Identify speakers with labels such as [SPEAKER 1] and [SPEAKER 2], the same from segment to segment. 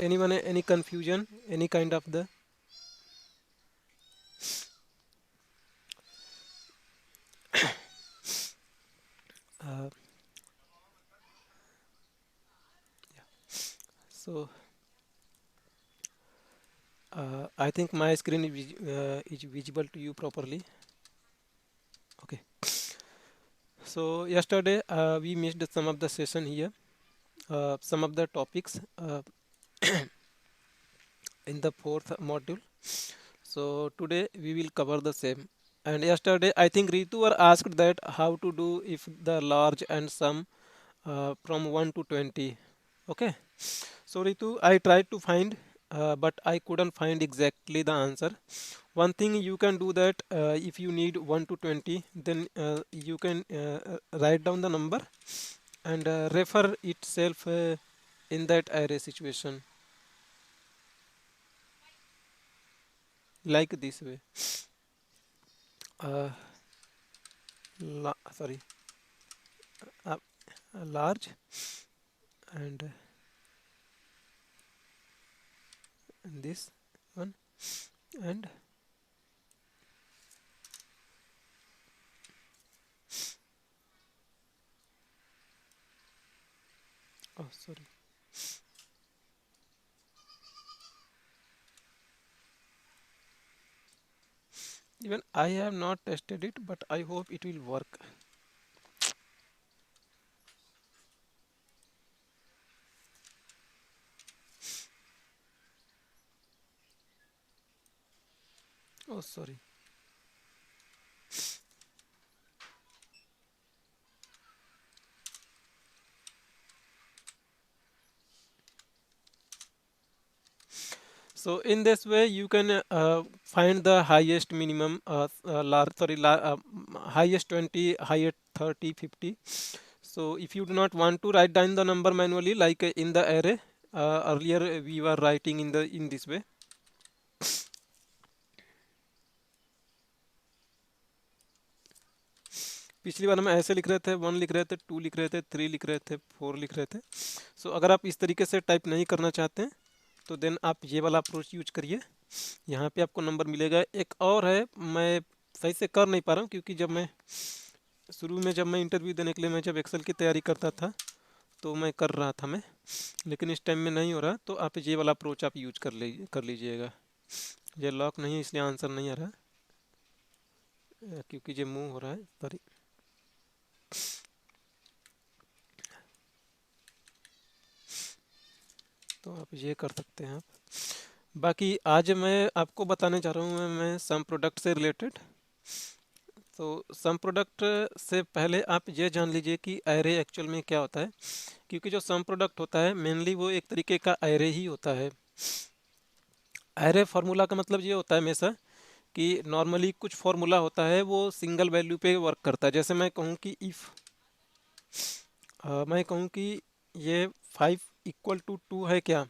[SPEAKER 1] Anyone, any confusion, any kind of the uh, so I think my screen is visible to you properly. Okay. So yesterday we missed some of the session here, some of the topics in the fourth module. So today we will cover the same. And yesterday I think Ritu were asked that how to do if the large and sum from 1 to 20. Okay. So Ritu, I tried to find, but I couldn't find exactly the answer. One thing you can do that if you need 1 to 20, then you can write down the number and refer itself in that array situation like this way. Uh, sorry, uh, large and this one and oh sorry. Even I have not tested it, but I hope it will work. Oh sorry. So in this way, you can find the highest minimum, highest 20, highest 30, 50. So if you do not want to write down the number manually, like in the array, earlier we were writing in this way. पिछली बार हम ऐसे लिख रहे थे, 1 लिख रहे थे, 2 लिख रहे थे, 3 लिख रहे थे, 4 लिख रहे थे. सो अगर आप इस तरीके से टाइप नहीं करना चाहते हैं तो देन आप ये वाला अप्रोच यूज करिए. यहाँ पे आपको नंबर मिलेगा. एक और है, मैं सही से कर नहीं पा रहा हूँ क्योंकि जब मैं शुरू में जब मैं इंटरव्यू देने के लिए मैं जब एक्सेल की तैयारी करता था तो मैं कर रहा था मैं, लेकिन इस टाइम में नहीं हो रहा. तो आप ये वाला अप्रोच आप यूज कर लीजिएगा. ये लॉक नहीं है इसलिए आंसर नहीं आ रहा क्योंकि ये मूव हो रहा है. सॉरी. तो आप ये कर सकते हैं आप. बाकी आज मैं आपको बताने जा रहा हूँ मैं सम प्रोडक्ट से रिलेटेड. तो सम प्रोडक्ट से पहले आप ये जान लीजिए कि एरे एक्चुअल में क्या होता है, क्योंकि जो सम प्रोडक्ट होता है मेनली वो एक तरीके का एरे ही होता है. एरे फार्मूला का मतलब ये होता है हमेशा कि नॉर्मली कुछ फार्मूला होता है वो सिंगल वैल्यू पे वर्क करता है. जैसे मैं कहूँ कि इफ़ मैं कहूँ कि ये 5 = 2 है क्या,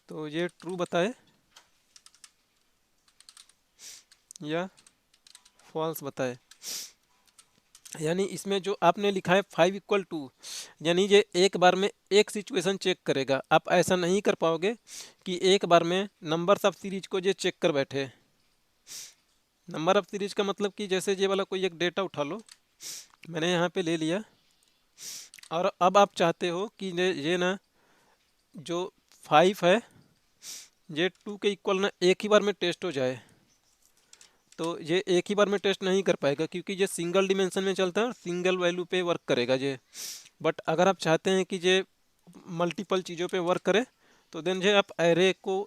[SPEAKER 1] तो ये ट्रू बताए या फॉल्स बताए. यानी इसमें जो आपने लिखा है 5 = 2, यानी ये एक बार में एक सिचुएशन चेक करेगा. आप ऐसा नहीं कर पाओगे कि एक बार में नंबर्स ऑफ सीरीज को ये चेक कर बैठे. नंबर ऑफ सीरीज का मतलब कि जैसे ये वाला कोई एक डेटा उठा लो, मैंने यहाँ पे ले लिया और अब आप चाहते हो कि ये ना जो 5 है ये 2 के इक्वल ना एक ही बार में टेस्ट हो जाए. तो ये एक ही बार में टेस्ट नहीं कर पाएगा क्योंकि ये सिंगल डिमेंशन में चलता है और सिंगल वैल्यू पे वर्क करेगा ये. बट अगर आप चाहते हैं कि ये मल्टीपल चीज़ों पे वर्क करे तो देन ये आप एरे को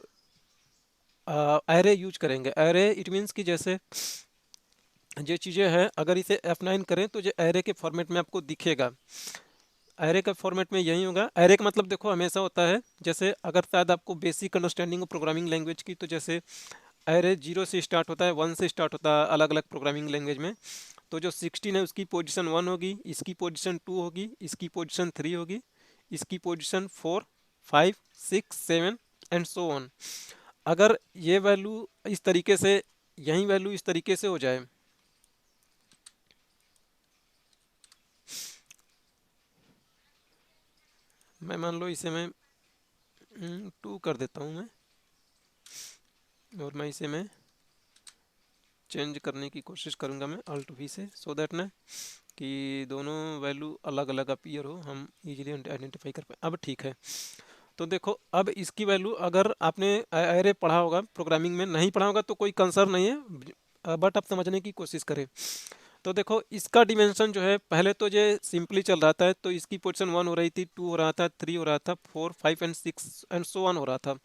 [SPEAKER 1] एरे यूज करेंगे. एरे इट मीन्स कि जैसे ये चीज़ें हैं अगर इसे F9 करें तो ये एरे के फॉर्मेट में आपको दिखेगा. एरे का फॉर्मेट में यही होगा. एरे का मतलब देखो हमेशा होता है, जैसे अगर शायद आपको बेसिक अंडरस्टैंडिंग हो प्रोग्रामिंग लैंग्वेज की, तो जैसे एरे 0 से स्टार्ट होता है, 1 से स्टार्ट होता है अलग अलग प्रोग्रामिंग लैंग्वेज में. तो जो 16 है उसकी पोजीशन 1 होगी, इसकी पोजीशन 2 होगी, इसकी पोजीशन 3 होगी, इसकी पोजीशन 4, 5, 6, 7 एंड सो ऑन. अगर ये वैल्यू इस तरीके से, यही वैल्यू इस तरीके से हो जाए, मैं मान लो इसे मैं टू कर देता हूँ मैं, और मैं इसे मैं चेंज करने की कोशिश करूँगा मैं अल्ट वी से, सो दैट ना कि दोनों वैल्यू अलग अलग अपीयर हो, हम इजीली आइडेंटिफाई कर पाए। अब ठीक है, तो देखो अब इसकी वैल्यू अगर आपने एरे पढ़ा होगा प्रोग्रामिंग में, नहीं पढ़ा होगा तो कोई कंसर्न नहीं है, बट आप समझने की कोशिश करें। तो देखो इसका डिमेंशन जो है, पहले तो ये सिंपली चल रहा था, तो इसकी पोजीशन 1 हो रही थी, 2 हो रहा था, 3 हो रहा था, 4 5 एंड 6 एंड सो ऑन हो रहा था।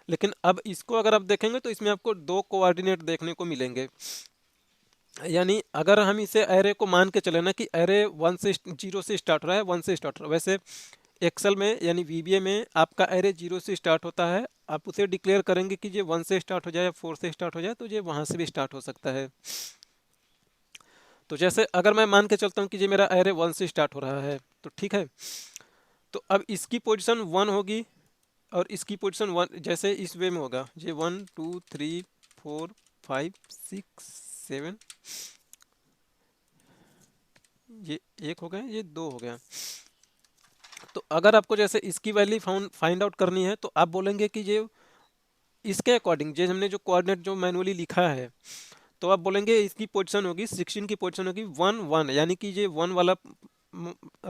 [SPEAKER 1] लेकिन अब इसको अगर आप देखेंगे तो इसमें आपको दो कोऑर्डिनेट देखने को मिलेंगे। यानी अगर हम इसे एरे को मान के चले ना कि एरे 1 से 0 से स्टार्ट हो रहा है, 1 से स्टार्ट हो रहा है, वैसे एक्सेल में यानी वीबीए में आपका एरे 0 से स्टार्ट होता है, आप उसे डिक्लेयर करेंगे कि ये 1 से स्टार्ट हो जाए या 4 से स्टार्ट हो जाए, तो ये वहाँ से भी स्टार्ट हो सकता है। तो जैसे अगर मैं मान के चलता हूँ कि ये मेरा एरे 1 से स्टार्ट हो रहा है, तो ठीक है, तो अब इसकी पोजीशन 1 होगी और इसकी पोजीशन 1 जैसे इस वे में होगा, ये 1 2 3 4 5 6 7, ये एक हो गया, ये दो हो गया। तो अगर आपको जैसे इसकी वैल्यू फाइंड आउट करनी है, तो आप बोलेंगे कि ये इसके अकॉर्डिंग जो हमने जो कोऑर्डिनेट जो मैनुअली लिखा है, तो आप बोलेंगे इसकी पोजीशन होगी 16 की पोजीशन होगी 1 1, यानी कि ये 1 वाला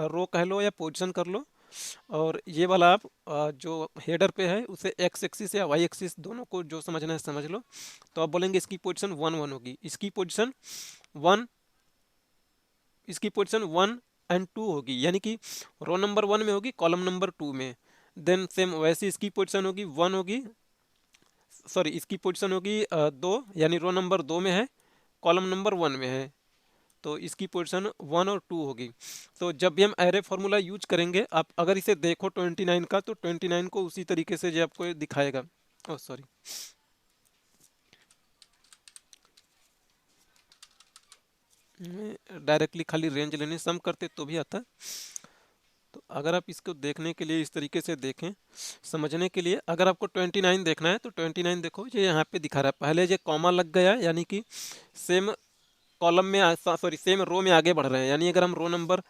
[SPEAKER 1] रो कह लो या पोजीशन कर लो, और ये वाला आप जो हेडर पे है उसे एक्स एक्सिस या वाई एक्सिस दोनों को जो समझना है समझ लो। तो आप बोलेंगे इसकी पोजीशन 1 1 होगी, इसकी पोजीशन 1, इसकी पोजीशन 1 एंड 2 होगी, यानी कि रो नंबर 1 में होगी, कॉलम नंबर 2 में। देन सेम वैसे इसकी पोजीशन होगी 1 होगी, सॉरी इसकी पोजीशन होगी 2, यानी रो नंबर 2 में है, कॉलम नंबर 1 में है, तो इसकी पोजीशन 1 और 2 होगी। तो जब भी हम एरे फार्मूला यूज करेंगे, आप अगर इसे देखो 29 का, तो 29 को उसी तरीके से जो आपको दिखाएगा। ओह सॉरी, डायरेक्टली खाली रेंज लेने सम करते तो भी आता। तो अगर आप इसको देखने के लिए इस तरीके से देखें, समझने के लिए, अगर आपको 29 देखना है तो 29 देखो, ये यहाँ पे दिखा रहा है, पहले ये कॉमा लग गया, यानी कि सेम कॉलम में, सॉरी सेम रो में आगे बढ़ रहे हैं। यानी अगर हम रो नंबर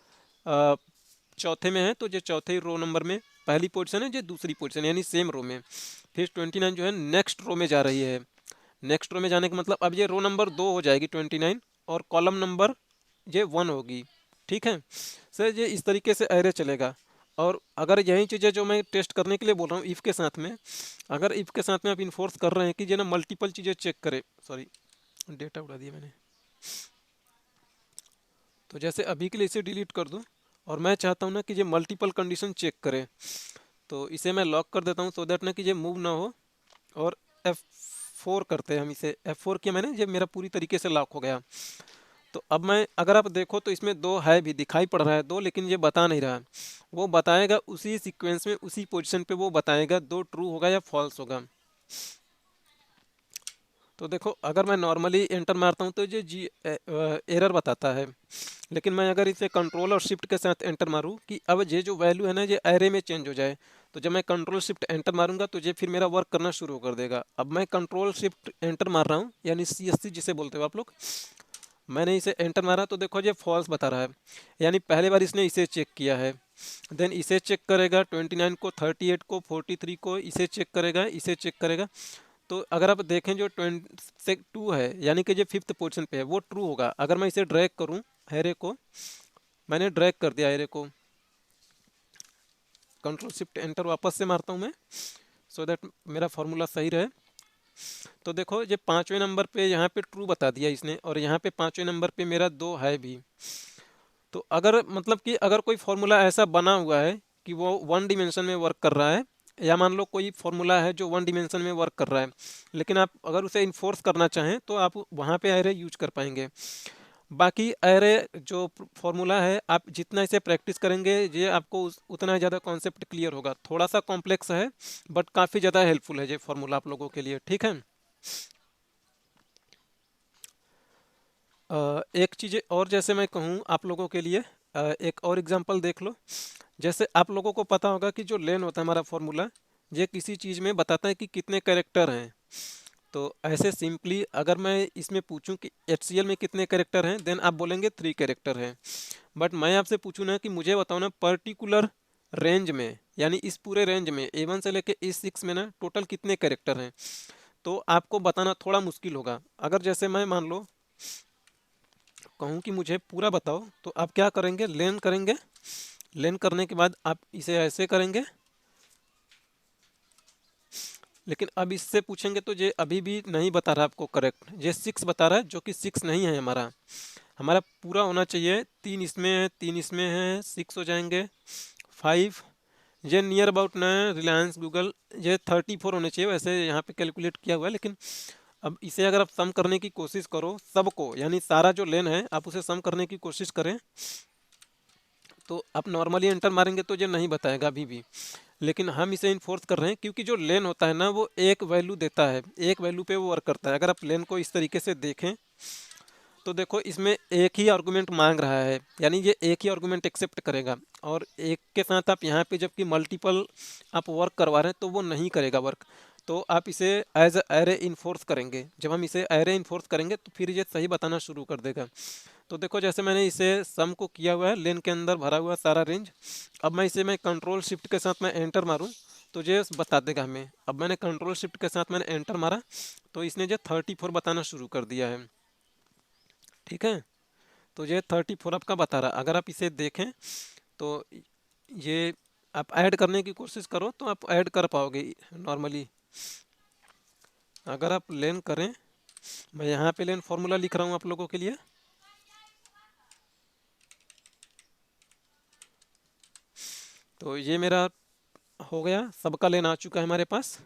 [SPEAKER 1] चौथे में है, तो ये चौथे रो नंबर में पहली पोजीशन है, ये दूसरी पोजीशन, यानी सेम रो में। फिर 29 जो है नेक्स्ट रो में जा रही है। नेक्स्ट रो में जाने का मतलब अब ये रो नंबर 2 हो जाएगी 29, और कॉलम नंबर ये 1 होगी। ठीक है सर, ये इस तरीके से एरे चलेगा। और अगर यही चीज़ें जो मैं टेस्ट करने के लिए बोल रहा हूँ इफ़ के साथ में, अगर इफ़ के साथ में आप इन्फोर्स कर रहे हैं कि ये ना मल्टीपल चीज़ें चेक करे, सॉरी डेटा उड़ा दिया मैंने, तो जैसे अभी के लिए इसे डिलीट कर दूं, और मैं चाहता हूं ना कि ये मल्टीपल कंडीशन चेक करे, तो इसे मैं लॉक कर देता हूं, सो दैट ना कि ये मूव ना हो। और F4 करते हैं हम इसे, F4 किया मैंने, ये मेरा पूरी तरीके से लॉक हो गया। तो अब मैं अगर आप देखो तो इसमें दो है भी, दिखाई पड़ रहा है दो, लेकिन ये बता नहीं रहा है। वो बताएगा उसी सीक्वेंस में उसी पोजीशन पे, वो बताएगा दो ट्रू होगा या फॉल्स होगा। तो देखो अगर मैं नॉर्मली एंटर मारता हूँ तो ये जी एरर बताता है, लेकिन मैं अगर इसे कंट्रोल और शिफ्ट के साथ एंटर मारूँ कि अब ये जो वैल्यू है ना ये एरे में चेंज हो जाए, तो जब मैं कंट्रोल शिफ्ट एंटर मारूंगा तो ये फिर मेरा वर्क करना शुरू कर देगा। अब मैं कंट्रोल शिफ्ट एंटर मार रहा हूँ, यानी CSC जिसे बोलते हो आप लोग, मैंने इसे एंटर मारा तो देखो ये फॉल्स बता रहा है, यानी पहले बार इसने इसे चेक किया है। देन इसे चेक करेगा 29 को, 38 को, 43 को, इसे चेक करेगा, इसे चेक करेगा। तो अगर आप देखें जो 22 है, यानी कि जो फिफ्थ पोजीशन पे है, वो ट्रू होगा। अगर मैं इसे ड्रैग करूं एरे को, मैंने ड्रैग कर दिया एरे को, कंट्रोल शिफ्ट एंटर वापस से मारता हूं मैं, सो दैट मेरा फॉर्मूला सही रहे। तो देखो ये 5वें नंबर पे यहाँ पे ट्रू बता दिया इसने, और यहाँ पे 5वें नंबर पे मेरा 2 है भी। तो अगर मतलब कि अगर कोई फॉर्मूला ऐसा बना हुआ है कि वो 1 डिमेंशन में वर्क कर रहा है, या मान लो कोई फॉर्मूला है जो 1 डिमेंशन में वर्क कर रहा है, लेकिन आप अगर उसे इन्फोर्स करना चाहें तो आप वहाँ पे एरे यूज कर पाएंगे। बाकी एरे जो फॉर्मूला है, आप जितना इसे प्रैक्टिस करेंगे ये आपको उतना ज़्यादा कॉन्सेप्ट क्लियर होगा। थोड़ा सा कॉम्प्लेक्स है बट काफ़ी ज़्यादा हेल्पफुल है ये फॉर्मूला आप लोगों के लिए। ठीक है, एक चीज़ और जैसे मैं कहूँ आप लोगों के लिए, एक और एग्जांपल देख लो। जैसे आप लोगों को पता होगा कि जो लेन होता है हमारा फॉर्मूला, ये किसी चीज़ में बताता है कि कितने कैरेक्टर हैं। तो ऐसे सिंपली अगर मैं इसमें पूछूं कि HCL में कितने कैरेक्टर हैं, देन आप बोलेंगे 3 कैरेक्टर हैं। बट मैं आपसे पूछूं ना कि मुझे बताओ ना पर्टिकुलर रेंज में, यानी इस पूरे रेंज में A1 से लेके A6 में ना टोटल कितने कैरेक्टर हैं, तो आपको बताना थोड़ा मुश्किल होगा। अगर जैसे मैं मान लो कहूँ कि मुझे पूरा बताओ, तो आप क्या करेंगे, लेन करेंगे। लेन करने के बाद आप इसे ऐसे करेंगे, लेकिन अब इससे पूछेंगे तो ये अभी भी नहीं बता रहा आपको करेक्ट, ये 6 बता रहा है, जो कि 6 नहीं है हमारा। हमारा पूरा होना चाहिए, 3 इसमें है, 3 इसमें है, 6 हो जाएंगे, 5। ये नियर अबाउट ना रिलायंस गूगल, ये 34 होने चाहिए वैसे यहाँ पे कैलकुलेट किया हुआ है, लेकिन अब इसे अगर आप सम करने की कोशिश करो सबको, यानी सारा जो लेन है आप उसे सम करने की कोशिश करें, तो आप नॉर्मली एंटर मारेंगे तो ये नहीं बताएगा अभी भी। लेकिन हम इसे इन्फोर्स कर रहे हैं क्योंकि जो लेन होता है ना वो एक वैल्यू देता है, एक वैल्यू पे वो वर्क करता है। अगर आप लेन को इस तरीके से देखें तो देखो इसमें एक ही आर्गुमेंट मांग रहा है, यानी ये एक ही आर्गुमेंट एक्सेप्ट करेगा, और एक के साथ आप यहाँ पे जबकि मल्टीपल आप वर्क करवा रहे हैं तो वो नहीं करेगा वर्क। तो आप इसे एज एरे इन्फोर्स करेंगे, जब हम इसे एरे इन्फोर्स करेंगे तो फिर ये सही बताना शुरू कर देगा। तो देखो जैसे मैंने इसे सम को किया हुआ है, लेन के अंदर भरा हुआ सारा रेंज। अब मैं इसे मैं कंट्रोल शिफ्ट के साथ मैं एंटर मारूं तो ये बता देगा हमें। अब मैंने कंट्रोल शिफ्ट के साथ मैंने एंटर मारा तो इसने जो 34 बताना शुरू कर दिया है, ठीक है। तो ये 34 आपका बता रहा। अगर आप इसे देखें तो ये आप ऐड करने की कोशिश करो तो आप ऐड कर पाओगे नॉर्मली। अगर आप लेन करें, मैं यहाँ पे लेन फॉर्मूला लिख रहा हूँ आप लोगों के लिए। तो ये मेरा हो गया, सबका लेन आ चुका है हमारे पास।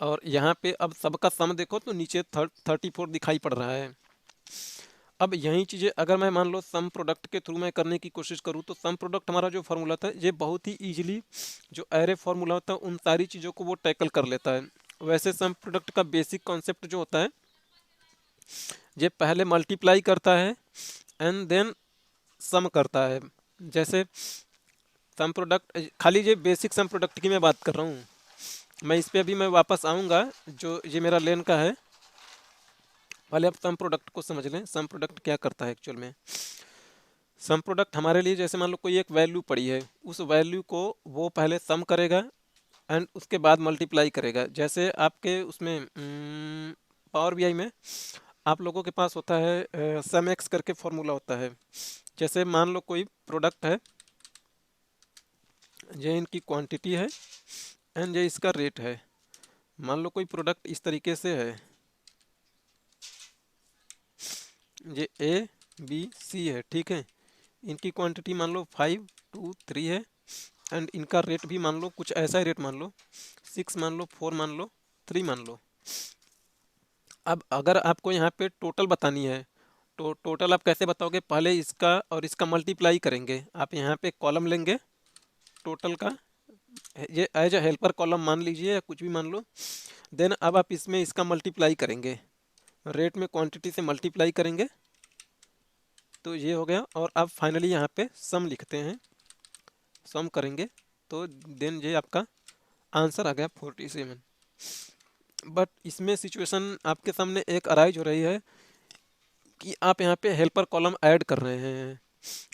[SPEAKER 1] और यहाँ पे अब सबका सम देखो तो नीचे 34 दिखाई पड़ रहा है। अब यही चीज़ें अगर मैं मान लो सम प्रोडक्ट के थ्रू मैं करने की कोशिश करूँ तो सम प्रोडक्ट हमारा जो फार्मूला था ये बहुत ही इजीली जो एरे फार्मूला होता है उन सारी चीज़ों को वो टैकल कर लेता है। वैसे सम प्रोडक्ट का बेसिक कॉन्सेप्ट जो होता है, ये पहले मल्टीप्लाई करता है एंड देन सम करता है। जैसे सम प्रोडक्ट, खाली ये बेसिक सम प्रोडक्ट की मैं बात कर रहा हूँ, मैं इस पे अभी मैं वापस आऊँगा। जो ये मेरा लेन का है, पहले आप सम प्रोडक्ट को समझ लें, सम प्रोडक्ट क्या करता है एक्चुअल में। सम प्रोडक्ट हमारे लिए जैसे मान लो कोई एक वैल्यू पड़ी है, उस वैल्यू को वो पहले सम करेगा एंड उसके बाद मल्टीप्लाई करेगा। जैसे आपके उसमें पावर बीआई में आप लोगों के पास होता है सम एक्स करके फॉर्मूला होता है। जैसे मान लो कोई प्रोडक्ट है, ये इनकी क्वांटिटी है एंड ये इसका रेट है। मान लो कोई प्रोडक्ट इस तरीके से है, ये ए बी सी है, ठीक है। इनकी क्वांटिटी मान लो 5 2 3 है एंड इनका रेट भी मान लो कुछ ऐसा ही रेट मान लो, 6 मान लो, 4 मान लो, 3 मान लो। अब अगर आपको यहाँ पे टोटल बतानी है तो टोटल आप कैसे बताओगे, पहले इसका और इसका मल्टीप्लाई करेंगे। आप यहाँ पे कॉलम लेंगे टोटल का, ये एज अ हेल्पर कॉलम मान लीजिए या कुछ भी मान लो। देन अब आप इसमें इसका मल्टीप्लाई करेंगे, रेट में क्वांटिटी से मल्टीप्लाई करेंगे, तो ये हो गया। और अब फाइनली यहाँ पे सम लिखते हैं, सम करेंगे तो देन ये आपका आंसर आ गया 47। बट इसमें सिचुएशन आपके सामने एक अराइज हो रही है कि आप यहाँ पे हेल्पर कॉलम ऐड कर रहे हैं।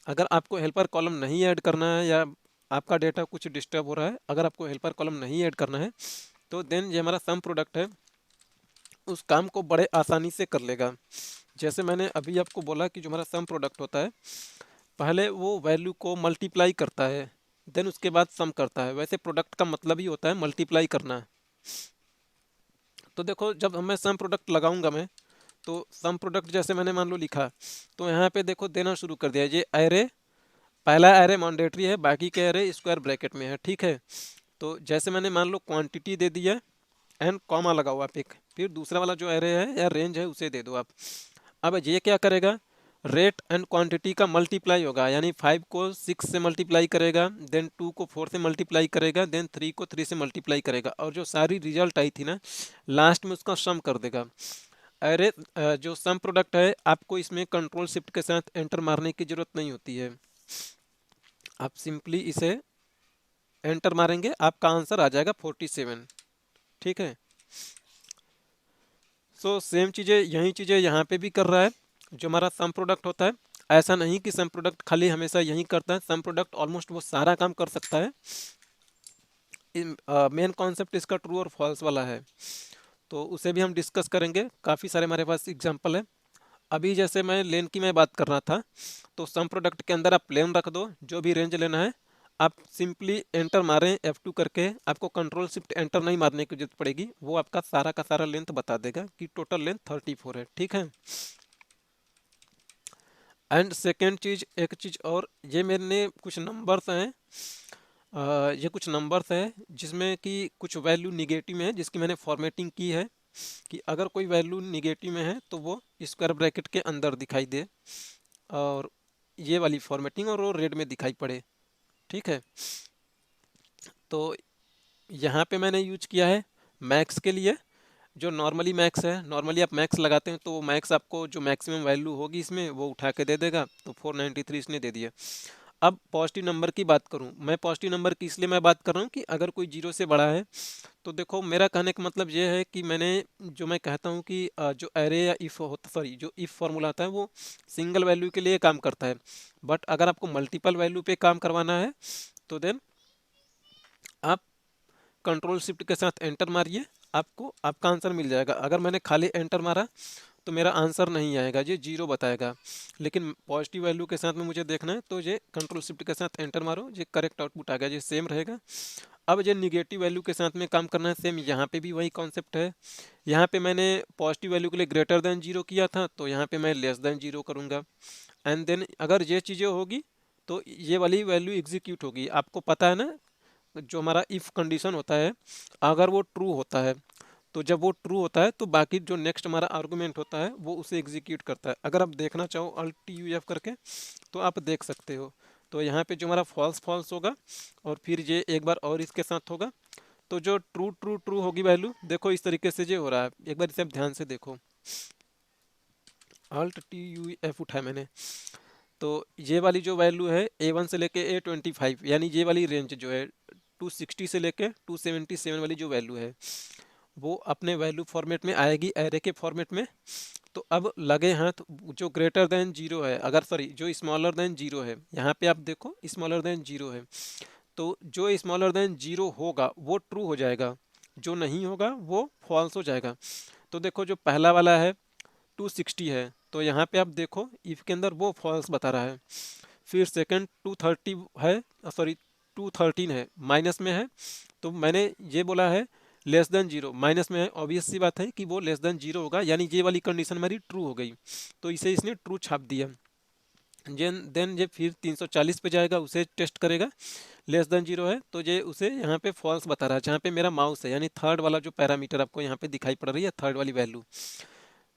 [SPEAKER 1] अगर आपको हेल्पर कॉलम नहीं ऐड करना है या आपका डेटा कुछ डिस्टर्ब हो रहा है, अगर आपको हेल्पर कॉलम नहीं ऐड करना है तो देन ये हमारा सम प्रोडक्ट है उस काम को बड़े आसानी से कर लेगा। जैसे मैंने अभी आपको बोला कि जो हमारा सम प्रोडक्ट होता है पहले वो वैल्यू को मल्टीप्लाई करता है, देन उसके बाद सम करता है। वैसे प्रोडक्ट का मतलब ही होता है मल्टीप्लाई करना। तो देखो जब मैं सम प्रोडक्ट लगाऊंगा मैं, तो सम प्रोडक्ट जैसे मैंने मान लो लिखा, तो यहाँ पे देखो देना शुरू कर दिया। ये एरे, पहला एरे मैंडेटरी है, बाकी के एरे स्क्वायर ब्रैकेट में है, ठीक है। तो जैसे मैंने मान लो क्वांटिटी दे दिया एंड कॉमा लगाओ आप एक, फिर दूसरा वाला जो एरे है या रेंज है उसे दे दो आप। अब ये क्या करेगा, रेट एंड क्वांटिटी का मल्टीप्लाई होगा, यानी 5 को 6 से मल्टीप्लाई करेगा, देन 2 को 4 से मल्टीप्लाई करेगा, देन 3 को 3 से मल्टीप्लाई करेगा, और जो सारी रिजल्ट आई थी ना लास्ट में उसका सम कर देगा। अरे जो सम प्रोडक्ट है आपको इसमें कंट्रोल शिफ्ट के साथ एंटर मारने की जरूरत नहीं होती है, आप सिंपली इसे एंटर मारेंगे आपका आंसर आ जाएगा 47, ठीक है। सो सेम चीज़ें यही चीज़ें यहाँ पे भी कर रहा है। जो हमारा सम प्रोडक्ट होता है ऐसा नहीं कि सम प्रोडक्ट खाली हमेशा यही करता है, सम प्रोडक्ट ऑलमोस्ट वो सारा काम कर सकता है। मेन कॉन्सेप्ट इसका ट्रू और फॉल्स वाला है, तो उसे भी हम डिस्कस करेंगे। काफ़ी सारे हमारे पास एग्जांपल है। अभी जैसे मैं लेन की मैं बात कर रहा था, तो सम प्रोडक्ट के अंदर आप लेन रख दो, जो भी रेंज लेना है आप सिंपली एंटर मारें F2 करके, आपको कंट्रोल शिफ्ट एंटर नहीं मारने की जरूरत पड़ेगी, वो आपका सारा का सारा लेंथ बता देगा कि टोटल लेंथ 34 है। ठीक है। एंड सेकेंड चीज़, एक चीज़ और, ये मैंने कुछ नंबर्स हैं, ये कुछ नंबर्स हैं जिसमें कि कुछ वैल्यू निगेटिव में है, जिसकी मैंने फॉर्मेटिंग की है कि अगर कोई वैल्यू निगेटिव में है तो वो स्क्वायर ब्रैकेट के अंदर दिखाई दे, और ये वाली फॉर्मेटिंग, और वो रेड में दिखाई पड़े। ठीक है। तो यहाँ पे मैंने यूज किया है मैक्स के लिए, जो नॉर्मली मैक्स है, नॉर्मली आप मैक्स लगाते हैं तो वो मैक्स आपको जो मैक्सिमम वैल्यू होगी इसमें वो उठा के दे देगा, तो 493 इसने दे दिया। अब पॉजिटिव नंबर की बात करूं, मैं पॉजिटिव नंबर की इसलिए मैं बात कर रहा हूं कि अगर कोई जीरो से बड़ा है, तो देखो मेरा कहने का मतलब ये है कि मैंने जो मैं कहता हूं कि जो एरे या इफ होता, सॉरी जो इफ फॉर्मूला आता है वो सिंगल वैल्यू के लिए काम करता है, बट अगर आपको मल्टीपल वैल्यू पे काम करवाना है तो देन आप कंट्रोल शिफ्ट के साथ एंटर मारिए, आपको आपका आंसर मिल जाएगा। अगर मैंने खाली एंटर मारा तो मेरा आंसर नहीं आएगा, ये जीरो बताएगा। लेकिन पॉजिटिव वैल्यू के साथ में मुझे देखना है तो ये कंट्रोल शिफ्ट के साथ एंटर मारो, ये करेक्ट आउटपुट आ गया, ये सेम रहेगा। अब ये निगेटिव वैल्यू के साथ में काम करना है, सेम यहाँ पे भी वही कॉन्सेप्ट है। यहाँ पे मैंने पॉजिटिव वैल्यू के लिए ग्रेटर देन जीरो किया था, तो यहाँ पे मैं लेस देन जीरो करूँगा। एंड देन अगर ये चीज़ें होगी तो ये वाली वैल्यू एग्जीक्यूट होगी। आपको पता है ना, जो हमारा इफ़ कंडीशन होता है, अगर वो ट्रू होता है तो जब वो ट्रू होता है तो बाकी जो नेक्स्ट हमारा आर्गुमेंट होता है वो उसे एग्जीक्यूट करता है। अगर आप देखना चाहो अल्ट टी यू एफ करके तो आप देख सकते हो। तो यहाँ पे जो हमारा फॉल्स फॉल्स होगा और फिर ये एक बार और इसके साथ होगा, तो जो ट्रू ट्रू ट्रू होगी वैल्यू, देखो इस तरीके से ये हो रहा है, एक बार इसे आप ध्यान से देखो। अल्ट टी यू एफ उठाया मैंने, तो ये वाली जो वैल्यू है A1 से लेके A25, यानी ये वाली रेंज जो है 260 से लेके 277 वाली जो वैल्यू है वो अपने वैल्यू फॉर्मेट में आएगी, एरे के फॉर्मेट में। तो अब लगे हाथ, जो ग्रेटर देन जीरो है, अगर सॉरी जो स्मॉलर देन जीरो है, यहाँ पे आप देखो स्मॉलर देन जीरो है, तो जो स्मॉलर देन जीरो होगा वो ट्रू हो जाएगा, जो नहीं होगा वो फॉल्स हो जाएगा। तो देखो जो पहला वाला है 260 है, तो यहाँ पे आप देखो इफ के अंदर वो फॉल्स बता रहा है। फिर सेकंड 230 है, सॉरी 213 है, माइनस में है, तो मैंने ये बोला है लेस देन जीरो, माइनस में है, ऑब्वियस सी बात है कि वो लेस देन जीरो होगा, यानी ये वाली कंडीशन हमारी ट्रू हो गई, तो इसे इसने ट्रू छाप दिया। देन ये फिर 340 पे जाएगा, उसे टेस्ट करेगा, लेस देन जीरो है तो ये उसे यहाँ पे फॉल्स बता रहा है, जहाँ पे मेरा माउस है, यानी थर्ड वाला जो पैरामीटर आपको यहाँ पे दिखाई पड़ रही है, थर्ड वाली वैल्यू।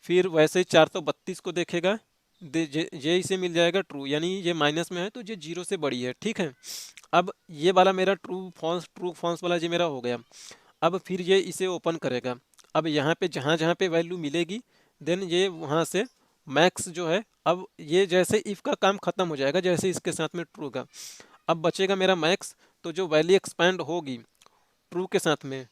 [SPEAKER 1] फिर वैसे ही 432 को देखेगा, ये इसे मिल जाएगा ट्रू, यानी ये माइनस में है तो ये जीरो से बड़ी है। ठीक है। अब ये वाला मेरा ट्रू फॉल्स वाला ये मेरा हो गया। अब फिर ये इसे ओपन करेगा, अब यहाँ पे जहाँ जहाँ पे वैल्यू मिलेगी देन ये वहाँ से मैक्स जो है, अब ये जैसे इफ़ का काम खत्म हो जाएगा, जैसे इसके साथ में ट्रू का, अब बचेगा मेरा मैक्स, तो जो वैल्यू एक्सपैंड होगी ट्रू के साथ में,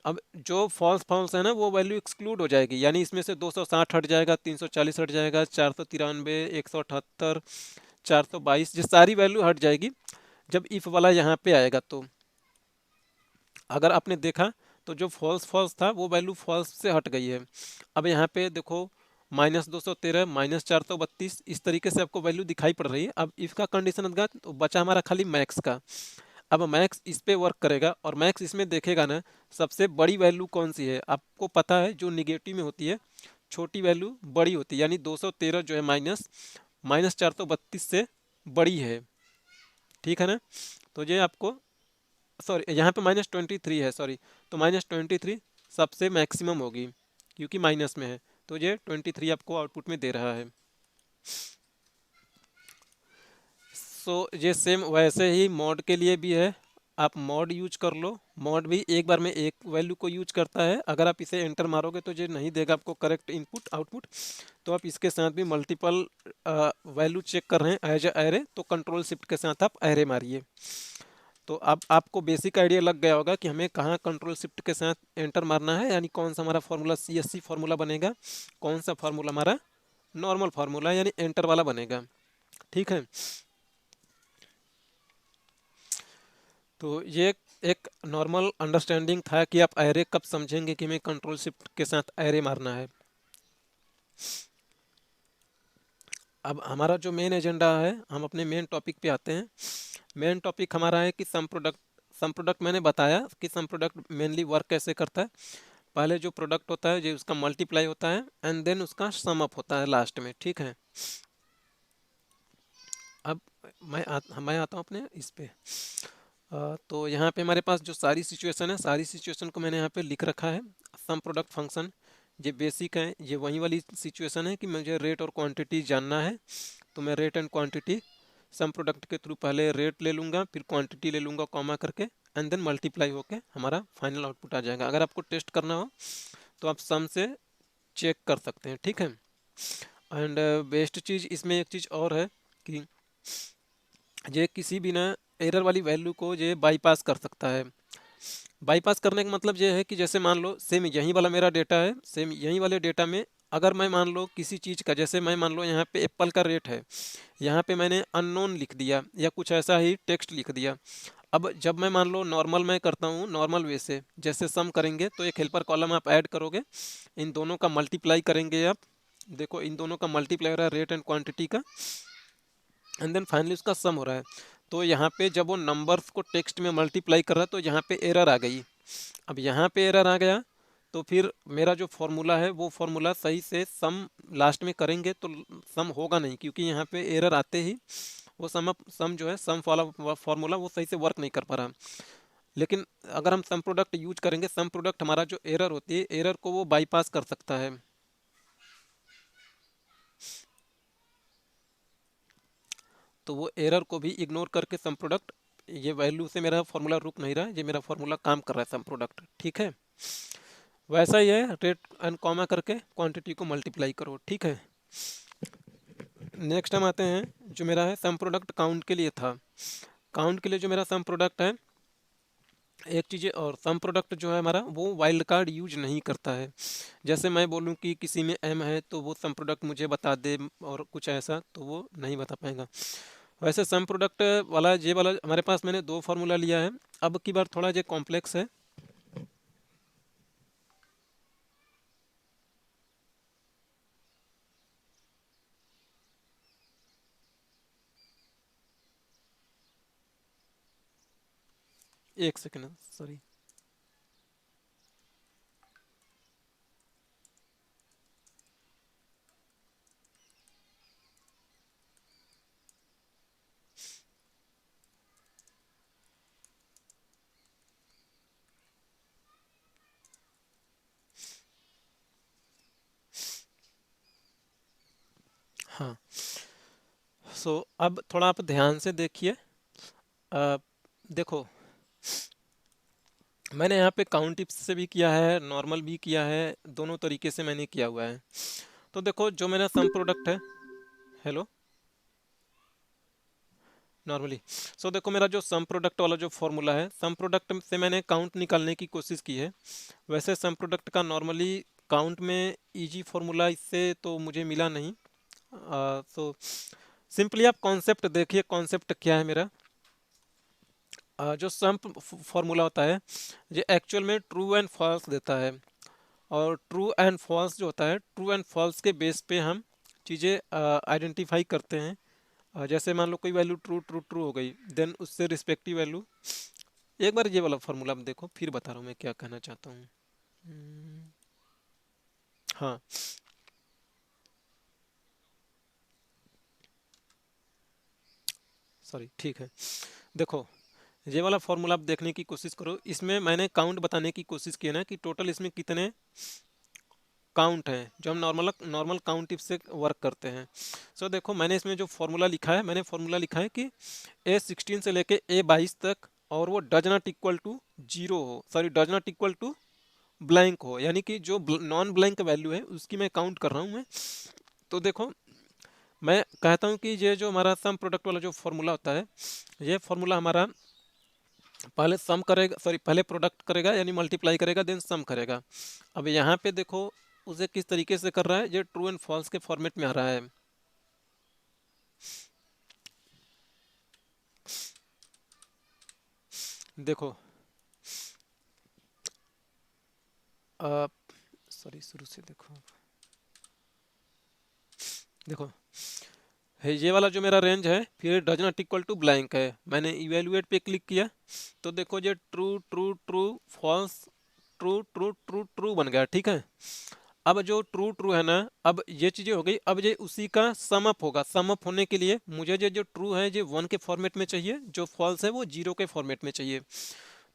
[SPEAKER 1] अब जो फॉल्स फॉल्स है ना वो वैल्यू एक्सक्लूड हो जाएगी, यानी इसमें से 260 हट जाएगा, 340 हट जाएगा, 493, 178, 422, ये सारी वैल्यू हट जाएगी जब इफ वाला यहाँ पे आएगा। तो अगर आपने देखा तो जो फॉल्स फॉल्स था वो वैल्यू फॉल्स से हट गई है। अब यहाँ पे देखो -213, -432, इस तरीके से आपको वैल्यू दिखाई पड़ रही है। अब इफ का कंडीशन गया तो बचा हमारा खाली मैक्स का। अब मैक्स इस पे वर्क करेगा और मैक्स इसमें देखेगा ना सबसे बड़ी वैल्यू कौन सी है। आपको पता है जो निगेटिव में होती है छोटी वैल्यू बड़ी होती है, यानी 213 जो है -432 से बड़ी है। ठीक है ना। तो ये आपको, सॉरी यहाँ पे -23 है, सॉरी, तो -23 सबसे मैक्सिमम होगी क्योंकि माइनस में है, तो ये 23 आपको आउटपुट में दे रहा है। सो ये सेम वैसे ही मॉड के लिए भी है, आप मॉड यूज कर लो। मॉड भी एक बार में एक वैल्यू को यूज करता है, अगर आप इसे एंटर मारोगे तो ये नहीं देगा आपको करेक्ट इनपुट आउटपुट, तो आप इसके साथ भी मल्टीपल वैल्यू चेक कर रहे हैं एज ए एरे, तो कंट्रोल शिफ्ट के साथ आप एरे मारिए। तो अब आपको बेसिक आइडिया लग गया होगा कि हमें कहाँ कंट्रोल शिफ्ट के साथ एंटर मारना है, यानी कौन सा हमारा फार्मूला CSC फार्मूला बनेगा, कौन सा फार्मूला हमारा नॉर्मल फार्मूला यानी एंटर वाला बनेगा। ठीक है। तो ये एक नॉर्मल अंडरस्टैंडिंग था कि आप एरे कब समझेंगे कि हमें कंट्रोल शिफ्ट के साथ एरे मारना है। अब हमारा जो मेन एजेंडा है, हम अपने मेन टॉपिक पे आते हैं। मेन टॉपिक हमारा है कि सम प्रोडक्ट मैंने बताया कि सम प्रोडक्ट मेनली वर्क कैसे करता है। पहले जो प्रोडक्ट होता है जो उसका मल्टीप्लाई होता है एंड देन उसका सम अप होता है लास्ट में, ठीक है। अब मैं आता हूँ अपने इस पे। तो यहाँ पे हमारे पास जो सारी सिचुएशन है, सारी सिचुएशन को मैंने यहाँ पे लिख रखा है। सम प्रोडक्ट फंक्शन ये बेसिक है, ये वही वाली सिचुएशन है कि मुझे रेट और क्वांटिटी जानना है। तो मैं rate and quantity sum product के थ्रू पहले रेट ले लूँगा, फिर क्वांटिटी ले लूँगा कॉमा करके, एंड देन मल्टीप्लाई होके हमारा फाइनल आउटपुट आ जाएगा। अगर आपको टेस्ट करना हो तो आप सम से चेक कर सकते हैं, ठीक है। एंड बेस्ट चीज़ इसमें एक चीज़ और है कि ये किसी भी ना एरर वाली वैल्यू को ये बाईपास कर सकता है। बाईपास करने का मतलब ये है कि जैसे मान लो सेम यही वाला मेरा डेटा है, सेम यही वाले डेटा में अगर मैं मान लो किसी चीज़ का, जैसे मैं मान लो यहाँ पे एप्पल का रेट है, यहाँ पे मैंने अननोन लिख दिया या कुछ ऐसा ही टेक्स्ट लिख दिया। अब जब मैं मान लो नॉर्मल मैं करता हूँ नॉर्मल वे से, जैसे सम करेंगे तो एक हेल्पर कॉलम आप ऐड करोगे, इन दोनों का मल्टीप्लाई करेंगे आप, देखो इन दोनों का मल्टीप्लाई हो रहा है रेट एंड क्वांटिटी का, एंड देन फाइनली उसका सम हो रहा है। तो यहाँ पे जब वो नंबर्स को टेक्स्ट में मल्टीप्लाई कर रहा है तो यहाँ पे एरर आ गई। अब यहाँ पे एरर आ गया तो फिर मेरा जो फॉर्मूला है वो फॉर्मूला सही से सम लास्ट में करेंगे तो सम होगा नहीं, क्योंकि यहाँ पे एरर आते ही वो सम जो है सम वाला फॉर्मूला वो सही से वर्क नहीं कर पा रहा। लेकिन अगर हम सम प्रोडक्ट यूज करेंगे, सम प्रोडक्ट हमारा जो एरर होती है एरर को वो बाईपास कर सकता है। तो वो एरर को भी इग्नोर करके सम प्रोडक्ट, ये वैल्यू से मेरा फॉर्मूला रुक नहीं रहा है, ये मेरा फॉर्मूला काम कर रहा है सम प्रोडक्ट, ठीक है। वैसा ही है, रेट एंड कॉमा करके क्वांटिटी को मल्टीप्लाई करो, ठीक है। नेक्स्ट हम आते हैं जो मेरा है सम प्रोडक्ट काउंट के लिए था। काउंट के लिए जो मेरा सम प्रोडक्ट है, एक चीज़ और सम प्रोडक्ट जो है हमारा वो वाइल्ड कार्ड यूज नहीं करता है। जैसे मैं बोलूँ कि किसी में एम है तो वो सम प्रोडक्ट मुझे बता दे और कुछ ऐसा, तो वो नहीं बता पाएगा। वैसे सम प्रोडक्ट वाला ये वाला हमारे पास मैंने दो फार्मूला लिया है। अब की बार थोड़ा ये कॉम्प्लेक्स है। एक सेकेंड, सॉरी। हाँ, सो अब थोड़ा आप ध्यान से देखिए। अ, देखो मैंने यहाँ पे काउंट टिप्स से भी किया है, नॉर्मल भी किया है, दोनों तरीके से मैंने किया हुआ है। तो देखो जो मेरा सम प्रोडक्ट है, हेलो, नॉर्मली, सो देखो मेरा जो सम प्रोडक्ट वाला जो फॉर्मूला है, सम प्रोडक्ट से मैंने काउंट निकालने की कोशिश की है। वैसे सम प्रोडक्ट का नॉर्मली काउंट में इजी फॉर्मूला इससे तो मुझे मिला नहीं। सो सिंपली आप कॉन्सेप्ट देखिए, कॉन्सेप्ट क्या है मेरा। जो सम फॉर्मूला होता है ये एक्चुअल में ट्रू एंड फॉल्स देता है, और ट्रू एंड फॉल्स जो होता है, ट्रू एंड फॉल्स के बेस पे हम चीज़ें आइडेंटिफाई करते हैं। जैसे मान लो कोई वैल्यू ट्रू ट्रू ट्रू हो गई, देन उससे रिस्पेक्टिव वैल्यू, एक बार ये वाला फॉर्मूला आप देखो फिर बता रहा हूँ मैं क्या कहना चाहता हूँ। हम्म, हाँ, सॉरी, ठीक है। देखो ये वाला फॉर्मूला आप देखने की कोशिश करो, इसमें मैंने काउंट बताने की कोशिश की है ना कि टोटल इसमें कितने काउंट हैं जो हम नॉर्मल नॉर्मल काउंट टिप से वर्क करते हैं। सो देखो मैंने इसमें जो फॉर्मूला लिखा है, मैंने फॉर्मूला लिखा है कि A16 से लेके A22 तक, और वो does not equal to zero हो, sorry does not equal to blank हो, यानी कि जो नॉन ब्लैंक वैल्यू है उसकी मैं काउंट कर रहा हूँ मैं। तो देखो मैं कहता हूँ कि ये जो हमारा सम प्रोडक्ट वाला जो फॉर्मूला होता है, ये फॉर्मूला हमारा पहले सम करेगा, सॉरी पहले प्रोडक्ट करेगा यानी मल्टीप्लाई करेगा, देन सम करेगा। अब यहाँ पे देखो उसे किस तरीके से कर रहा है, ये ट्रू एंड फॉल्स के फॉर्मेट में आ रहा है। देखो सॉरी शुरू से देखो। देखो है ये वाला जो मेरा रेंज है, फिर does not equal to blank है, मैंने इवेलुएट पे क्लिक किया तो देखो ये true true true false true true true true बन गया, ठीक है। अब जो ट्रू ट्रू है ना, अब ये चीजें हो गई, अब ये उसी का सम अप होगा। सम अप होने के लिए मुझे ये जो ट्रू है ये 1 के फॉर्मेट में चाहिए, जो फॉल्स है वो 0 के फॉर्मेट में चाहिए।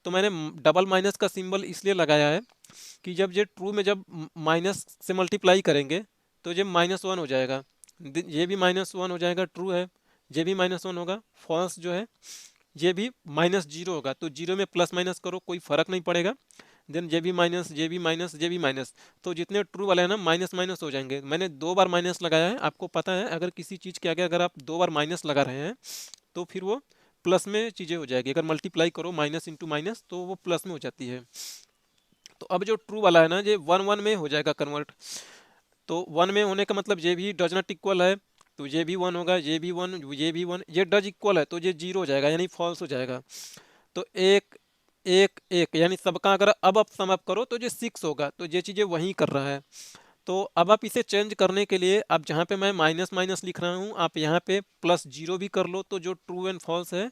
[SPEAKER 1] तो मैंने डबल माइनस का सिंबल इसलिए लगाया है कि जब ये ट्रू में जब माइनस से मल्टीप्लाई करेंगे तो ये -1 हो जाएगा, ये भी -1 हो जाएगा, ट्रू है, ये भी -1 होगा, फॉल्स जो है ये भी -0 होगा। तो जीरो में प्लस माइनस करो कोई फर्क नहीं पड़ेगा, देन ये भी माइनस, ये भी माइनस, ये भी माइनस, तो जितने ट्रू वाले हैं ना माइनस माइनस हो जाएंगे। मैंने 2 बार माइनस लगाया है, आपको पता है अगर किसी चीज़ के आगे अगर आप 2 बार माइनस लगा रहे हैं तो फिर वो प्लस में चीज़ें हो जाएगी। अगर मल्टीप्लाई करो माइनस इंटू माइनस तो वो प्लस में हो जाती है। तो अब जो ट्रू वाला है ना ये 1 1 में हो जाएगा कन्वर्ट। तो 1 में होने का मतलब ये भी डज नॉट इक्वल है तो ये भी 1 होगा, ये भी 1, ये भी 1, ये डज इक्वल है तो ये 0 हो जाएगा यानी फॉल्स हो जाएगा। तो एक एक एक यानी सबका अगर अब आप सम अप करो तो ये 6 होगा, तो ये चीज़ें वही कर रहा है। तो अब आप इसे चेंज करने के लिए आप जहाँ पे मैं माइनस माइनस लिख रहा हूँ आप यहाँ पे +0 भी कर लो, तो जो ट्रू एंड फॉल्स है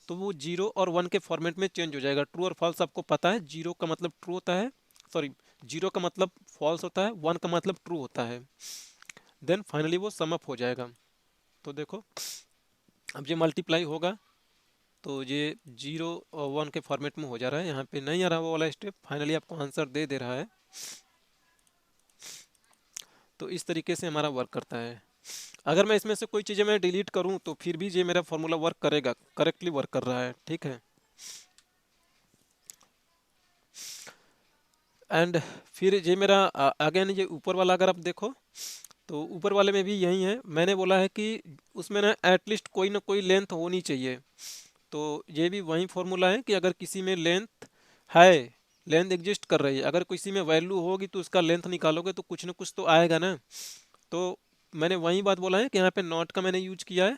[SPEAKER 1] तो वो 0 और 1 के फॉर्मेट में चेंज हो जाएगा। ट्रू और फॉल्स आपको पता है, 0 का मतलब ट्रू होता है, सॉरी 0 का मतलब फॉल्स होता है, 1 का मतलब ट्रू होता है। देन फाइनली वो सम अप हो जाएगा। तो देखो अब ये मल्टीप्लाई होगा तो ये 0 और 1 के फॉर्मेट में हो जा रहा है, यहाँ पे नहीं आ रहा वो वाला स्टेप, फाइनली आपको आंसर दे दे रहा है। तो इस तरीके से हमारा वर्क करता है। अगर मैं इसमें से कोई चीज़ें मैं डिलीट करूँ तो फिर भी ये मेरा फॉर्मूला वर्क करेगा, करेक्टली वर्क कर रहा है, ठीक है। एंड फिर ये मेरा अगेन ये ऊपर वाला अगर आप देखो तो ऊपर वाले में भी यही है, मैंने बोला है कि उसमें ना एटलीस्ट कोई ना कोई लेंथ होनी चाहिए। तो ये भी वही फॉर्मूला है कि अगर किसी में लेंथ है, लेंथ एग्जिस्ट कर रही है, अगर किसी में वैल्यू होगी तो उसका लेंथ निकालोगे तो कुछ ना कुछ तो आएगा ना। तो मैंने वही बात बोला है कि यहाँ पे नॉट का मैंने यूज किया है।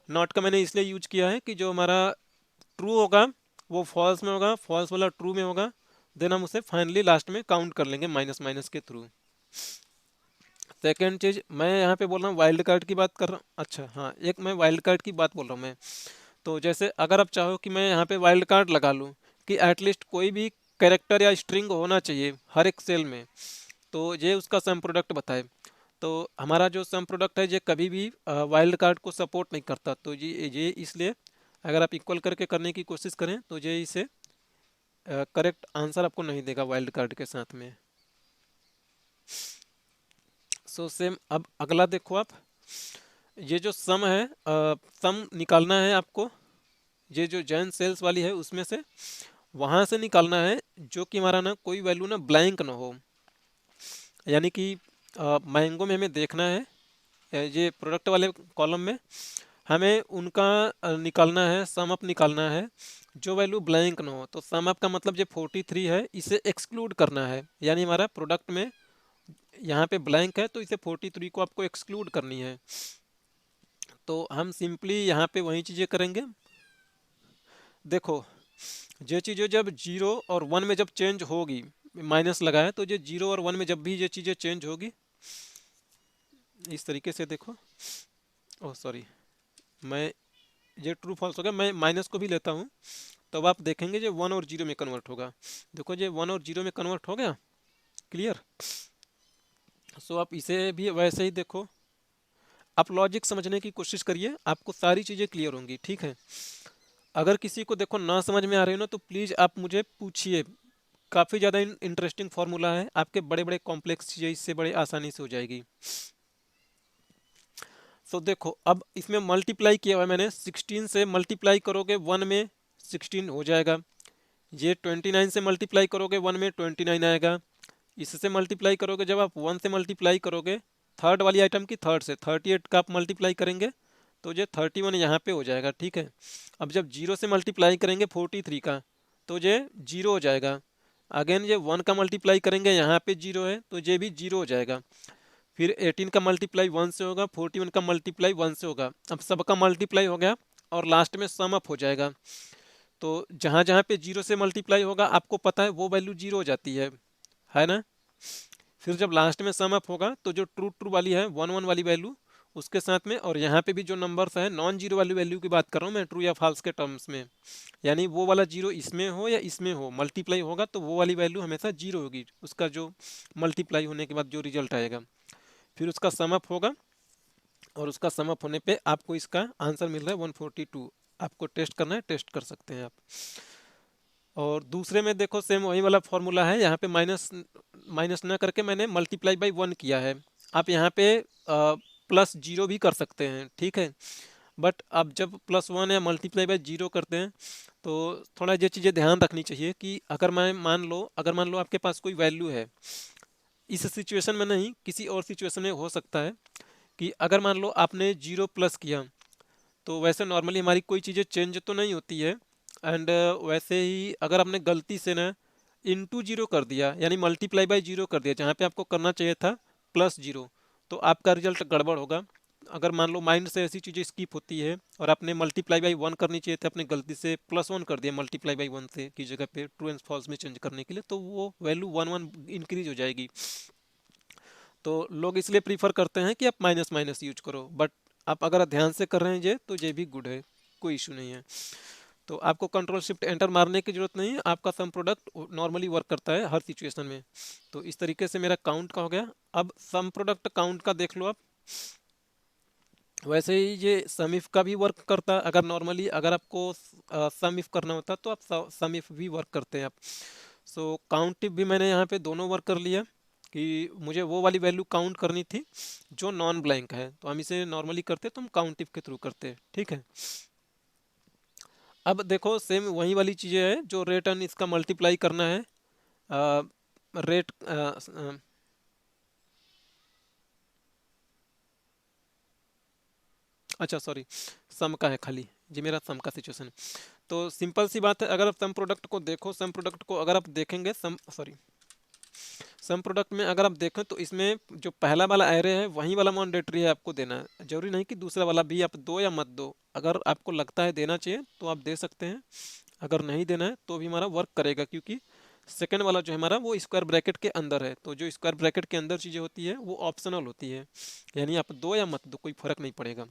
[SPEAKER 1] नॉट का मैंने इसलिए यूज किया है कि जो हमारा ट्रू होगा वो फॉल्स में होगा, फॉल्स वाला ट्रू में होगा, देन हम उसे फाइनली लास्ट में काउंट कर लेंगे माइनस माइनस के थ्रू। सेकेंड चीज मैं यहाँ पे बोल रहा हूँ वाइल्ड कार्ड की बात कर रहा हूँ। अच्छा हाँ, एक मैं वाइल्ड कार्ड की बात बोल रहा हूँ मैं। तो जैसे अगर आप चाहो कि मैं यहाँ पे वाइल्ड कार्ड लगा लूँ कि एटलीस्ट कोई भी कैरेक्टर या स्ट्रिंग होना चाहिए हर एक सेल में, तो ये उसका सम प्रोडक्ट बताए। तो हमारा जो सम प्रोडक्ट है ये कभी भी वाइल्ड कार्ड को सपोर्ट नहीं करता, तो ये इसलिए अगर आप इक्वल करके करने की कोशिश करें तो ये इसे करेक्ट आंसर आपको नहीं देगा वाइल्ड कार्ड के साथ में। सो सेम अब अगला देखो आप, ये जो सम है सम निकालना है आपको, ये जो जॉइन सेल्स वाली है उसमें से वहाँ से निकालना है जो कि हमारा ना कोई वैल्यू ना ब्लैंक ना हो। यानी कि मैंगो में हमें देखना है ये प्रोडक्ट वाले कॉलम में हमें उनका निकालना है, सम अप निकालना है जो वैल्यू ब्लैंक ना हो। तो सम अप का मतलब ये 43 है, इसे एक्सक्लूड करना है, यानी हमारा प्रोडक्ट में यहाँ पे ब्लैंक है तो इसे 43 को आपको एक्सक्लूड करनी है। तो हम सिंपली यहाँ पे वही चीज़ें करेंगे। देखो ये चीज़ें जब 0 और 1 में जब चेंज होगी, माइनस लगा है तो ये 0 और 1 में जब भी ये चीज़ें चेंज होगी इस तरीके से देखो, ओह सॉरी मैं ये ट्रू फॉल्स हो गया, मैं माइनस को भी लेता हूँ तब आप देखेंगे ये 1 और 0 में कन्वर्ट होगा। देखो ये 1 और 0 में कन्वर्ट हो गया, क्लियर। सो आप इसे भी वैसे ही देखो, आप लॉजिक समझने की कोशिश करिए, आपको सारी चीज़ें क्लियर होंगी, ठीक है। अगर किसी को देखो ना समझ में आ रही हो ना तो प्लीज़ आप मुझे पूछिए, काफ़ी ज़्यादा इंटरेस्टिंग फार्मूला है, आपके बड़े बड़े कॉम्प्लेक्स चीज़ें इससे बड़े आसानी से हो जाएगी। सो देखो अब इसमें मल्टीप्लाई किया हुआ है मैंने, 16 से मल्टीप्लाई करोगे 1 में 16 हो जाएगा, ये 29 से मल्टीप्लाई करोगे 1 में 29 आएगा, इससे मल्टीप्लाई करोगे जब आप 1 से मल्टीप्लाई करोगे थर्ड वाली आइटम की थर्ड से 38 का आप मल्टीप्लाई करेंगे तो ये 31 यहाँ पे हो जाएगा, ठीक है। अब जब 0 से मल्टीप्लाई करेंगे 43 का तो ये 0 हो जाएगा। अगेन ये 1 का मल्टीप्लाई करेंगे यहाँ पे 0 है तो ये भी 0 हो जाएगा। फिर 18 का मल्टीप्लाई 1 से होगा, 41 का मल्टीप्लाई 1 से होगा। अब सबका मल्टीप्लाई हो गया और लास्ट में सम अप हो जाएगा। तो जहाँ जहाँ पे जीरो से मल्टीप्लाई होगा आपको पता है वो वैल्यू जीरो हो जाती है ना। फिर जब लास्ट में सम अप होगा तो जो ट्रू ट्रू वाली है वन वन वाली वैल्यू उसके साथ में, और यहाँ पे भी जो नंबर्स है नॉन जीरो वाली वैल्यू की बात कर रहा हूँ मैं, ट्रू या फॉल्स के टर्म्स में, यानी वो वाला जीरो इसमें हो या इसमें हो मल्टीप्लाई होगा तो वो वाली वैल्यू हमेशा जीरो होगी, उसका जो मल्टीप्लाई होने के बाद जो रिजल्ट आएगा। फिर उसका सम अप होगा और उसका सम अप होने पे आपको इसका आंसर मिल रहा है 142। आपको टेस्ट करना है, टेस्ट कर सकते हैं आप। और दूसरे में देखो सेम वही वाला फॉर्मूला है, यहाँ पे माइनस माइनस ना करके मैंने मल्टीप्लाई बाई वन किया है। आप यहाँ पे प्लस जीरो भी कर सकते हैं, ठीक है, बट अब जब प्लस वन या मल्टीप्लाई बाई जीरो करते हैं तो थोड़ा ये चीज़ें ध्यान रखनी चाहिए कि अगर मान लो आपके पास कोई वैल्यू है, इस सिचुएशन में नहीं किसी और सिचुएशन में हो सकता है कि अगर मान लो आपने जीरो प्लस किया तो वैसे नॉर्मली हमारी कोई चीज़ें चेंज तो नहीं होती है, एंड वैसे ही अगर आपने गलती से ना इनटू जीरो कर दिया यानी मल्टीप्लाई बाय जीरो कर दिया जहाँ पे आपको करना चाहिए था प्लस जीरो, तो आपका रिजल्ट गड़बड़ होगा। अगर मान लो माइंड से ऐसी चीज़ें स्किप होती है और आपने मल्टीप्लाई बाई वन करनी चाहिए थी, आपने गलती से प्लस वन कर दिया मल्टीप्लाई बाई वन से की जगह पे ट्रू एंड फॉल्स में चेंज करने के लिए, तो वो वैल्यू वन वन इंक्रीज हो जाएगी। तो लोग इसलिए प्रीफर करते हैं कि आप माइनस माइनस यूज करो, बट आप अगर ध्यान से कर रहे हैं ये तो ये भी गुड है, कोई इशू नहीं है। तो आपको कंट्रोल शिफ्ट एंटर मारने की जरूरत नहीं है, आपका सम प्रोडक्ट नॉर्मली वर्क करता है हर सिचुएशन में। तो इस तरीके से मेरा काउंट का हो गया। अब सम प्रोडक्ट काउंट का देख लो आप। वैसे ही ये सम इफ का भी वर्क करता है, अगर नॉर्मली अगर आपको सम इफ करना होता तो आप सम इफ भी वर्क करते हैं आप। सो काउंट इफ भी मैंने यहाँ पे दोनों वर्क कर लिया कि मुझे वो वाली वैल्यू काउंट करनी थी जो नॉन ब्लैंक है, तो हम इसे नॉर्मली करते तो हम काउंट इफ के थ्रू करते, ठीक है। अब देखो सेम वही वाली चीज़ें है जो रेट एंड इसका मल्टीप्लाई करना है। रेट अच्छा सॉरी, सम का है खाली, जी मेरा सम का सिचुएशन है। तो सिंपल सी बात है, अगर आप सम प्रोडक्ट को देखो, सम प्रोडक्ट को अगर आप देखेंगे सम प्रोडक्ट में अगर आप देखें तो इसमें जो पहला वाला एरे है वही वाला मैंडेटरी है आपको देना है, जरूरी नहीं कि दूसरा वाला भी आप दो या मत दो। अगर आपको लगता है देना चाहिए तो आप दे सकते हैं, अगर नहीं देना है तो भी हमारा वर्क करेगा, क्योंकि सेकंड वाला जो है हमारा वो स्क्वायर ब्रैकेट के अंदर है, तो जो स्क्वायर ब्रैकेट के अंदर चीज़ें होती है वो ऑप्शनल होती है, यानी आप दो या मत दो कोई फर्क नहीं पड़ेगा।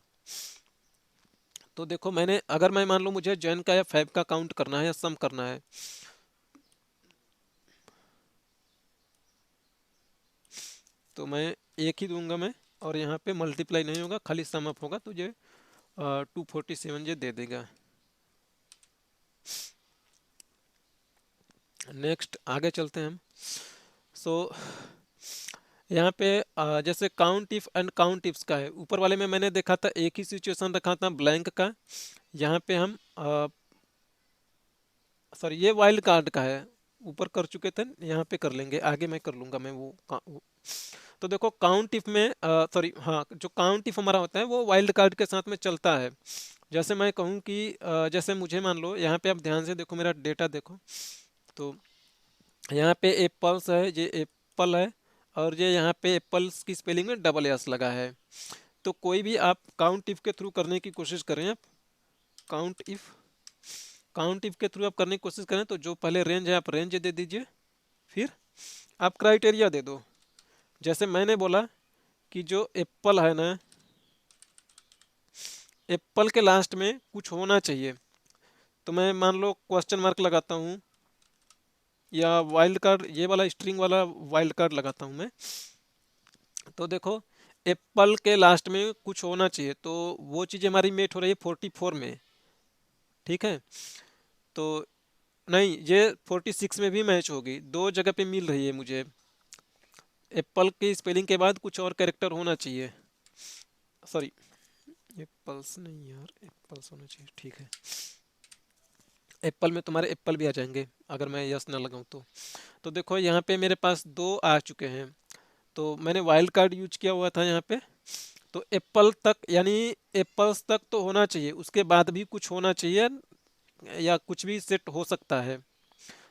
[SPEAKER 1] तो देखो मैंने अगर मैं मान लो मुझे जैन का या फैब का काउंट करना है या सम करना है, तो मैं एक ही दूंगा मैं, और यहाँ पे मल्टीप्लाई नहीं होगा खाली सम अप होगा, तो ये 247 ये दे देगा। नेक्स्ट आगे चलते हैं हम। सो यहाँ पे जैसे count if and count ifs का है, ऊपर वाले में मैंने देखा था एक ही सिचुएशन रखा था ब्लैंक का, यहाँ पे हम सॉरी ये वाइल्ड कार्ड का है, ऊपर कर चुके थे, यहाँ पे कर लेंगे, आगे मैं कर लूँगा मैं वो। तो देखो काउंट इफ में सॉरी हाँ, जो काउंट इफ हमारा होता है वो वाइल्ड कार्ड के साथ में चलता है। जैसे मैं कहूँ कि जैसे मुझे मान लो यहाँ पे आप ध्यान से देखो मेरा डेटा देखो, तो यहाँ पे एप्पल्स है, ये एप्पल है, और ये यहाँ पे एप्पल्स की स्पेलिंग में डबल एस लगा है। तो कोई भी आप काउंट इफ के थ्रू करने की कोशिश करें, आप काउंट इफ के थ्रू आप करने की कोशिश करें तो जो पहले रेंज है आप रेंज दे दीजिए, फिर आप क्राइटेरिया दे दो। जैसे मैंने बोला कि जो एप्पल है ना, एप्पल के लास्ट में कुछ होना चाहिए, तो मैं मान लो क्वेश्चन मार्क लगाता हूँ या वाइल्ड कार्ड, ये वाला स्ट्रिंग वाला वाइल्ड कार्ड लगाता हूँ मैं। तो देखो एप्पल के लास्ट में कुछ होना चाहिए, तो वो चीज़ हमारी मेट हो रही है 44 में, ठीक है। तो नहीं, ये 46 में भी मैच होगी, दो जगह पे मिल रही है मुझे। एप्पल की स्पेलिंग के बाद कुछ और कैरेक्टर होना चाहिए, सॉरी एप्पल्स नहीं यार, एप्पल्स होना चाहिए, ठीक है। एप्पल में तुम्हारे एप्पल भी आ जाएंगे अगर मैं यस ना लगाऊं तो देखो यहाँ पे मेरे पास दो आ चुके हैं, तो मैंने वाइल्ड कार्ड यूज किया हुआ था यहाँ पे। तो एप्पल तक यानी एप्पल्स तक तो होना चाहिए, उसके बाद भी कुछ होना चाहिए या कुछ भी सेट हो सकता है,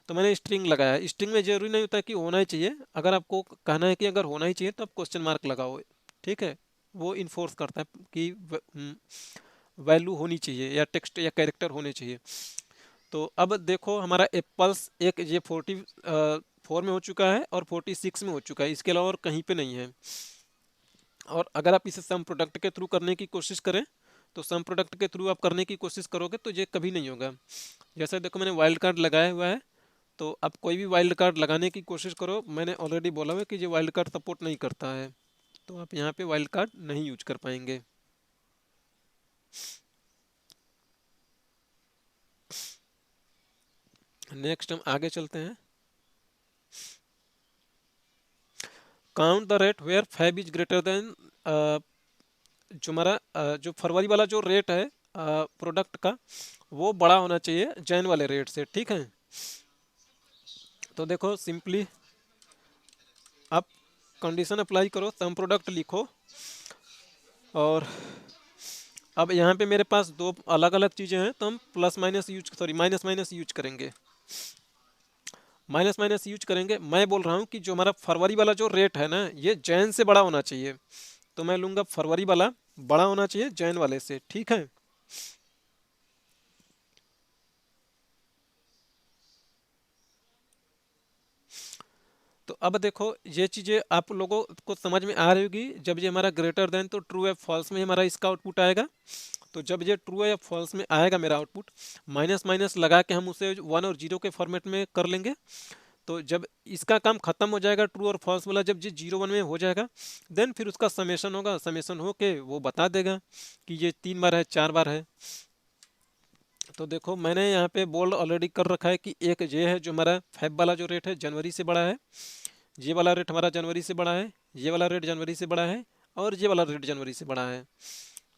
[SPEAKER 1] तो मैंने स्ट्रिंग लगाया। स्ट्रिंग में जरूरी नहीं होता कि होना ही चाहिए, अगर आपको कहना है कि अगर होना ही चाहिए तो आप क्वेश्चन मार्क लगाओ, ठीक है। वो इन्फोर्स करता है कि वैल्यू होनी चाहिए या टेक्स्ट या कैरेक्टर होने चाहिए। तो अब देखो हमारा एप्पल्स एक ये 44 में हो चुका है और 46 में हो चुका है, इसके अलावा और कहीं पे नहीं है। और अगर आप इसे सम प्रोडक्ट के थ्रू करने की कोशिश करें तो सम प्रोडक्ट के थ्रू आप करने की कोशिश करोगे तो ये कभी नहीं होगा। जैसे देखो मैंने वाइल्ड कार्ड लगाया हुआ है, तो आप कोई भी वाइल्ड कार्ड लगाने की कोशिश करो, मैंने ऑलरेडी बोला हुआ है कि ये वाइल्ड कार्ड सपोर्ट नहीं करता है, तो आप यहाँ पे वाइल्ड कार्ड नहीं यूज कर पाएंगे। नेक्स्ट हम आगे चलते हैं। Count the rate where 5 is greater than, जो हमारा जो फरवरी वाला जो रेट है प्रोडक्ट का, वो बड़ा होना चाहिए जैन वाले रेट से, ठीक है। तो देखो सिंपली आप कंडीशन अप्लाई करो, सम प्रोडक्ट लिखो, और अब यहाँ पे मेरे पास दो अलग अलग चीज़ें हैं, तो हम plus minus use sorry minus minus use करेंगे। माइनस माइनस यूज करेंगे, मैं बोल रहा हूँ कि जो हमारा फरवरी वाला जो रेट है ना, ये जैन से बड़ा होना चाहिए, तो मैं लूँगा फरवरी वाला बड़ा होना चाहिए जैन वाले से, ठीक है। तो अब देखो ये चीज़ें आप लोगों को समझ में आ रही होगी, जब ये हमारा ग्रेटर देन तो ट्रू या फॉल्स में हमारा इसका आउटपुट आएगा। तो जब ये ट्रू या फॉल्स में आएगा मेरा आउटपुट, माइनस माइनस लगा के हम उसे 1 और 0 के फॉर्मेट में कर लेंगे। तो जब इसका काम खत्म हो जाएगा ट्रू और फॉल्स वाला, जब ये 0 1 में हो जाएगा, देन फिर उसका समेशन होगा, समेशन होके वो बता देगा कि ये 3 बार है 4 बार है। तो देखो मैंने यहाँ पे बोल्ड ऑलरेडी कर रखा है कि एक ये है जो हमारा फैब वाला जो रेट है जनवरी से बड़ा है, ये वाला रेट हमारा जनवरी से बड़ा है, ये वाला रेट जनवरी से बड़ा है, और ये वाला रेट जनवरी से बड़ा है।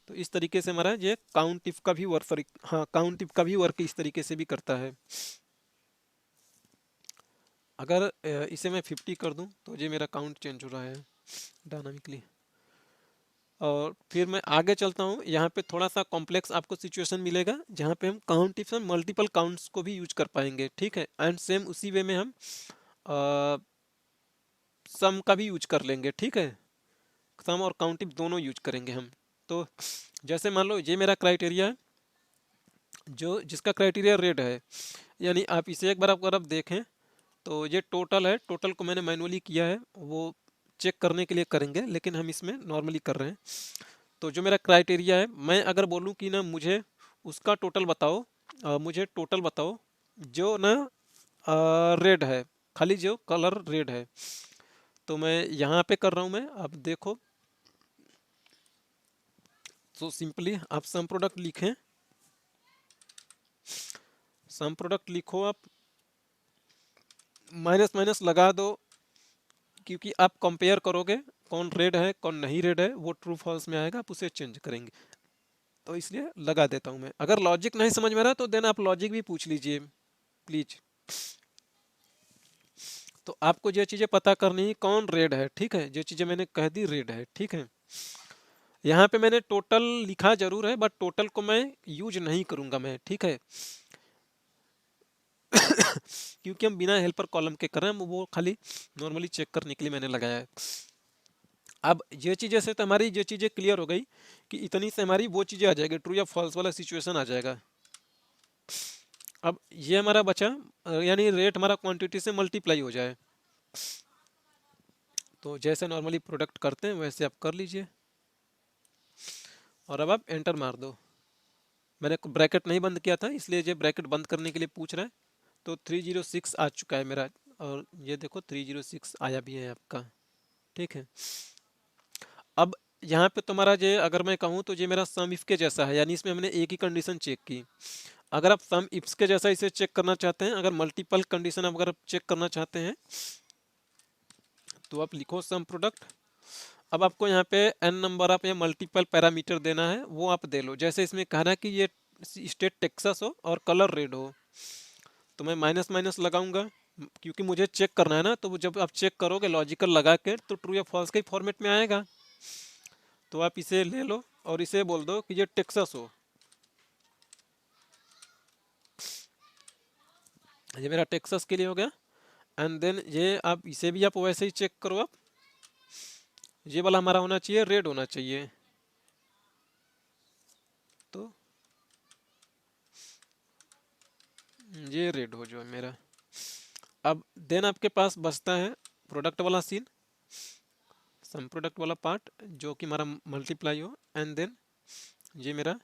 [SPEAKER 1] तो इस तरीके से हमारा ये काउंट इफ का भी वर्क, सॉरी हाँ, काउंट इफ का भी वर्क इस तरीके से भी करता है। अगर इसे मैं 50 कर दूं तो ये मेरा काउंट चेंज हो रहा है डायनामिकली। और फिर मैं आगे चलता हूँ, यहाँ पे थोड़ा सा कॉम्प्लेक्स आपको सिचुएशन मिलेगा जहाँ पे हम काउंट इफ में मल्टीपल काउंट्स को भी यूज कर पाएंगे, ठीक है। एंड सेम उसी वे में हम सम का भी यूज कर लेंगे, ठीक है। सम और काउंट इफ दोनों यूज करेंगे हम। तो जैसे मान लो ये मेरा क्राइटेरिया है, जो जिसका क्राइटेरिया रेड है, यानी आप इसे एक बार अगर आप देखें तो ये टोटल है, टोटल को मैंने मैनुअली किया है, वो चेक करने के लिए करेंगे, लेकिन हम इसमें नॉर्मली कर रहे हैं। तो जो मेरा क्राइटेरिया है, मैं अगर बोलूँ कि ना मुझे उसका टोटल बताओ, मुझे टोटल बताओ जो ना रेड है, खाली जो कलर रेड है, तो मैं यहाँ पे कर रहा हूँ मैं, अब देखो। तो सिंपली आप सम प्रोडक्ट लिखें, सम प्रोडक्ट लिखो, आप माइनस माइनस लगा दो, क्योंकि आप कंपेयर करोगे कौन रेड है कौन नहीं रेड है, वो ट्रू फॉल्स में आएगा, आप उसे चेंज करेंगे, तो इसलिए लगा देता हूँ मैं। अगर लॉजिक नहीं समझ में आ रहा तो देन आप लॉजिक भी पूछ लीजिए प्लीज। तो आपको ये चीज़ें पता करनी है कौन रेड है, ठीक है, ये चीज़ें मैंने कह दी रेड है, ठीक है। यहाँ पे मैंने टोटल लिखा जरूर है, बट टोटल को मैं यूज नहीं करूँगा मैं, ठीक है। क्योंकि हम बिना हेल्पर कॉलम के कर रहे हैं, वो खाली नॉर्मली चेक करने के लिए मैंने लगाया है। अब ये चीज़ें से तो हमारी ये चीज़ें क्लियर हो गई कि इतनी से हमारी वो चीज़ें आ जाएगी, ट्रू या फॉल्स वाला सिचुएशन आ जाएगा। अब ये हमारा बचा, यानी रेट हमारा क्वांटिटी से मल्टीप्लाई हो जाए। तो जैसे नॉर्मली प्रोडक्ट करते हैं वैसे आप कर लीजिए, और अब आप एंटर मार दो। मैंने ब्रैकेट नहीं बंद किया था, इसलिए ये ब्रैकेट बंद करने के लिए पूछ रहा है। तो 306 आ चुका है मेरा, और ये देखो 306 आया भी है आपका, ठीक है। अब यहाँ पे तुम्हारा ये अगर मैं कहूँ तो ये मेरा सम इफ के जैसा है, यानी इसमें हमने एक ही कंडीशन चेक की। अगर आप सम इफ्स के जैसा इसे चेक करना चाहते हैं, अगर मल्टीपल कंडीशन आप अगर चेक करना चाहते हैं, तो आप लिखो सम प्रोडक्ट। अब आपको यहाँ पे n नंबर आप या मल्टीपल पैरामीटर देना है, वो आप दे लो। जैसे इसमें कहना है कि ये स्टेट टेक्सास हो और कलर रेड हो, तो मैं माइनस माइनस लगाऊंगा, क्योंकि मुझे चेक करना है ना। तो वो जब आप चेक करोगे लॉजिकल लगा के, तो ट्रू या फॉल्स के फॉर्मेट में आएगा। तो आप इसे ले लो और इसे बोल दो कि ये टेक्सास हो, ये मेरा टेक्सास के लिए हो गया। एंड देन ये आप इसे भी आप वैसे ही चेक करो, आप ये वाला हमारा होना चाहिए रेड होना चाहिए। तो ये रेड हो जो है मेरा। अब देन आपके पास बचता है प्रोडक्ट वाला सीन, सम प्रोडक्ट वाला पार्ट जो कि हमारा मल्टीप्लाई हो, एंड देन ये मेरा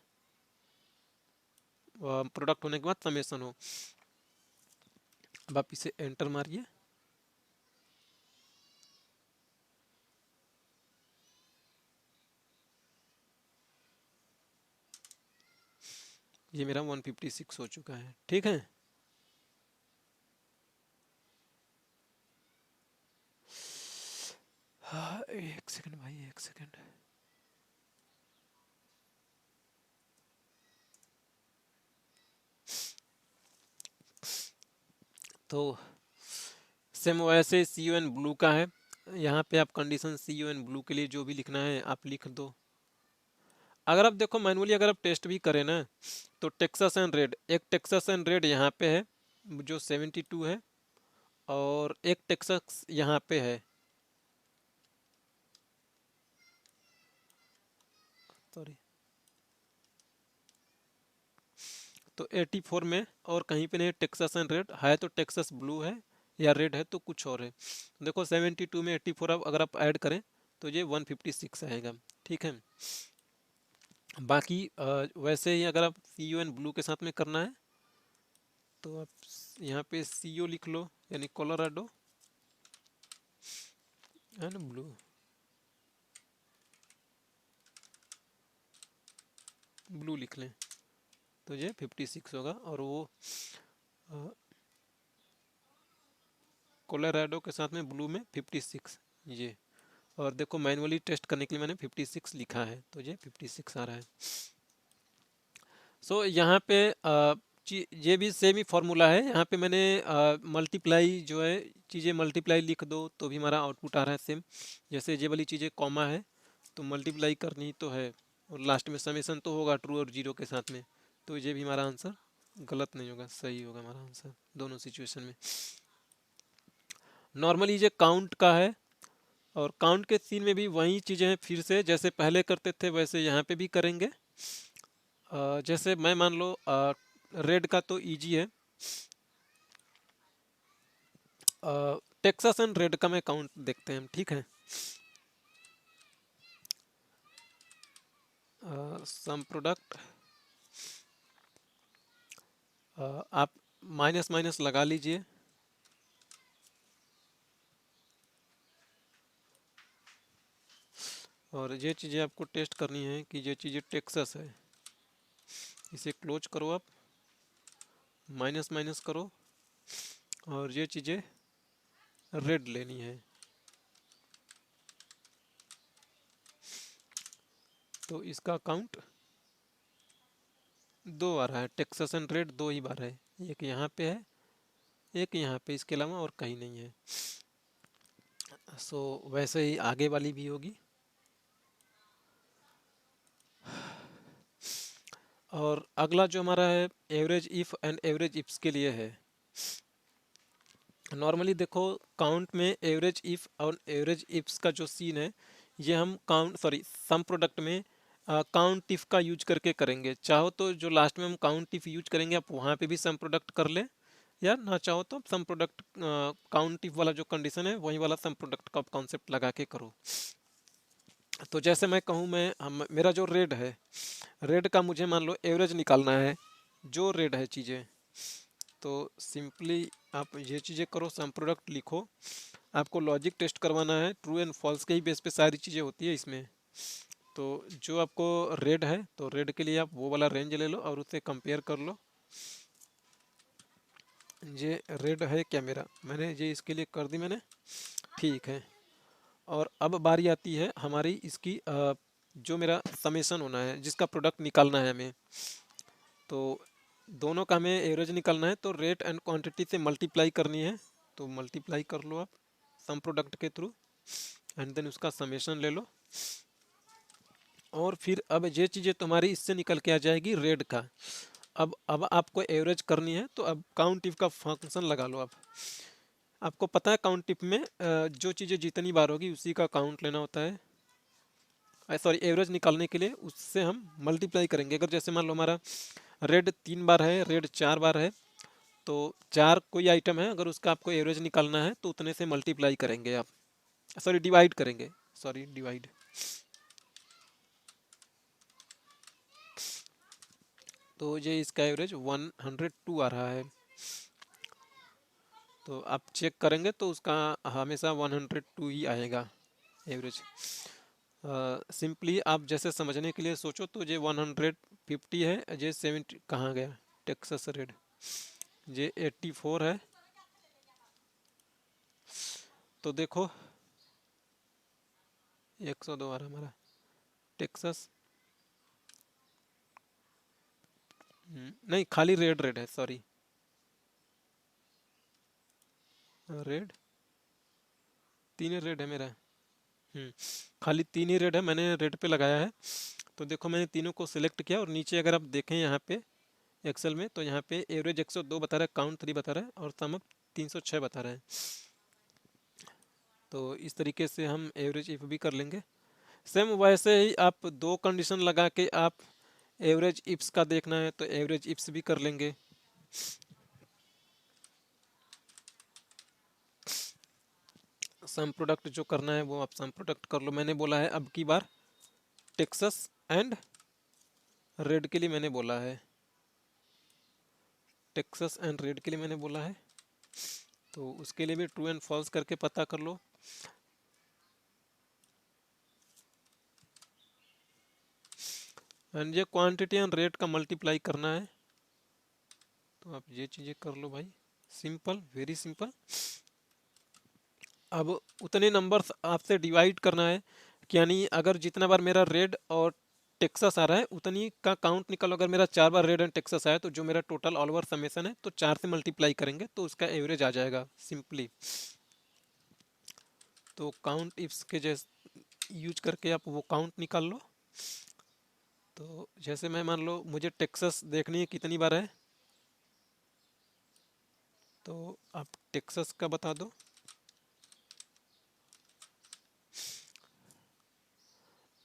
[SPEAKER 1] प्रोडक्ट होने के बाद समेशन हो। अब आप इसे एंटर मारिए। ये मेरा 156 हो चुका है, ठीक है। हाँ, एक सेकंड भाई, एक सेकंड। तो सेम वैसे सी यू एन ब्लू का है, यहाँ पे आप condition C U N blue के लिए जो भी लिखना है आप लिख दो। अगर आप देखो मैनुअली अगर आप टेस्ट भी करें ना, तो टेक्सास एंड रेड, एक टेक्सास एंड रेड यहाँ पे है जो 72 है, और एक टेक्सास यहाँ पे है, सॉरी, तो 84 में, और कहीं पे नहीं टेक्सास एंड रेड है, तो टेक्सास ब्लू है या रेड है तो कुछ और है। देखो 72 में 84 अगर आप ऐड करें तो ये 156 आएगा, ठीक है। बाकी वैसे ही अगर आप सी यू एन ब्लू के साथ में करना है तो आप यहाँ पे सी ओ लिख लो, यानी कोलोराडो है ना, ब्लू, ब्लू लिख लें तो ये 56 होगा, और वो कोलोराडो के साथ में ब्लू में 56 ये। और देखो मैनुअली टेस्ट करने के लिए मैंने 56 लिखा है तो ये 56 आ रहा है। सो यहाँ पे ये भी सेम ही फॉर्मूला है, यहाँ पे मैंने मल्टीप्लाई जो है, चीज़ें मल्टीप्लाई लिख दो तो भी हमारा आउटपुट आ रहा है सेम। जैसे ये वाली चीज़ें कॉमा है तो मल्टीप्लाई करनी तो है, और लास्ट में समेशन तो होगा ट्रू और जीरो के साथ में, तो ये भी हमारा आंसर गलत नहीं होगा, सही होगा हमारा आंसर दोनों सिचुएशन में। नॉर्मली ये काउंट का है, और काउंट के सीन में भी वही चीज़ें हैं, फिर से जैसे पहले करते थे वैसे यहाँ पे भी करेंगे। जैसे मैं मान लो रेड का तो इजी है, टेक्सास एंड रेड का मैं काउंट देखते हैं, ठीक है। सम प्रोडक्ट, आप माइनस माइनस लगा लीजिए, और ये चीज़ें आपको टेस्ट करनी है कि ये चीज़ें टेक्सास है, इसे क्लोज करो आप, माइनस माइनस करो, और ये चीज़ें रेड लेनी है, तो इसका काउंट 2 आ रहा है, टेक्सास एंड रेड 2 ही बार है, एक यहाँ पे है एक यहाँ पे, इसके अलावा और कहीं नहीं है। सो वैसे ही आगे वाली भी होगी। और अगला जो हमारा है average if and average ifs के लिए है। नॉर्मली देखो काउंट में एवरेज इफ और एवरेज इफ्स का जो सीन है, ये हम काउंट सॉरी सम प्रोडक्ट में काउंट इफ का यूज करके करेंगे। चाहो तो जो लास्ट में हम काउंट इफ यूज करेंगे आप वहाँ पे भी सम प्रोडक्ट कर ले, या ना चाहो तो सम प्रोडक्ट काउंट इफ वाला जो कंडीशन है वही वाला सम प्रोडक्ट का कॉन्सेप्ट लगा के करो। तो जैसे मैं कहूँ, मेरा जो रेड है, रेड का मुझे मान लो एवरेज निकालना है, जो रेड है चीज़ें, तो सिंपली आप ये चीज़ें करो, सम प्रोडक्ट लिखो, आपको लॉजिक टेस्ट करवाना है, ट्रू एंड फॉल्स के ही बेस पे सारी चीज़ें होती है इसमें। तो जो आपको रेड है तो रेड के लिए आप वो वाला रेंज ले लो और उससे कंपेयर कर लो। ये रेड है क्या मेरा, मैंने ये इसके लिए कर दी मैंने, ठीक है। और अब बारी आती है हमारी इसकी जो मेरा समेशन होना है, जिसका प्रोडक्ट निकालना है हमें, तो दोनों का हमें एवरेज निकालना है, तो रेट एंड क्वांटिटी से मल्टीप्लाई करनी है, तो मल्टीप्लाई कर लो आप सम प्रोडक्ट के थ्रू, एंड देन उसका समेशन ले लो। और फिर अब ये चीज़ें तुम्हारी इससे निकल के आ जाएगी रेड का। अब आपको एवरेज करनी है, तो अब काउंट इफ का फंक्शन लगा लो आप। आपको पता है काउंट इफ में जो चीज़ें जितनी बार होगी उसी का काउंट लेना होता है, सॉरी एवरेज निकालने के लिए उससे हम मल्टीप्लाई करेंगे। अगर जैसे मान लो हमारा रेड 3 बार है, रेड 4 बार है, तो 4 कोई आइटम है, अगर उसका आपको एवरेज निकालना है तो उतने से मल्टीप्लाई करेंगे आप, सॉरी डिवाइड करेंगे, सॉरी डिवाइड। तो ये इसका एवरेज 102 आ रहा है। तो आप चेक करेंगे तो उसका हमेशा 102 ही आएगा एवरेज। सिंपली आप जैसे समझने के लिए सोचो तो ये 150 है, ये 70 कहाँ गया, टेक्सास रेड, ये 84 है। तो देखो 102 आ रहा हमारा टेक्सास, नहीं खाली रेड रेड है, सॉरी रेड, तीन रेड है मेरा। हम्म खाली तीन ही रेड है, मैंने रेड पे लगाया है। तो देखो मैंने तीनों को सिलेक्ट किया और नीचे अगर आप देखें यहाँ पे एक्सेल में, तो यहाँ पे एवरेज 102 बता रहा है, काउंट 3 बता रहा है और सम अप 306 बता रहा है। तो इस तरीके से हम एवरेज इफ भी कर लेंगे। सेम वैसे ही आप दो कंडीशन लगा के आप एवरेज इफ्स का देखना है तो एवरेज इफ्स भी कर लेंगे। सम प्रोडक्ट जो करना है वो आप सम प्रोडक्ट कर लो। मैंने बोला है अब की बार टेक्सास एंड रेड के लिए मैंने बोला है, टेक्सास एंड रेड के लिए मैंने बोला है, तो उसके लिए भी ट्रू एंड फॉल्स करके पता कर लो। एंड ये क्वांटिटी एंड रेट का मल्टीप्लाई करना है, तो आप ये चीज़ें कर लो भाई, सिंपल, वेरी सिंपल। अब उतने नंबर्स आपसे डिवाइड करना है कि यानी अगर जितना बार मेरा रेड और टेक्सास आ रहा है उतनी का काउंट निकालो। अगर मेरा 4 बार रेड एंड टेक्सास आया तो जो मेरा टोटल ऑल ओवर समेशन है तो 4 से मल्टीप्लाई करेंगे तो उसका एवरेज आ जाएगा सिंपली। तो काउंट इफ्स के जैसे यूज करके आप वो काउंट निकाल लो। तो जैसे मैं मान लो मुझे टेक्सास देखनी है कितनी बार है, तो आप टेक्सास का बता दो।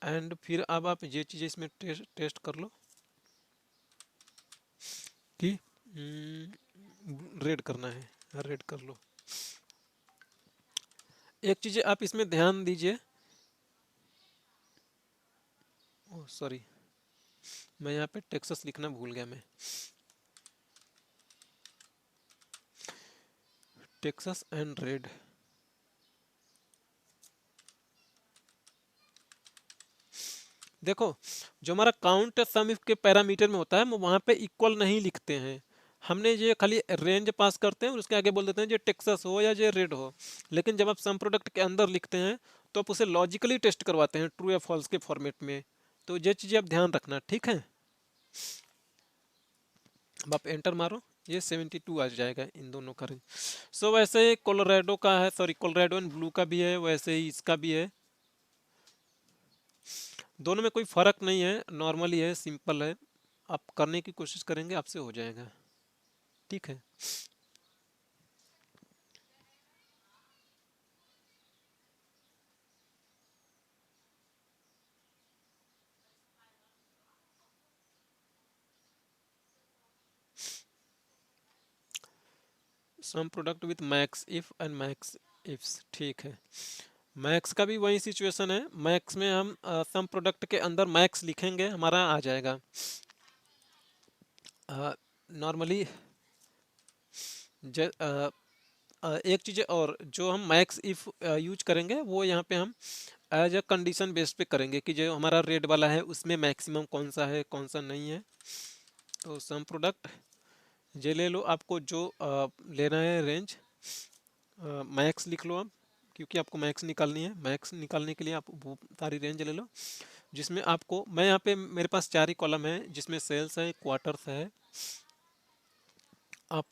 [SPEAKER 1] एंड फिर अब आप ये चीज़ें इसमें टेस्ट कर लो कि रेड करना है, रेड कर लो। एक चीज़ आप इसमें ध्यान दीजिए, ओह सॉरी मैं यहाँ पे टेक्सास लिखना भूल गया, मैं टेक्सास एंड रेड, देखो जो हमारा काउंट सम इफ के पैरामीटर में होता है वो वहाँ पे इक्वल नहीं लिखते हैं। हमने ये खाली रेंज पास करते हैं और उसके आगे बोल देते हैं ये टेक्सास हो या ये रेड हो। लेकिन जब आप सम प्रोडक्ट के अंदर लिखते हैं तो आप उसे लॉजिकली टेस्ट करवाते हैं ट्रू या फॉल्स के फॉर्मेट में। तो ये चीज़ें आप ध्यान रखना, ठीक है। अब आप एंटर मारो, ये 72 आ जाएगा इन दोनों का रेंज। सो वैसे कोलोराडो का है, सॉरी कोलोराडो एंड ब्लू का भी है, वैसे ही इसका भी है। दोनों में कोई फ़र्क नहीं है, नॉर्मली है, सिंपल है। आप करने की कोशिश करेंगे आपसे हो जाएगा, ठीक है। Sum product with max if and max ifs, ठीक है। मैक्स का भी वही सिचुएशन है, मैक्स में हम सम प्रोडक्ट के अंदर मैक्स लिखेंगे हमारा आ जाएगा। नॉर्मली एक चीज़ और जो हम मैक्स इफ यूज करेंगे वो यहाँ पे हम एज अ कंडीशन बेस पे करेंगे कि जो हमारा रेड वाला है उसमें मैक्सिमम कौन सा है कौन सा नहीं है। तो सम प्रोडक्ट जे ले लो, आपको जो लेना है रेंज, मैक्स लिख लो आप, क्योंकि आपको मैक्स निकालनी है। मैक्स निकालने के लिए आप वो सारी रेंज ले लो जिसमें आपको, मैं यहाँ पे मेरे पास 4 ही कॉलम है जिसमें सेल्स है, क्वार्टर्स है। आप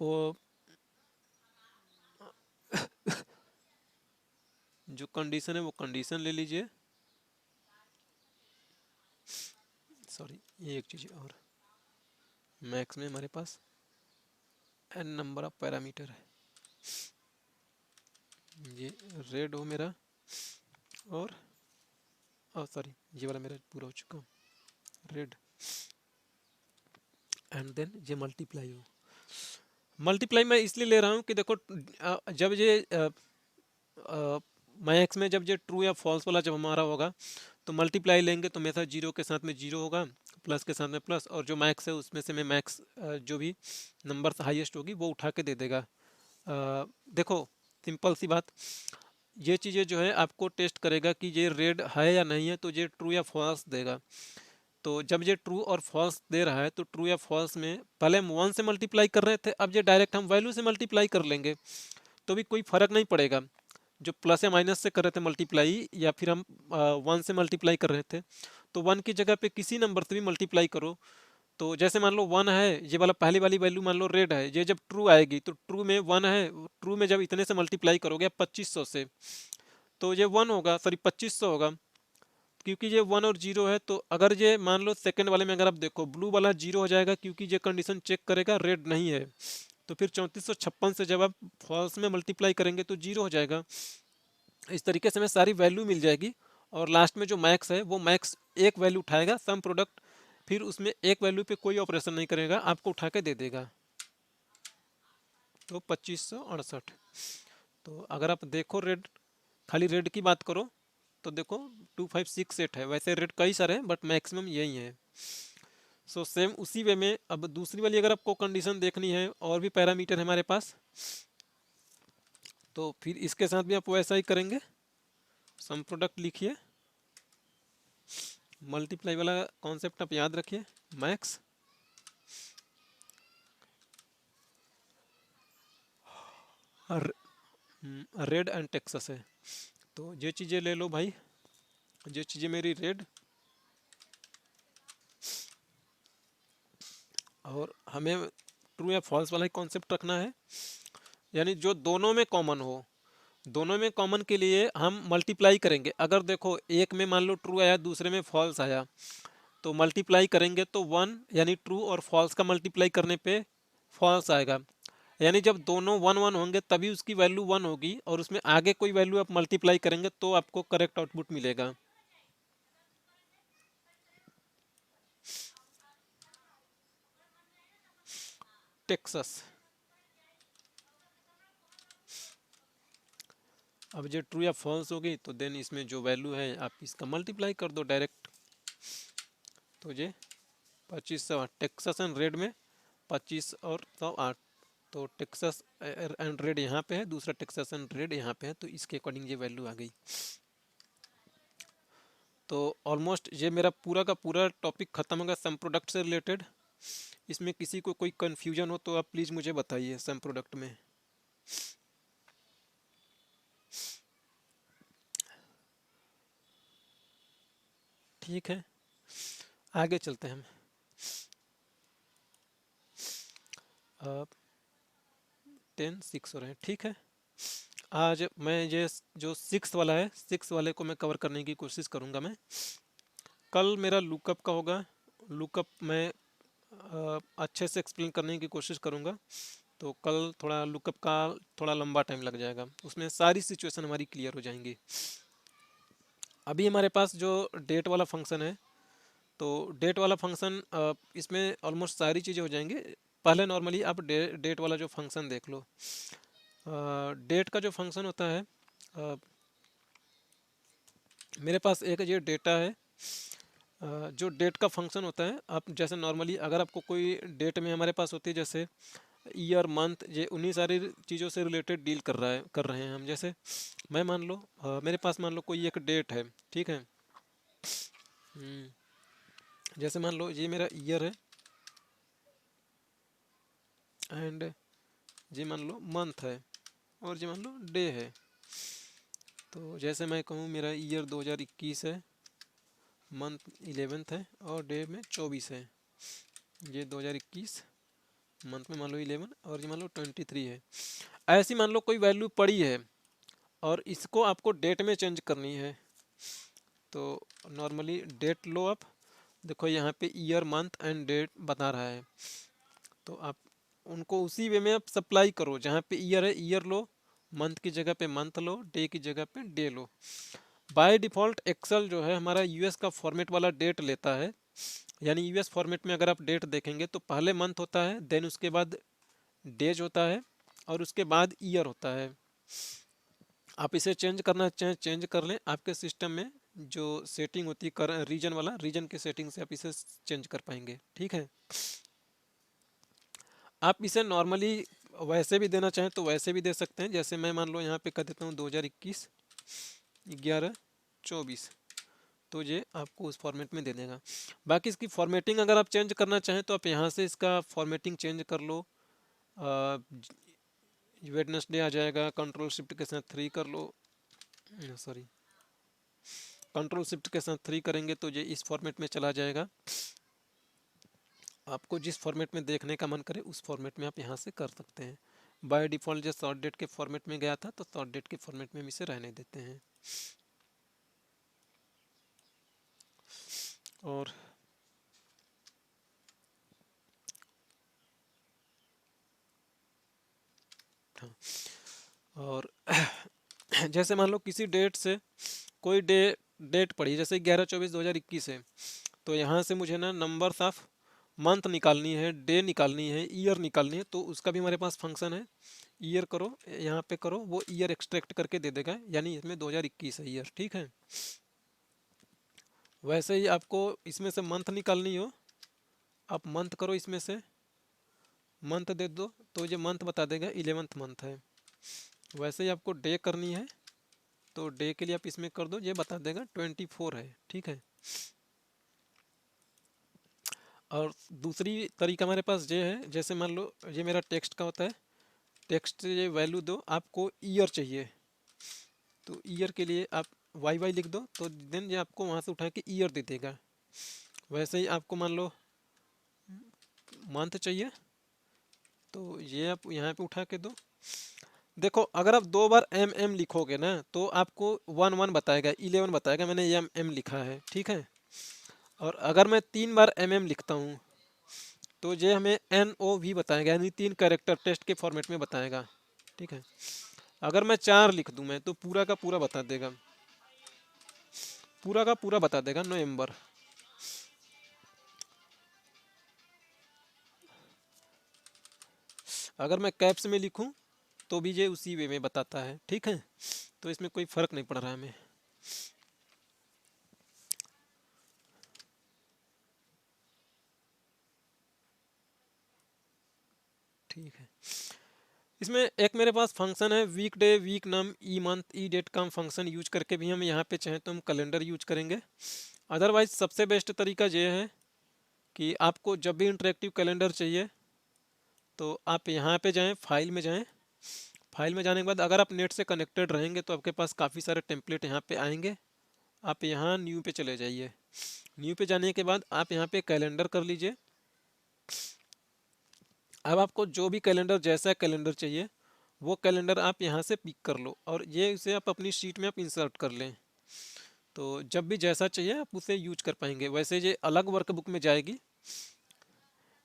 [SPEAKER 1] जो कंडीशन है वो कंडीशन ले लीजिए। सॉरी ये एक चीज़ और, मैक्स में हमारे पास एन नंबर ऑफ पैरामीटर है। ये रेड हो मेरा और सॉरी ये वाला मेरा पूरा हो चुका, रेड, एंड देन ये मल्टीप्लाई हो। मल्टीप्लाई मैं इसलिए ले रहा हूँ कि देखो जब ये मैक्स में जब ये ट्रू या फॉल्स वाला जब हमारा होगा तो मल्टीप्लाई लेंगे तो मेरे साथ जीरो के साथ में जीरो होगा, प्लस के साथ में प्लस, और जो मैक्स है उसमें से मैं मैक्स जो भी नंबर हाईएस्ट होगी वो उठा के दे देगा। देखो सिंपल सी बात, ये चीज़ें जो है आपको टेस्ट करेगा कि ये रेड है या नहीं है, तो ये ट्रू या फॉल्स देगा। तो जब ये ट्रू और फॉल्स दे रहा है तो ट्रू या फॉल्स में पहले हम वन से मल्टीप्लाई कर रहे थे, अब ये डायरेक्ट हम वैल्यू से मल्टीप्लाई कर लेंगे तो भी कोई फ़र्क नहीं पड़ेगा। जो प्लस या माइनस से कर रहे थे मल्टीप्लाई, या फिर हम वन से मल्टीप्लाई कर रहे थे, तो वन की जगह पे किसी नंबर से भी मल्टीप्लाई करो। तो जैसे मान लो वन है, ये वाला पहली वाली वैल्यू मान लो रेड है, ये जब ट्रू आएगी तो ट्रू में वन है, ट्रू में जब इतने से मल्टीप्लाई करोगे 2500 से, तो ये वन होगा, सॉरी 2500 होगा, क्योंकि ये वन और जीरो है। तो अगर ये मान लो सेकंड वाले में अगर आप देखो ब्लू वाला जीरो हो जाएगा क्योंकि ये कंडीशन चेक करेगा रेड नहीं है, तो फिर 3456 से जब आप फॉल्स में मल्टीप्लाई करेंगे तो जीरो हो जाएगा। इस तरीके से हमें सारी वैल्यू मिल जाएगी, और लास्ट में जो मैक्स है वो मैक्स एक वैल्यू उठाएगा सम प्रोडक्ट, फिर उसमें एक वैल्यू पे कोई ऑपरेशन नहीं करेगा, आपको उठा के दे देगा। तो 2568। तो अगर आप देखो रेड, खाली रेड की बात करो तो देखो 2568 है, वैसे रेड कई सारे हैं बट मैक्सिमम यही है। सो सेम उसी वे में अब दूसरी वाली अगर आपको कंडीशन देखनी है और भी पैरामीटर है हमारे पास, तो फिर इसके साथ भी आप वैसा ही करेंगे, सम प्रोडक्ट लिखिए, मल्टीप्लाई वाला कॉन्सेप्ट आप याद रखिए, मैक्स रेड एंड टेक्सास है। तो ये चीज़ें ले लो भाई, ये चीज़ें मेरी रेड, और हमें ट्रू या फॉल्स वाला ही कॉन्सेप्ट रखना है, यानी जो दोनों में कॉमन हो। दोनों में कॉमन के लिए हम मल्टीप्लाई करेंगे। अगर देखो एक में मान लो ट्रू आया, दूसरे में फॉल्स आया, तो मल्टीप्लाई करेंगे तो वन, यानी ट्रू और फॉल्स का मल्टीप्लाई करने पे फॉल्स आएगा। यानी जब दोनों वन वन होंगे तभी उसकी वैल्यू वन होगी, और उसमें आगे कोई वैल्यू आप मल्टीप्लाई करेंगे तो आपको करेक्ट आउटपुट मिलेगा। टेक्सास, अब जो ट्रू या फॉल्स होगी तो देन इसमें जो वैल्यू है आप इसका मल्टीप्लाई कर दो डायरेक्ट। तो ये 2508, टेक्सास एंड रेड में 2508, तो टेक्सास एंड रेड यहाँ पे है, दूसरा टेक्सास एंड रेड यहाँ पे है, तो इसके अकॉर्डिंग ये वैल्यू आ गई। तो ऑलमोस्ट ये मेरा पूरा का पूरा टॉपिक ख़त्म होगा सम प्रोडक्ट से रिलेटेड। इसमें किसी को कोई कन्फ्यूजन हो तो आप प्लीज़ मुझे बताइए सम प्रोडक्ट में। ठीक है, आगे चलते हैं हम। अब 10:06 हो रहे हैं, ठीक है। आज मैं ये जो सिक्स वाला है, सिक्स वाले को मैं कवर करने की कोशिश करूँगा। मैं कल मेरा लुकअप का होगा, लुकअप मैं अच्छे से एक्सप्लेन करने की कोशिश करूँगा। तो कल थोड़ा लुकअप का थोड़ा लंबा टाइम लग जाएगा, उसमें सारी सिचुएशन हमारी क्लियर हो जाएंगी। अभी हमारे पास जो डेट वाला फंक्शन है, तो डेट वाला फंक्शन इसमें ऑलमोस्ट सारी चीज़ें हो जाएंगी। पहले नॉर्मली आप डेट वाला जो फंक्शन देख लो। डेट का जो फंक्शन होता है, मेरे पास एक ये डेटा है। जो डेट का फंक्शन होता है, आप जैसे नॉर्मली अगर आपको कोई डेट में हमारे पास होती है, जैसे ईयर मंथ, ये उन्हीं सारी चीज़ों से रिलेटेड डील कर रहे हैं हम। जैसे मैं मान लो मेरे पास मान लो कोई एक डेट है, ठीक है। जैसे मान लो ये मेरा ईयर है, एंड ये मान लो मंथ है, और ये मान लो डे है। तो जैसे मैं कहूँ मेरा ईयर 2021 है, मंथ 11th है, और डे में 24 है। ये 2021, मंथ में मान लो 11, और ये मान लो 23 है। ऐसी मान लो कोई वैल्यू पड़ी है और इसको आपको डेट में चेंज करनी है। तो नॉर्मली डेट लो आप, देखो यहाँ पे ईयर मंथ एंड डेट बता रहा है, तो आप उनको उसी वे में आप सप्लाई करो। जहाँ पे ईयर है ईयर लो, मंथ की जगह पे मंथ लो, डे की जगह पे डे लो। बाय डिफ़ॉल्ट एक्सेल जो है हमारा यूएस का फॉर्मेट वाला डेट लेता है। यानी यूएस फॉर्मेट में अगर आप डेट देखेंगे तो पहले मंथ होता है, देन उसके बाद डेज होता है और उसके बाद ईयर होता है। आप इसे चेंज करना चाहें चेंज कर लें, आपके सिस्टम में जो सेटिंग होती है कर रीजन वाला, रीजन के सेटिंग से आप इसे चेंज कर पाएंगे। ठीक है, आप इसे नॉर्मली वैसे भी देना चाहें तो वैसे भी दे सकते हैं। जैसे मैं मान लो यहाँ पे कर देता हूँ 2021 11 24, तो ये आपको उस फॉर्मेट में दे देगा। बाकी इसकी फॉर्मेटिंग अगर आप चेंज करना चाहें तो आप यहाँ से इसका फॉर्मेटिंग चेंज कर लो। वेडनेसडे आ जाएगा, कंट्रोल शिफ्ट के साथ 3 कर लो, सॉरी कंट्रोल शिफ्ट के साथ 3 करेंगे तो ये इस फॉर्मेट में चला जाएगा। आपको जिस फॉर्मेट में देखने का मन करे उस फॉर्मेट में आप यहाँ से कर सकते हैं। बाय डिफ़ॉल्ट जो शॉर्ट डेट के फॉर्मेट में गया था तो शॉर्ट डेट के फॉर्मेट में हम इसे रहने देते हैं। और हाँ, और जैसे मान लो किसी डेट से कोई डेट पड़ी, जैसे 11/24/2021 है, तो यहाँ से मुझे ना नंबर्स ऑफ मंथ निकालनी है, डे निकालनी है, ईयर निकालनी है, तो उसका भी हमारे पास फंक्शन है। ईयर करो, यहाँ पे करो, वो ईयर एक्सट्रैक्ट करके दे देगा, यानी इसमें 2021 है ईयर। ठीक है, वैसे ही आपको इसमें से मंथ निकालनी हो, आप मंथ करो, इसमें से मंथ दे दो तो ये मंथ बता देगा 11th मंथ है। वैसे ही आपको डे करनी है तो डे के लिए आप इसमें कर दो, ये बता देगा 24 है। ठीक है, और दूसरी तरीका हमारे पास ये है, जैसे मान लो ये मेरा टेक्स्ट का होता है, टेक्स्ट ये वैल्यू दो, आपको ईयर चाहिए तो ईयर के लिए आप वाई वाई लिख दो, तो देन ये आपको वहाँ से उठा के ईयर दे देगा। वैसे ही आपको मान लो मंथ चाहिए तो ये आप यहाँ पे उठा के दो। देखो अगर आप 2 बार एम एम लिखोगे ना तो आपको 1 1 बताएगा, 11 बताएगा, मैंने एम एम लिखा है। ठीक है, और अगर मैं 3 बार एम एम लिखता हूँ तो ये हमें एन ओ भी बताएगा, यानी 3 कैरेक्टर टेस्ट के फॉर्मेट में बताएगा। ठीक है, अगर मैं 4 लिख दूँ मैं तो पूरा का पूरा बता देगा, पूरा का पूरा बता देगा नवंबर। अगर मैं कैप्स में लिखूं तो भी ये उसी वे में बताता है। ठीक है, तो इसमें कोई फ़र्क नहीं पड़ रहा है हमें। ठीक है, इसमें एक मेरे पास फंक्शन है वीक डे, वीक नम, ई मंथ, ई डेट का फंक्शन यूज करके भी हम यहाँ पे चाहें तो हम कैलेंडर यूज करेंगे। अदरवाइज सबसे बेस्ट तरीका ये है कि आपको जब भी इंटरेक्टिव कैलेंडर चाहिए तो आप यहाँ पे जाएं, फाइल में जाएं, फाइल में जाने के बाद अगर आप नेट से कनेक्टेड रहेंगे तो आपके पास काफ़ी सारे टेम्पलेट यहाँ पे आएंगे। आप यहाँ न्यू पे चले जाइए, न्यू पे जाने के बाद आप यहाँ पे कैलेंडर कर लीजिए। अब आपको जो भी कैलेंडर, जैसा कैलेंडर चाहिए वो कैलेंडर आप यहाँ से पिक कर लो और ये उसे आप अपनी शीट में आप इंसर्ट कर लें, तो जब भी जैसा चाहिए आप उसे यूज कर पाएंगे। वैसे ये अलग वर्कबुक में जाएगी,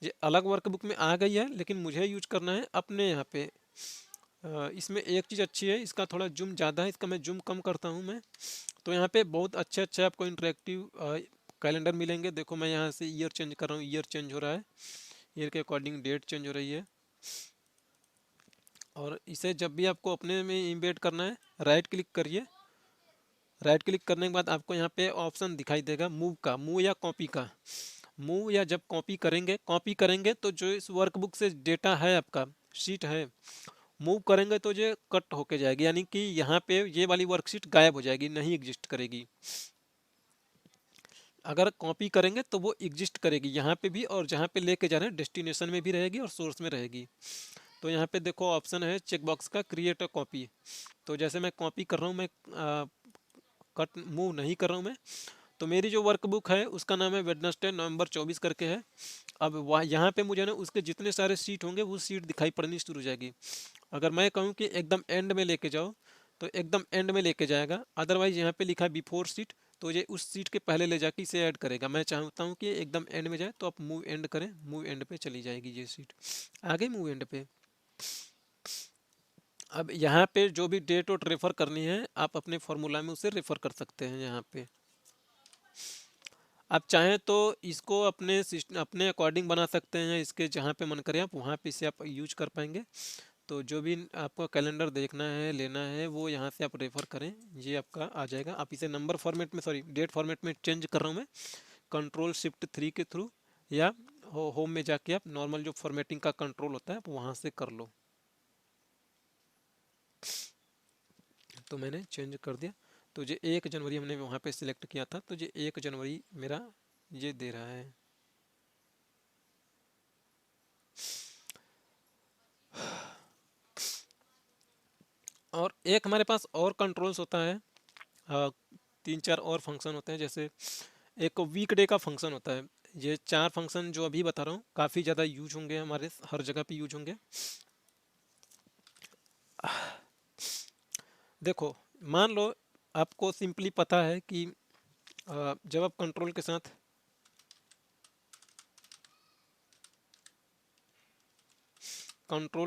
[SPEAKER 1] ये अलग वर्कबुक में आ गई है, लेकिन मुझे यूज करना है अपने यहाँ पे। इसमें एक चीज़ अच्छी है, इसका थोड़ा जूम ज़्यादा है, इसका मैं जूम कम करता हूँ मैं, तो यहाँ पे बहुत अच्छे अच्छे आपको इंटरेक्टिव कैलेंडर मिलेंगे। देखो मैं यहाँ से ईयर चेंज कर रहा हूँ, ईयर चेंज हो रहा है, ईयर के अकॉर्डिंग डेट चेंज हो रही है। और इसे जब भी आपको अपने में इम्बेड करना है, राइट क्लिक करिए, राइट क्लिक करने के बाद आपको यहाँ पे ऑप्शन दिखाई देगा मूव का, मूव या कॉपी का। मूव या जब कॉपी करेंगे तो जो इस वर्कबुक से डेटा है आपका, शीट है, मूव करेंगे तो ये कट होके जाएगी, यानी कि यहाँ पे ये वाली वर्कशीट गायब हो जाएगी, नहीं एग्जिस्ट करेगी। अगर कॉपी करेंगे तो वो एग्जिस्ट करेगी यहाँ पे भी, और जहाँ पे लेके जा रहे हैं डेस्टिनेशन में भी रहेगी और सोर्स में रहेगी। तो यहाँ पे देखो ऑप्शन है चेक बॉक्स का, क्रिएट अ कॉपी। तो जैसे मैं कॉपी कर रहा हूँ, मैं कट मूव नहीं कर रहा हूँ मैं, तो मेरी जो वर्कबुक है उसका नाम है वेडनेसडे नवंबर 24 करके है। अब वह यहाँ पे मुझे ना उसके जितने सारे सीट होंगे वो सीट दिखाई पड़नी शुरू हो जाएगी। अगर मैं कहूँ कि एकदम एंड में लेके जाओ तो एकदम एंड में लेके जाएगा, अदरवाइज यहाँ पे लिखा है बिफोर सीट तो ये उस सीट के पहले ले जाके इसे ऐड करेगा। मैं चाहता हूँ कि एकदम एंड में जाए तो आप मूव एंड करें, मूव एंड पे चली जाएगी ये सीट, आगे मूव एंड पे। अब यहाँ पे जो भी डेट और रेफर करनी है आप अपने फॉर्मूला में उसे रेफर कर सकते हैं यहाँ पे। आप चाहें तो इसको अपने सिस्टम अपने अकॉर्डिंग बना सकते हैं, इसके जहाँ पे मन करे आप वहाँ पे इसे आप यूज कर पाएंगे। तो जो भी आपको कैलेंडर देखना है लेना है वो यहाँ से आप रेफ़र करें, ये आपका आ जाएगा। आप इसे नंबर फॉर्मेट में, सॉरी डेट फॉर्मेट में चेंज कर रहा हूँ मैं, कंट्रोल Shift 3 के थ्रू, या होम में जाके आप नॉर्मल जो फॉर्मेटिंग का कंट्रोल होता है आप वहाँ से कर लो। तो मैंने चेंज कर दिया। तो ये 1 जनवरी हमने वहाँ पे सिलेक्ट किया था, तो ये 1 जनवरी मेरा ये दे रहा है। और एक हमारे पास और कंट्रोल्स होता है, अ, 3-4 और फंक्शन होते हैं। जैसे एक वीक डे का फंक्शन होता है। ये 4 फंक्शन जो अभी बता रहा हूँ काफ़ी ज़्यादा यूज होंगे, हमारे हर जगह पे यूज होंगे। देखो, मान लो आपको सिंपली पता है कि जब आप कंट्रोल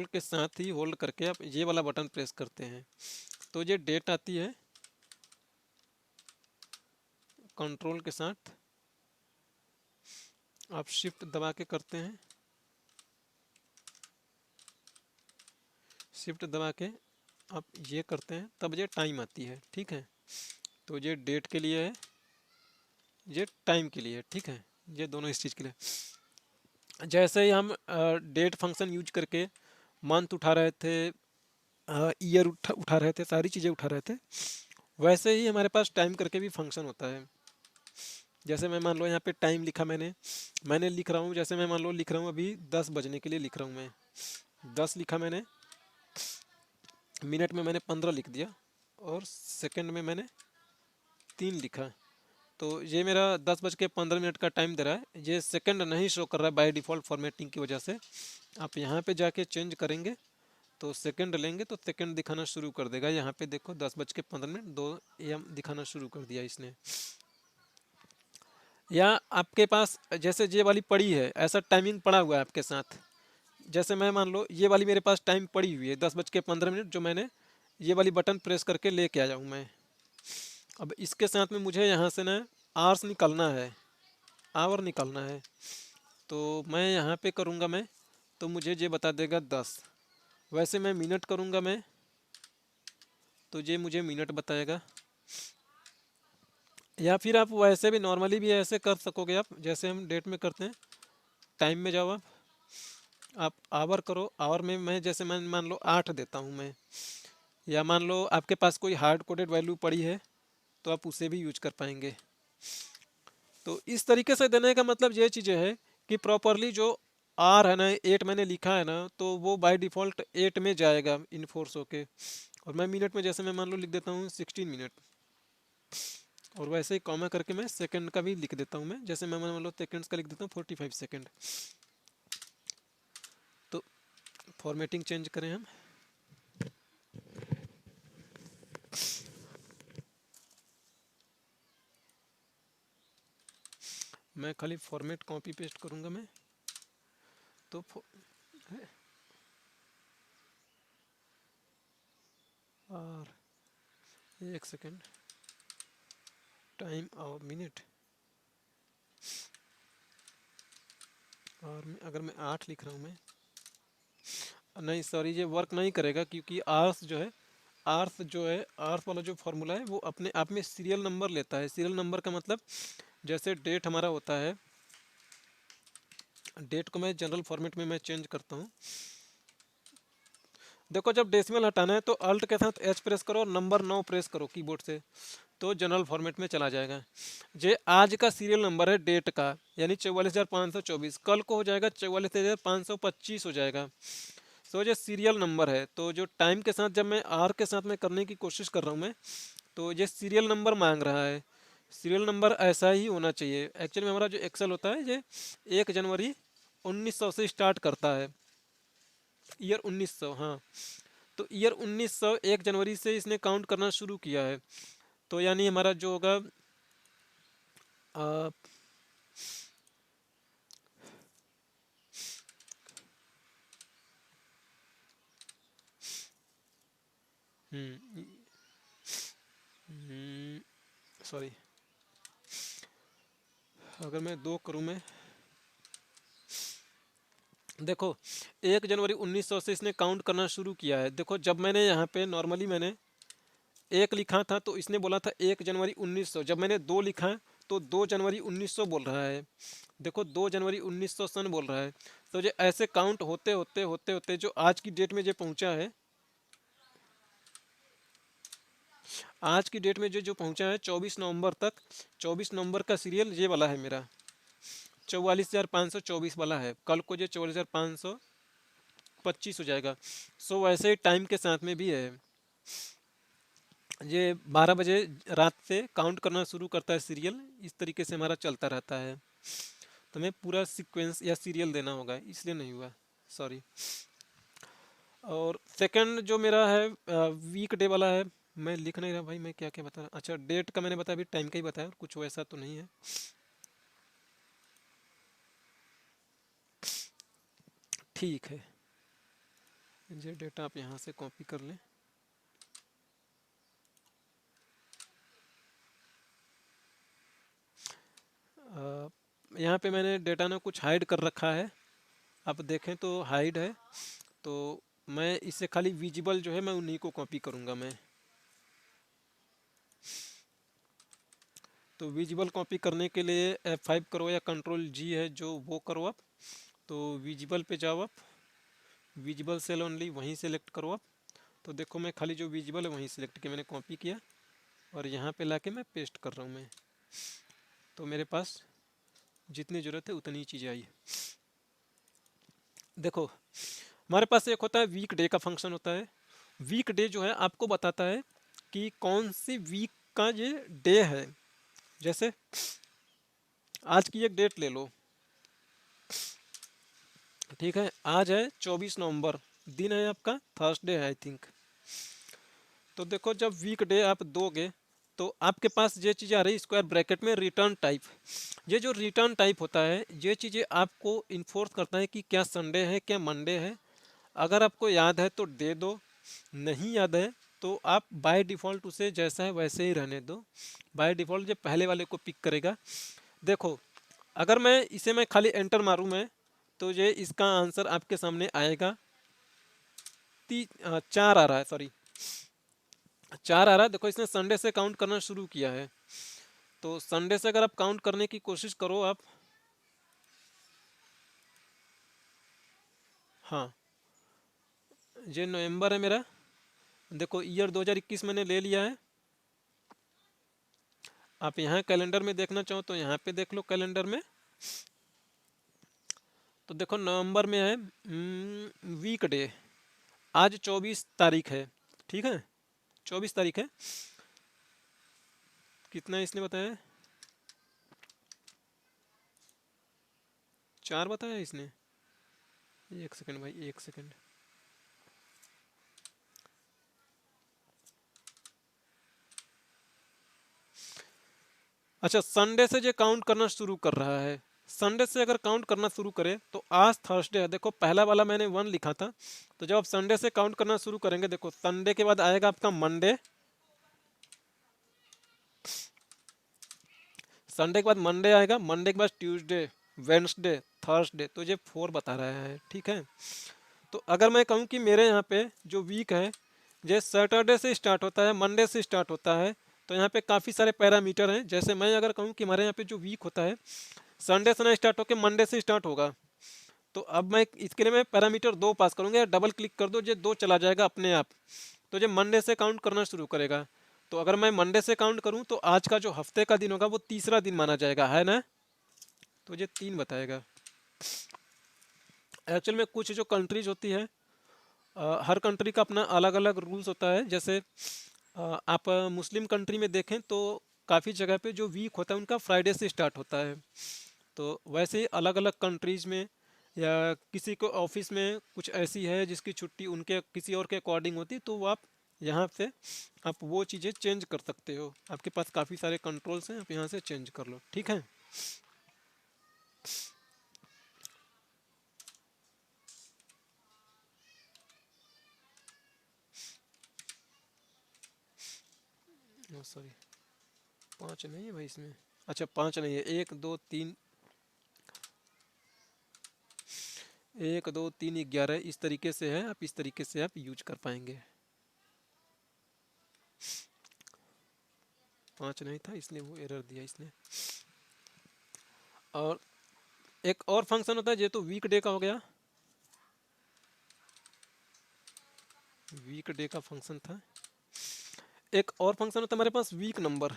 [SPEAKER 1] के साथ ही होल्ड करके आप ये वाला बटन प्रेस करते हैं तो ये डेट आती है। कंट्रोल के साथ आप शिफ्ट दबा के करते हैं, शिफ्ट दबा के आप ये करते हैं तब ये टाइम आती है। ठीक है, तो ये डेट के लिए है, ये टाइम के लिए है। ठीक है, ये दोनों इस चीज़ के लिए। जैसे ही हम डेट फंक्शन यूज करके मंथ उठा रहे थे, ईयर उठा रहे थे, सारी चीज़ें उठा रहे थे, वैसे ही हमारे पास टाइम करके भी फंक्शन होता है। जैसे मैं मान लो यहाँ पे टाइम लिखा, मैंने लिख रहा हूँ, जैसे मैं मान लो लिख रहा हूँ अभी 10 बजने के लिए लिख रहा हूँ मैं, 10 लिखा मैंने, मिनट में मैंने 15 लिख दिया, और सेकंड में मैंने 3 लिखा। तो ये मेरा 10:15 का टाइम दे रहा है, ये सेकंड नहीं शो कर रहा है बाय डिफ़ॉल्ट फॉर्मेटिंग की वजह से। आप यहाँ पे जाके चेंज करेंगे तो सेकंड लेंगे तो सेकंड दिखाना शुरू कर देगा। यहाँ पे देखो 10:15 2 AM दिखाना शुरू कर दिया इसने। या आपके पास जैसे ये वाली पड़ी है, ऐसा टाइमिंग पड़ा हुआ है आपके साथ, जैसे मैं मान लो ये वाली मेरे पास टाइम पड़ी हुई है 10:15 जो मैंने ये वाली बटन प्रेस करके लेके आया हूँ मैं। अब इसके साथ में मुझे यहाँ से ना आवर्स निकालना है, आवर निकालना है, तो मैं यहाँ पे करूँगा मैं, तो मुझे ये बता देगा 10। वैसे मैं मिनट करूँगा मैं, तो ये मुझे मिनट बताएगा। या फिर आप वैसे भी नॉर्मली भी ऐसे कर सकोगे, आप जैसे हम डेट में करते हैं, टाइम में जाओ आप आवर करो, आवर में मैं जैसे मैं मान लो 8 देता हूँ मैं, या मान लो आपके पास कोई हार्ड कोडेड वैल्यू पड़ी है तो आप उसे भी यूज कर पाएंगे। तो इस तरीके से देने का मतलब ये चीज़ें है कि प्रॉपरली जो आर है ना, 8 मैंने लिखा है ना, तो वो बाय डिफ़ॉल्ट 8 में जाएगा इन्फोर्स होके। और मैं मिनट में जैसे मैं मान लो लिख देता हूँ 16 मिनट, और वैसे ही कॉमा करके मैं सेकंड का भी लिख देता हूँ मैं, जैसे मैं मान लो सेकंड्स का लिख देता हूँ 45 सेकंड। तो फॉर्मेटिंग चेंज करें हम, मैं खाली फॉर्मेट कॉपी पेस्ट करूँगा मैं। तो और 1 सेकंड, टाइम और मिनट, और अगर मैं 8 लिख रहा हूँ मैं, नहीं सॉरी ये वर्क नहीं करेगा, क्योंकि आर्स वाला जो फार्मूला है वो अपने आप में सीरियल नंबर लेता है। सीरियल नंबर का मतलब जैसे डेट हमारा होता है, डेट को मैं जनरल फॉर्मेट में मैं चेंज करता हूँ। देखो जब डेसिमल हटाना है तो अल्ट के साथ एच प्रेस करो और नंबर 9 प्रेस करो कीबोर्ड से, तो जनरल फॉर्मेट में चला जाएगा। ये आज का सीरियल नंबर है डेट का, यानी 44,524, कल को हो जाएगा 44,525 हो जाएगा। सो ये सीरियल नंबर है। तो जो टाइम के साथ जब मैं आर के साथ में करने की कोशिश कर रहा हूँ मैं, तो ये सीरियल नंबर मांग रहा है। सीरियल नंबर ऐसा ही होना चाहिए। एक्चुअली में हमारा जो एक्सेल होता है ये 1 जनवरी 1900 से स्टार्ट करता है, ईयर 1900, हाँ। तो ईयर 1900 1 जनवरी से इसने काउंट करना शुरू किया है। तो यानी हमारा जो होगा आ, सॉरी, अगर मैं 2 करूँ मैं, देखो 1 जनवरी 1900 से इसने काउंट करना शुरू किया है। देखो जब मैंने यहाँ पे नॉर्मली मैंने 1 लिखा था तो इसने बोला था 1 जनवरी 1900। जब मैंने 2 लिखा तो 2 जनवरी 1900 बोल रहा है। देखो 2 जनवरी 1900 सन बोल रहा है। तो जो ऐसे काउंट होते होते होते होते जो आज की डेट में जो पहुंचा है, आज की डेट में जो जो पहुंचा है 24 नवंबर तक, 24 नवंबर का सीरियल ये वाला है मेरा, 44,524 वाला है। कल को जो 44,525 हो जाएगा। सो वैसे ही टाइम के साथ में भी है, ये 12 बजे रात से काउंट करना शुरू करता है सीरियल। इस तरीके से हमारा चलता रहता है। तो हमें पूरा सीक्वेंस या सीरियल देना होगा, इसलिए नहीं हुआ, सॉरी। और सेकंड जो मेरा है वीक डे वाला है, मैं लिख नहीं रहा भाई, मैं क्या क्या बता रहा। अच्छा डेट का मैंने बताया, अभी टाइम का ही बताया, कुछ वैसा तो नहीं है। ठीक है, ये डेटा आप यहाँ से कॉपी कर लें। यहाँ पे मैंने डेटा ना कुछ हाइड कर रखा है, आप देखें तो हाइड है। तो मैं इससे खाली विजिबल जो है मैं उन्हीं को कॉपी करूँगा मैं। तो विजिबल कॉपी करने के लिए F5 करो या Ctrl G है जो वो करो आप। तो विजिबल पे जाओ आप, विजिबल सेल ओनली वहीं सेलेक्ट करो आप। तो देखो मैं खाली जो विजिबल है वहीं सेलेक्ट किया, मैंने कॉपी किया और यहाँ पे लाके मैं पेस्ट कर रहा हूँ मैं। तो मेरे पास जितनी ज़रूरत है उतनी चीज़ें आई। देखो हमारे पास एक होता है वीक डे का फंक्शन होता है। वीक डे जो है आपको बताता है कि कौन सी वीक का ये डे है। जैसे आज की एक डेट ले लो, ठीक है, आज है 24 नवंबर, दिन है आपका थर्सडे है आई थिंक। तो देखो जब वीक डे आप दोगे तो आपके पास ये चीज़ आ रही है स्क्वायर ब्रैकेट में रिटर्न टाइप। ये जो रिटर्न टाइप होता है ये चीज़ें आपको इन्फोर्स करता है कि क्या संडे है क्या मंडे है। अगर आपको याद है तो दे दो, नहीं याद है तो आप बाय डिफ़ॉल्ट उसे जैसा है वैसे ही रहने दो। बाय डिफ़ॉल्ट जो पहले वाले को पिक करेगा। देखो अगर मैं खाली एंटर मारूं मैं, तो ये इसका आंसर आपके सामने आएगा। 4 आ रहा है, सॉरी 4 आ रहा है। देखो इसने संडे से काउंट करना शुरू किया है। तो संडे से अगर आप काउंट करने की कोशिश करो आप, हाँ ये नवंबर है मेरा। देखो ईयर 2021 मैंने ले लिया है। आप यहाँ कैलेंडर में देखना चाहो तो यहाँ पे देख लो कैलेंडर में। तो देखो नवंबर में है वीक डे, आज 24 तारीख है, ठीक है 24 तारीख है। कितना इसने बताया, 4 बताया इसने। एक सेकंड भाई, एक सेकंड। अच्छा संडे से जो काउंट करना शुरू कर रहा है, संडे से अगर काउंट करना शुरू करे तो आज थर्सडे है। देखो पहला वाला मैंने 1 लिखा था। तो जब आप संडे से काउंट करना शुरू करेंगे, देखो संडे के बाद आएगा आपका मंडे, संडे के बाद मंडे आएगा, मंडे के बाद ट्यूसडे, वेडनेसडे, थर्सडे। तो ये 4 बता रहा है, ठीक है। तो अगर मैं कहूँ कि मेरे यहाँ पे जो वीक है ये सैटरडे से स्टार्ट होता है, मंडे से स्टार्ट होता है, तो यहाँ पे काफ़ी सारे पैरामीटर हैं। जैसे मैं अगर कहूँ कि हमारे यहाँ पे जो वीक होता है संडे से ना स्टार्ट होकर मंडे से स्टार्ट होगा, तो अब मैं इसके लिए मैं पैरामीटर 2 पास करूँगा, डबल क्लिक कर दो, ये 2 चला जाएगा अपने आप। तो ये मंडे से काउंट करना शुरू करेगा। तो अगर मैं मंडे से काउंट करूँ तो आज का जो हफ्ते का दिन होगा वो तीसरा दिन माना जाएगा, है ना। तो ये 3 बताएगा। एक्चुअल में कुछ जो कंट्रीज होती है, हर कंट्री का अपना अलग अलग रूल्स होता है। जैसे आप मुस्लिम कंट्री में देखें तो काफ़ी जगह पे जो वीक होता है उनका फ्राइडे से स्टार्ट होता है। तो वैसे ही अलग अलग कंट्रीज़ में या किसी को ऑफिस में कुछ ऐसी है जिसकी छुट्टी उनके किसी और के अकॉर्डिंग होती है, तो वो आप यहाँ से आप वो चीज़ें चेंज कर सकते हो। आपके पास काफ़ी सारे कंट्रोल्स हैं, आप यहाँ से चेंज कर लो, ठीक है। सॉरी 5 नहीं है भाई इसमें, अच्छा 5 नहीं है, 1 2 3 इस तरीके से है, आप इस तरीके से आप यूज कर पाएंगे। 5 नहीं था इसलिए वो एरर दिया इसने। और एक और फंक्शन होता है, ये तो वीक डे का हो गया, वीक डे का फंक्शन था। एक और फंक्शन होता है हमारे पास वीक नंबर,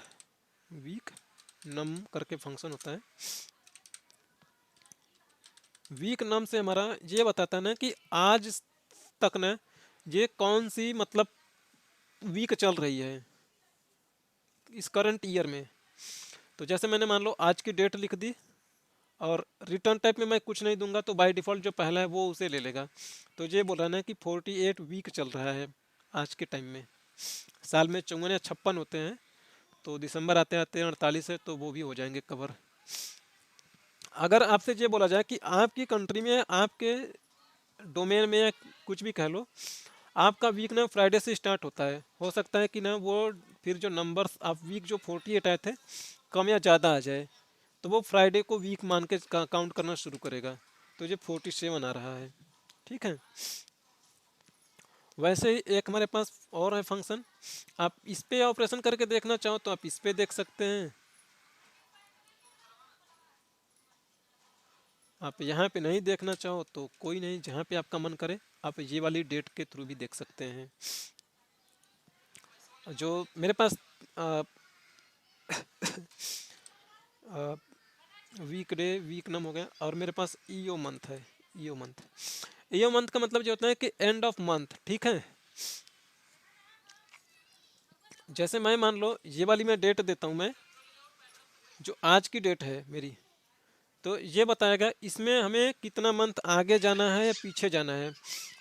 [SPEAKER 1] वीक नम करके फंक्शन होता है। वीक नम से हमारा ये बताता है ना कि आज तक ना ये कौन सी मतलब वीक चल रही है इस करंट ईयर में। तो जैसे मैंने मान लो आज की डेट लिख दी और रिटर्न टाइप में मैं कुछ नहीं दूंगा, तो बाय डिफ़ॉल्ट जो पहला है वो उसे ले लेगा। तो ये बोल रहा है ना कि 48 वीक चल रहा है आज के टाइम में। साल में 54 या 56 होते हैं, तो दिसंबर आते आते 48 है, तो वो भी हो जाएंगे कवर। अगर आपसे ये बोला जाए कि आपकी कंट्री में, आपके डोमेन में, या कुछ भी कह लो, आपका वीक ना फ्राइडे से स्टार्ट होता है, हो सकता है कि ना वो फिर जो नंबर्स आप वीक जो 48 आए थे कम या ज़्यादा आ जाए, तो वो फ्राइडे को वीक मान के काउंट करना शुरू करेगा। तो ये 47 आ रहा है, ठीक है। वैसे ही एक हमारे पास और है फंक्शन, आप इस पे ऑपरेशन करके देखना चाहो तो आप इस पे देख सकते हैं, आप यहाँ पे नहीं देखना चाहो तो कोई नहीं, जहाँ पे आपका मन करे आप ये वाली डेट के थ्रू भी देख सकते हैं। जो मेरे पास वीक डे वीक नम हो गया, और मेरे पास ईओ मंथ है। ईओ मंथ, ईओ मंथ का मतलब जो होता है कि एंड ऑफ मंथ, ठीक है। जैसे मैं मान लो ये वाली मैं डेट देता हूँ, मैं जो आज की डेट है मेरी, तो ये बताएगा इसमें हमें कितना मंथ आगे जाना है या पीछे जाना है।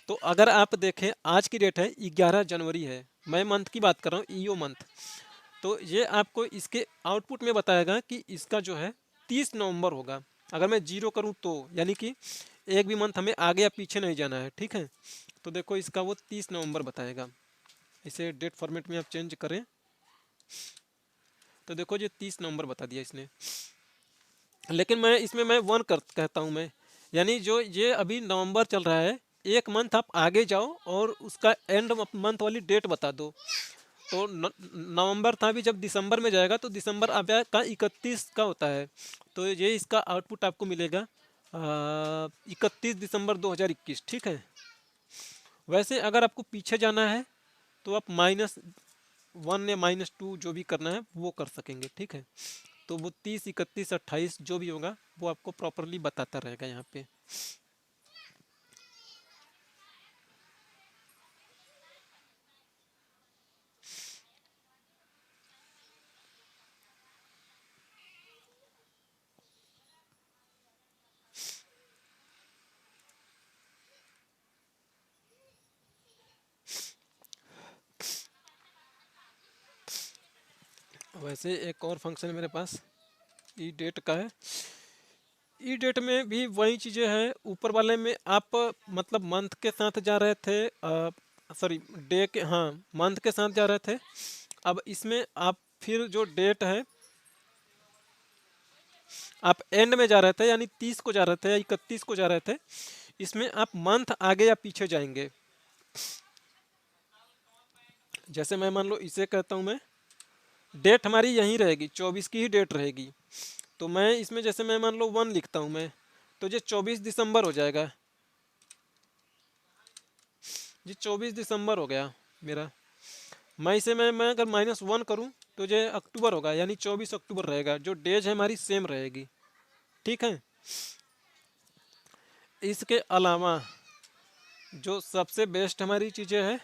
[SPEAKER 1] तो अगर आप देखें आज की डेट है 11 जनवरी है, मैं मंथ की बात कर रहा हूँ, ईओ मंथ। तो ये आपको इसके आउटपुट में बताएगा कि इसका जो है 30 नवंबर होगा। अगर मैं जीरो करूँ तो यानी कि एक भी मंथ हमें आगे या पीछे नहीं जाना है, ठीक है। तो देखो इसका वो 30 नवंबर बताएगा। इसे डेट फॉर्मेट में आप चेंज करें तो देखो ये 30 नवंबर बता दिया इसने। लेकिन मैं इसमें मैं कहता हूँ मैं, यानी जो ये अभी नवंबर चल रहा है, एक मंथ आप आगे जाओ और उसका एंड मंथ वाली डेट बता दो। तो नवंबर था, अभी जब दिसंबर में जाएगा तो दिसंबर अब का 31 का होता है, तो ये इसका आउटपुट आपको मिलेगा 31 दिसंबर 2021, ठीक है। वैसे अगर आपको पीछे जाना है तो आप -1 या -2 जो भी करना है वो कर सकेंगे, ठीक है। तो वो 30 31 28 जो भी होगा वो आपको प्रॉपरली बताता रहेगा यहाँ पे। वैसे एक और फंक्शन है मेरे पास, ई डेट का है। ई डेट में भी वही चीज़ें हैं, ऊपर वाले में आप मतलब मंथ के साथ जा रहे थे, सॉरी डे के, हाँ मंथ के साथ जा रहे थे। अब इसमें आप फिर जो डेट है आप एंड में जा रहे थे, यानी 30 को जा रहे थे या 31 को जा रहे थे, इसमें आप मंथ आगे या पीछे जाएंगे। जैसे मैं मान लो इसे कहता हूँ मैं, डेट हमारी यहीं रहेगी, 24 की ही डेट रहेगी। तो मैं इसमें जैसे मैं मान लो 1 लिखता हूँ मैं, तो ये 24 दिसंबर हो जाएगा। ये 24 दिसंबर हो गया मेरा। मैं इसे मैं अगर -1 करूँ तो ये अक्टूबर होगा, यानी 24 अक्टूबर रहेगा। जो डेज है हमारी सेम रहेगी, ठीक है। इसके अलावा जो सबसे बेस्ट हमारी चीज़ें है,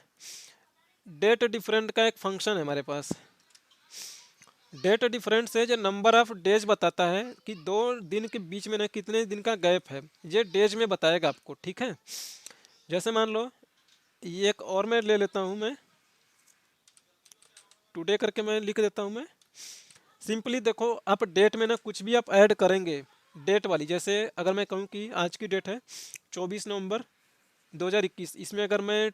[SPEAKER 1] डेट डिफरेंट का एक फंक्शन है हमारे पास। डेट डिफरेंट से जो नंबर ऑफ डेज बताता है कि 2 दिन के बीच में ना कितने दिन का गैप है, ये डेज में बताएगा आपको, ठीक है। जैसे मान लो ये एक और मैं ले लेता हूँ, मैं टुडे करके मैं लिख देता हूँ मैं। सिंपली देखो आप डेट में ना कुछ भी आप ऐड करेंगे, डेट वाली, जैसे अगर मैं कहूँ कि आज की डेट है 24 नवंबर 2021, इसमें अगर मैं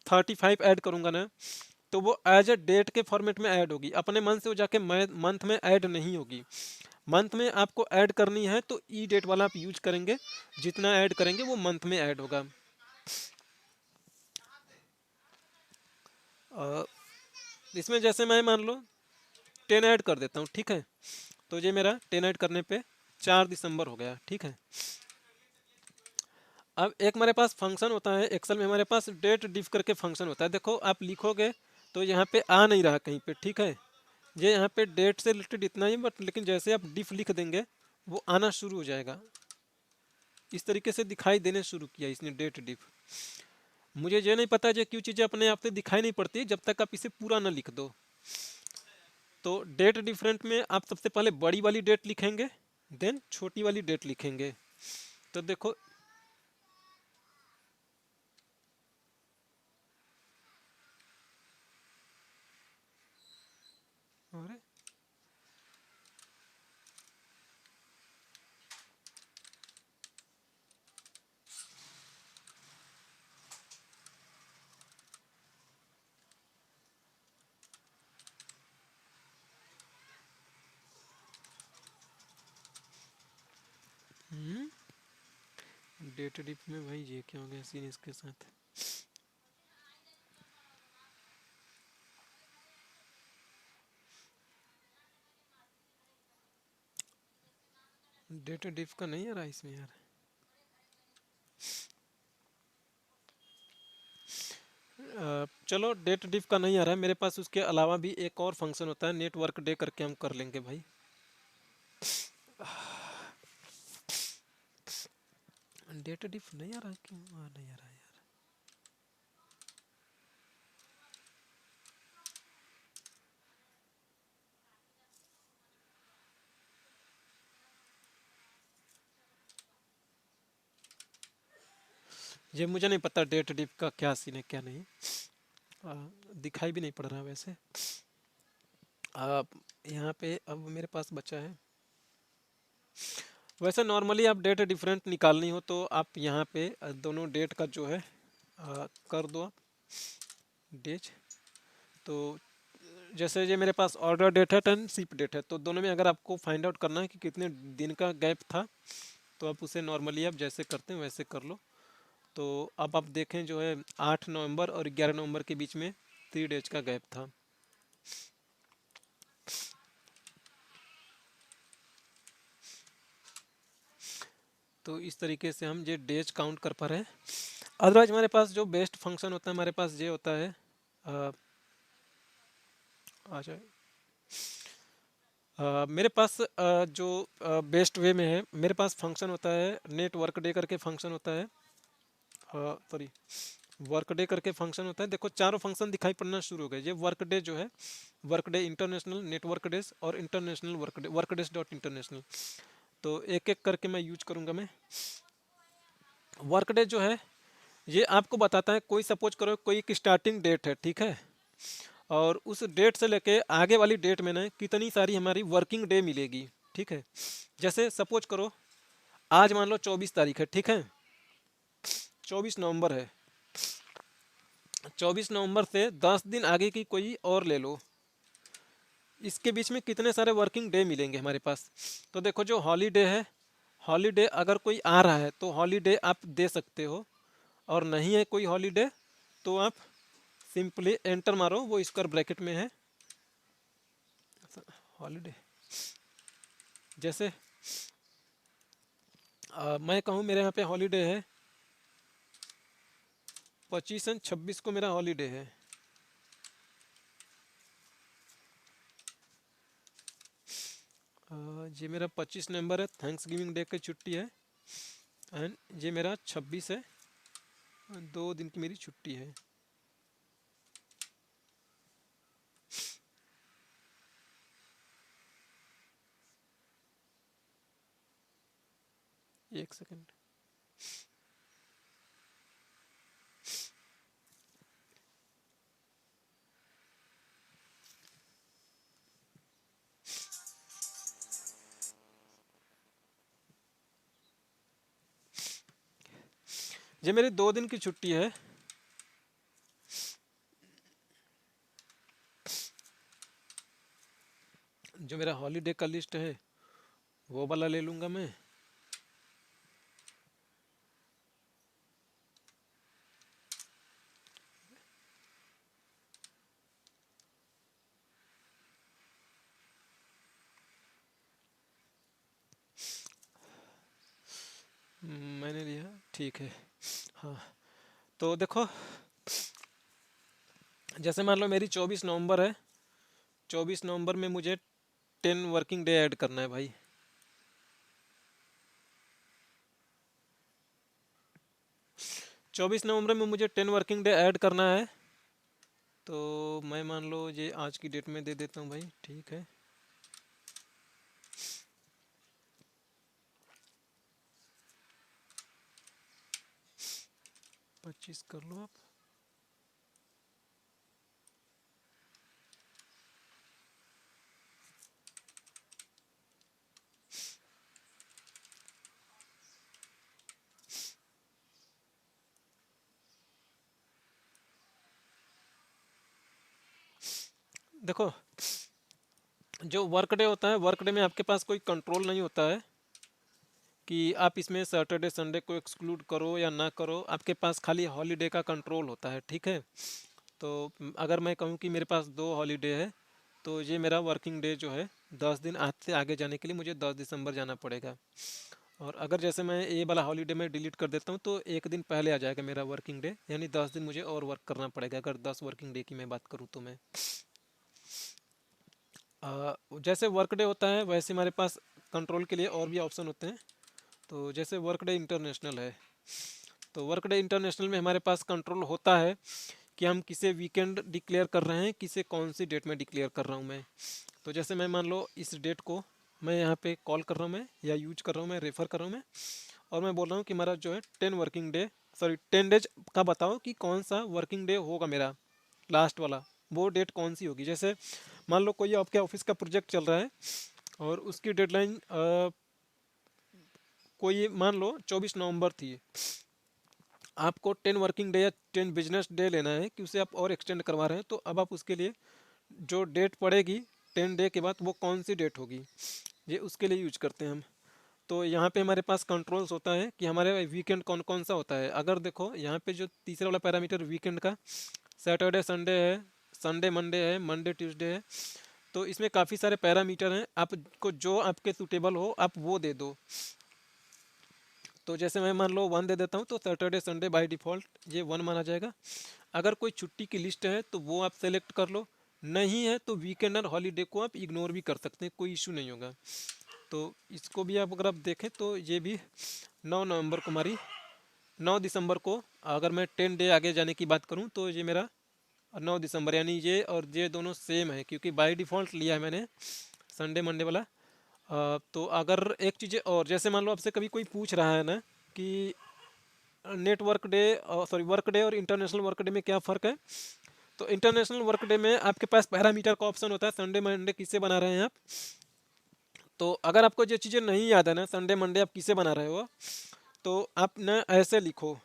[SPEAKER 1] 35 ऐड करूँगा ना, तो वो एज ए डेट के फॉर्मेट में ऐड होगी, अपने मन से वो जाके मंथ में ऐड नहीं होगी। मंथ में आपको ऐड करनी है तो ई डेट वाला आप यूज करेंगे, जितना ऐड करेंगे वो मंथ में ऐड होगा। अ, इसमें जैसे मैं मान लो 10 ऐड कर देता हूँ, ठीक है, तो ये मेरा 10 ऐड करने पे 4 दिसंबर हो गया, ठीक है। अब एक हमारे पास फंक्शन होता है एक्सेल में, हमारे पास डेट डिफ करके फंक्शन होता है। देखो आप लिखोगे तो यहाँ पे आ नहीं रहा कहीं पे, ठीक है, ये यहाँ पे डेट से रिलेटेड इतना ही, बट लेकिन जैसे आप डिफ लिख देंगे वो आना शुरू हो जाएगा। इस तरीके से दिखाई देने शुरू किया इसने डेट डिफ। मुझे ये नहीं पता ये क्यों चीज़ें अपने आप से दिखाई नहीं पड़ती जब तक आप इसे पूरा ना लिख दो। तो डेट डिफरेंट में आप सबसे पहले बड़ी वाली डेट लिखेंगे, देन छोटी वाली डेट लिखेंगे। तो देखो अरे डेट डिफ में भाई ये क्या हो गया सीन इसके साथ। डेट डिफ का नहीं आ रहा इसमें यार। चलो डेट डिफ का नहीं आ रहा है मेरे पास, उसके अलावा भी एक और फंक्शन होता है नेटवर्क डे करके, हम कर लेंगे भाई। डेट डिफ नहीं आ रहा है, क्यों नहीं आ रहा है यार। ये मुझे नहीं पता डेट डिफ का क्या सीन है क्या नहीं। आ, दिखाई भी नहीं पड़ रहा वैसे। यहाँ पे अब मेरे पास बचा है, वैसे नॉर्मली आप डेट डिफरेंट निकालनी हो तो आप यहाँ पे दोनों डेट का जो है कर दो आप डेज। तो जैसे ये मेरे पास ऑर्डर डेट है 10 शिप डेट है, तो दोनों में अगर आपको फाइंड आउट करना है कि कितने दिन का गैप था तो आप उसे नॉर्मली आप जैसे करते हैं वैसे कर लो। तो अब आप देखें जो है 8 नवंबर और 11 नवंबर के बीच में 3 डेज का गैप था। तो इस तरीके से हम ये डेज काउंट कर पा रहे हैं। अदरवाइज हमारे पास जो बेस्ट फंक्शन होता है हमारे पास ये होता है अच्छा मेरे पास जो बेस्ट वे में है मेरे पास फंक्शन होता है नेट वर्क डे करके फंक्शन होता है, सॉरी वर्क डे करके फंक्शन होता है। देखो चारों फंक्शन दिखाई पड़ना शुरू हो गए। ये वर्क डे जो है work day international network days और international work days dot international. तो एक एक करके मैं यूज करूँगा। मैं वर्क डे जो है ये आपको बताता है, कोई सपोज करो कोई एक स्टार्टिंग डेट है, ठीक है, और उस डेट से लेके आगे वाली डेट में ना कितनी सारी हमारी वर्किंग डे मिलेगी, ठीक है। जैसे सपोज करो आज मान लो 24 तारीख है, ठीक है, 24 नवंबर है, 24 नवंबर से 10 दिन आगे की कोई और ले लो, इसके बीच में कितने सारे वर्किंग डे मिलेंगे हमारे पास। तो देखो जो हॉलीडे है, हॉलीडे अगर कोई आ रहा है तो हॉलीडे आप दे सकते हो, और नहीं है कोई हॉलीडे तो आप सिंपली एंटर मारो, वो स्क्वायर ब्रैकेट में है हॉलीडे। जैसे मैं कहूँ मेरे यहाँ पे हॉलीडे है 25 और 26 को मेरा हॉलीडे है। ये मेरा 25 नवंबर है, थैंक्स गिविंग डे की छुट्टी है, एंड ये मेरा 26 है, 2 दिन की मेरी छुट्टी है। एक सेकंड। ये मेरी 2 दिन की छुट्टी है, जो मेरा हॉलीडे का लिस्ट है वो वाला ले लूँगा मैं। मैंने लिया, ठीक है। हाँ, तो देखो, जैसे मान लो मेरी 24 नवंबर है, 24 नवंबर में मुझे 10 वर्किंग डे ऐड करना है भाई। 24 नवंबर में मुझे 10 वर्किंग डे ऐड करना है। तो मैं मान लो ये आज की डेट में दे देता हूँ भाई, ठीक है। पच्चीस कर लो आप। देखो, जो वर्क डे होता है, वर्क डे में आपके पास कोई कंट्रोल नहीं होता है कि आप इसमें सैटरडे संडे को एक्सक्लूड करो या ना करो। आपके पास खाली हॉलीडे का कंट्रोल होता है, ठीक है। तो अगर मैं कहूँ कि मेरे पास 2 हॉलीडे है, तो ये मेरा वर्किंग डे जो है 10 दिन आज से आगे जाने के लिए मुझे 10 दिसंबर जाना पड़ेगा। और अगर जैसे मैं ये वाला हॉलीडे में डिलीट कर देता हूँ तो एक दिन पहले आ जाएगा मेरा वर्किंग डे, यानी 10 दिन मुझे और वर्क करना पड़ेगा अगर 10 वर्किंग डे की मैं बात करूँ तो मैं। जैसे वर्क डे होता है वैसे हमारे पास कंट्रोल के लिए और भी ऑप्शन होते हैं। तो जैसे वर्क डे इंटरनेशनल है, तो वर्क डे इंटरनेशनल में हमारे पास कंट्रोल होता है कि हम किसे वीकेंड डिक्लेयर कर रहे हैं, किसे कौन सी डेट में डिक्लेयर कर रहा हूँ मैं। तो जैसे मैं मान लो इस डेट को मैं यहाँ पे कॉल कर रहा हूँ मैं, या यूज कर रहा हूँ मैं, रेफ़र कर रहा हूँ मैं, और मैं बोल रहा हूँ कि मेरा जो है 10 वर्किंग डे, सॉरी 10 डेज का बताओ कि कौन सा वर्किंग डे होगा मेरा लास्ट वाला, वो डेट कौन सी होगी। जैसे मान लो कोई आपके ऑफिस का प्रोजेक्ट चल रहा है और उसकी डेडलाइन कोई मान लो 24 नवंबर थी। आपको 10 वर्किंग डे या 10 बिजनेस डे लेना है कि उसे आप और एक्सटेंड करवा रहे हैं, तो अब आप उसके लिए जो डेट पड़ेगी 10 डे के बाद वो कौन सी डेट होगी, ये उसके लिए यूज करते हैं हम। तो यहाँ पे हमारे पास कंट्रोल्स होता है कि हमारे वीकेंड कौन कौन सा होता है। अगर देखो यहाँ पे जो तीसरा वाला पैरामीटर वीकेंड का, सैटरडे संडे है, संडे मंडे है, मंडे ट्यूसडे है, तो इसमें काफ़ी सारे पैरामीटर हैं। आपको जो आपके सूटेबल हो आप वो दे दो। तो जैसे मैं मान लो 1 दे देता हूँ, तो सैटरडे संडे बाय डिफ़ॉल्ट ये 1 माना जाएगा। अगर कोई छुट्टी की लिस्ट है तो वो आप सेलेक्ट कर लो, नहीं है तो वीकेंड और हॉलीडे को आप इग्नोर भी कर सकते हैं, कोई इशू नहीं होगा। तो इसको भी आप अगर आप देखें तो ये भी 9 नवंबर को हमारी, 9 दिसंबर को, अगर मैं 10 डे आगे जाने की बात करूं तो ये मेरा 9 दिसंबर, यानी ये और ये दोनों सेम है क्योंकि बाय डिफ़ॉल्ट लिया है मैंने संडे मंडे वाला। तो अगर एक चीज़ और, जैसे मान लो आपसे कभी कोई पूछ रहा है ना कि network day, sorry work day और इंटरनेशनल वर्क डे में क्या फ़र्क है। तो इंटरनेशनल वर्क डे में आपके पास पैरामीटर का ऑप्शन होता है, संडे मंडे किसे बना रहे हैं आप। तो अगर आपको ये चीज़ें नहीं याद है ना, संडे मंडे आप किसे बना रहे हो, तो आप ना ऐसे लिखो,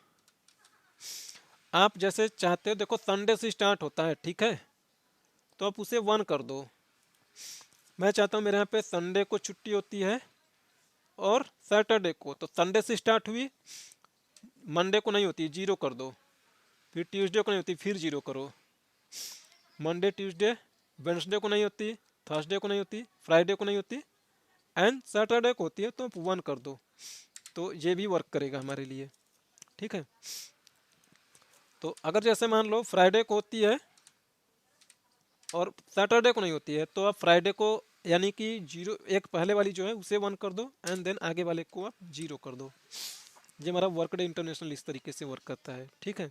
[SPEAKER 1] आप जैसे चाहते हो, देखो संडे से स्टार्ट होता है, ठीक है, तो आप उसे 1 कर दो। मैं चाहता हूँ मेरे यहाँ पे संडे को छुट्टी होती है और सैटरडे को, तो संडे से स्टार्ट हुई, मंडे को नहीं होती, 0 कर दो। फिर ट्यूसडे को नहीं होती, फिर 0 करो। मंडे ट्यूसडे वेंसडे को नहीं होती, थर्सडे को नहीं होती, फ्राइडे को नहीं होती, एंड सैटरडे को होती है, तो आप 1 कर दो। तो ये भी वर्क करेगा हमारे लिए, ठीक है। तो अगर जैसे मान लो फ्राइडे को होती है और सैटरडे को नहीं होती है, तो आप फ्राइडे को, यानी कि 0, एक पहले वाली जो है उसे 1 कर दो, एंड देन आगे वाले को आप 0 कर दो। ये हमारा वर्क डे इंटरनेशनल इस तरीके से वर्क करता है, ठीक है।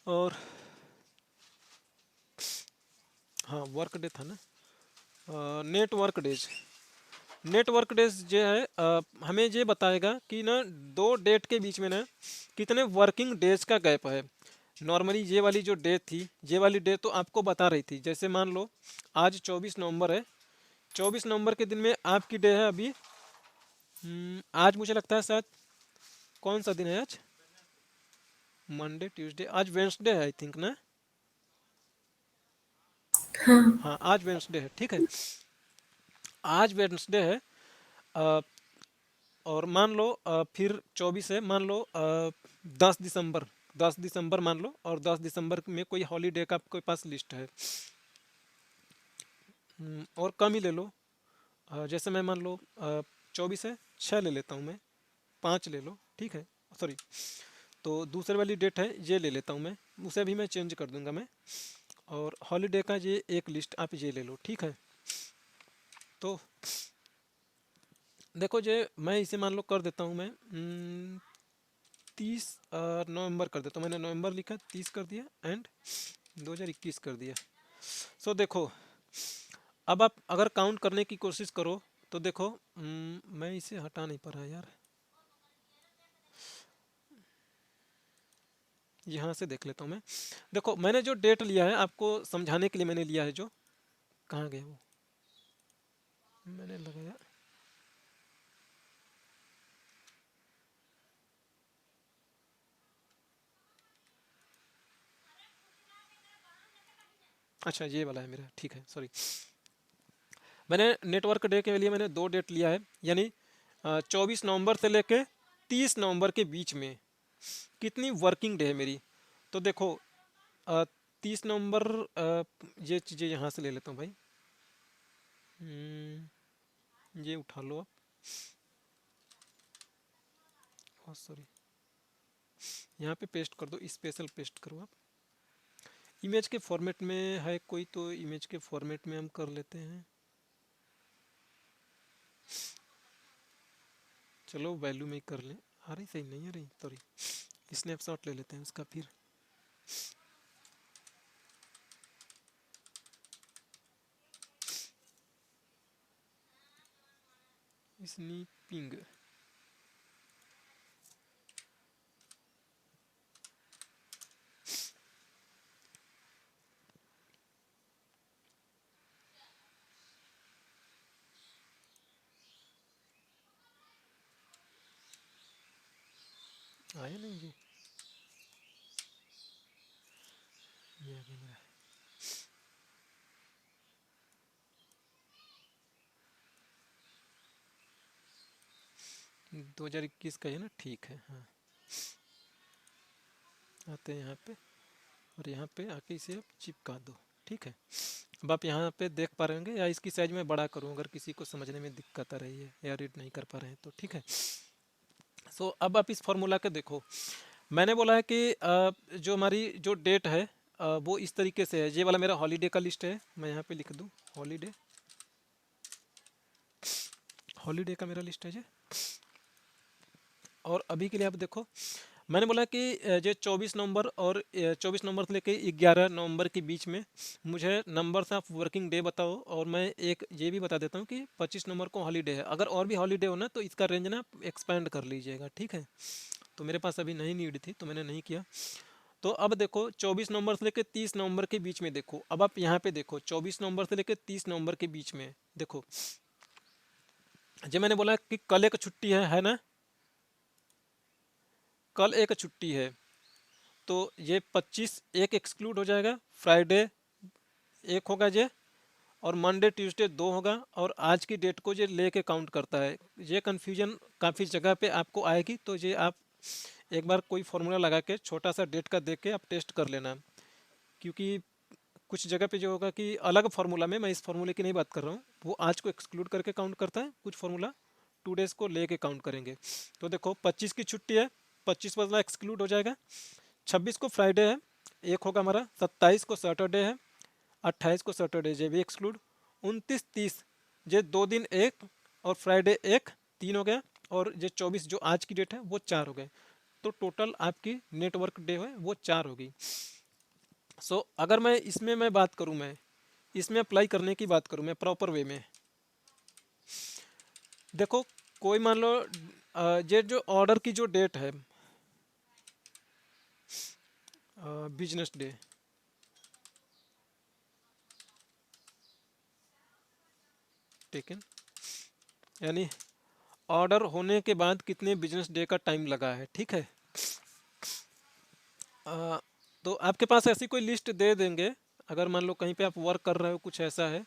[SPEAKER 1] और हाँ, वर्क डे था ना, नेटवर्क डेज। नेटवर्क डेज जो है हमें ये बताएगा कि ना दो डेट के बीच में ना कितने वर्किंग डेज का गैप है। नॉर्मली ये वाली जो डे थी, ये वाली डे तो आपको बता रही थी, जैसे मान लो आज 24 नवंबर है, 24 नवंबर के दिन में आपकी डे है अभी, आज मुझे लगता है शायद, कौन सा दिन है आज, मंडे ट्यूसडे, आज वेंसडे है आई थिंक ना।
[SPEAKER 2] हाँ।
[SPEAKER 1] हाँ आज वेडनेसडे है, ठीक है। आज वेडनेसडे है। अ, और मान लो फिर 24 है, मान लो 10 दिसंबर, 10 दिसंबर मान लो, और 10 दिसंबर में कोई हॉलीडे का आपके पास लिस्ट है। और कम ही ले लो। जैसे मैं मान लो 24 है, 6 ले लेता हूँ मैं, 5 ले लो, ठीक है। सॉरी, तो दूसरे वाली डेट है ये ले लेता हूँ मैं, उसे भी मैं चेंज कर दूंगा मैं। और हॉलीडे का ये एक लिस्ट आप ये ले लो, ठीक है। तो देखो ये मैं इसे मान लो कर देता हूँ मैं 30 नवंबर कर देता हूँ। मैंने नवंबर लिखा, 30 कर दिया, एंड 2021 कर दिया। सो देखो, अब आप अगर काउंट करने की कोशिश करो तो देखो, मैं इसे हटा नहीं पा रहा यार, यहाँ से देख लेता हूँ मैं। देखो मैंने जो डेट लिया है आपको समझाने के लिए मैंने लिया है, जो कहाँ गया वो, मैंने लगाया। अच्छा ये वाला है मेरा, ठीक है, सॉरी। मैंने नेटवर्क डे के लिए मैंने दो डेट लिया है, यानी 24 नवंबर से लेके 30 नवंबर के बीच में कितनी वर्किंग डे है मेरी। तो देखो 30 नवंबर, ये चीज़ें यहाँ से ले लेता हूँ भाई। ये उठा लो आप, सॉरी, यहाँ पे पेस्ट कर दो, स्पेशल पेस्ट करो आप। इमेज के फॉर्मेट में है कोई तो इमेज के फॉर्मेट में हम कर लेते हैं। चलो वैल्यू में ही कर लें। आ रही सही नहीं आ रही, सॉरी, स्नैपशॉट ले लेते हैं उसका फिर। स्नीपिंग, आया नहीं ये आ गया मेरा। 2021 का है ना, ठीक है, हाँ। आते हैं यहाँ पे, और यहाँ पे आके इसे आप चिपका दो, ठीक है। अब आप यहाँ पे देख पा रहे होंगे, या इसकी साइज में बड़ा करूँ अगर किसी को समझने में दिक्कत आ रही है या रीड नहीं कर पा रहे हैं तो, ठीक है। सो अब आप इस फॉर्मूला के देखो, मैंने बोला है कि जो हमारी जो डेट है वो इस तरीके से है। ये वाला मेरा हॉलीडे का लिस्ट है, मैं यहाँ पे लिख दूँ हॉलीडे, हॉलीडे का मेरा लिस्ट है ये। और अभी के लिए आप देखो, मैंने बोला कि जो 24 नवंबर और 24 नवंबर से लेकर 11 नवंबर के बीच में मुझे नंबर्स ऑफ वर्किंग डे बताओ। और मैं एक ये भी बता देता हूँ कि 25 नवंबर को हॉलीडे है। अगर और भी हॉलीडे हो ना तो इसका रेंज ना एक्सपेंड कर लीजिएगा, ठीक है। तो मेरे पास अभी नहीं नीड थी तो मैंने नहीं किया। तो अब देखो 24 नवंबर से लेकर 30 नवंबर के बीच में देखो, अब आप यहाँ पे देखो 24 नवंबर से लेकर 30 नवंबर के बीच में देखो, जो मैंने बोला कि कल एक छुट्टी है ना, कल एक छुट्टी है। तो ये 25 एक एक्सक्लूड हो जाएगा, फ्राइडे एक होगा ये, और मंडे ट्यूसडे दो होगा, और आज की डेट को ये लेके काउंट करता है। ये कन्फ्यूजन काफ़ी जगह पे आपको आएगी, तो ये आप एक बार कोई फार्मूला लगा के छोटा सा डेट का देख के आप टेस्ट कर लेना। क्योंकि कुछ जगह पे जो होगा कि अलग फार्मूला में, मैं इस फार्मूले की नहीं बात कर रहा हूँ, वो आज को एक्सक्लूड करके काउंट करता है, कुछ फार्मूला 2 डेज को लेके काउंट करेंगे। तो देखो 25 की छुट्टी है, 25 बदला एक्सक्लूड हो जाएगा। 26 को फ्राइडे है, एक होगा हमारा। 27 को सैटरडे है, 28 को सैटरडे ये भी एक्सक्लूड। 29 30 ये 2 दिन एक, और फ्राइडे एक, 3 हो गया। और ये 24 जो आज की डेट है वो 4 हो गए। तो टोटल आपकी नेटवर्क डे है वो 4 होगी। सो अगर मैं इसमें मैं बात करूँ, मैं इसमें अप्लाई करने की बात करूँ मैं प्रॉपर वे में, देखो कोई मान लो ये जो ऑर्डर की जो डेट है, बिजनेस डे, ठीक है, यानी ऑर्डर होने के बाद कितने बिजनेस डे का टाइम लगा है, ठीक है। अ, तो आपके पास ऐसी कोई लिस्ट दे देंगे, अगर मान लो कहीं पे आप वर्क कर रहे हो, कुछ ऐसा है,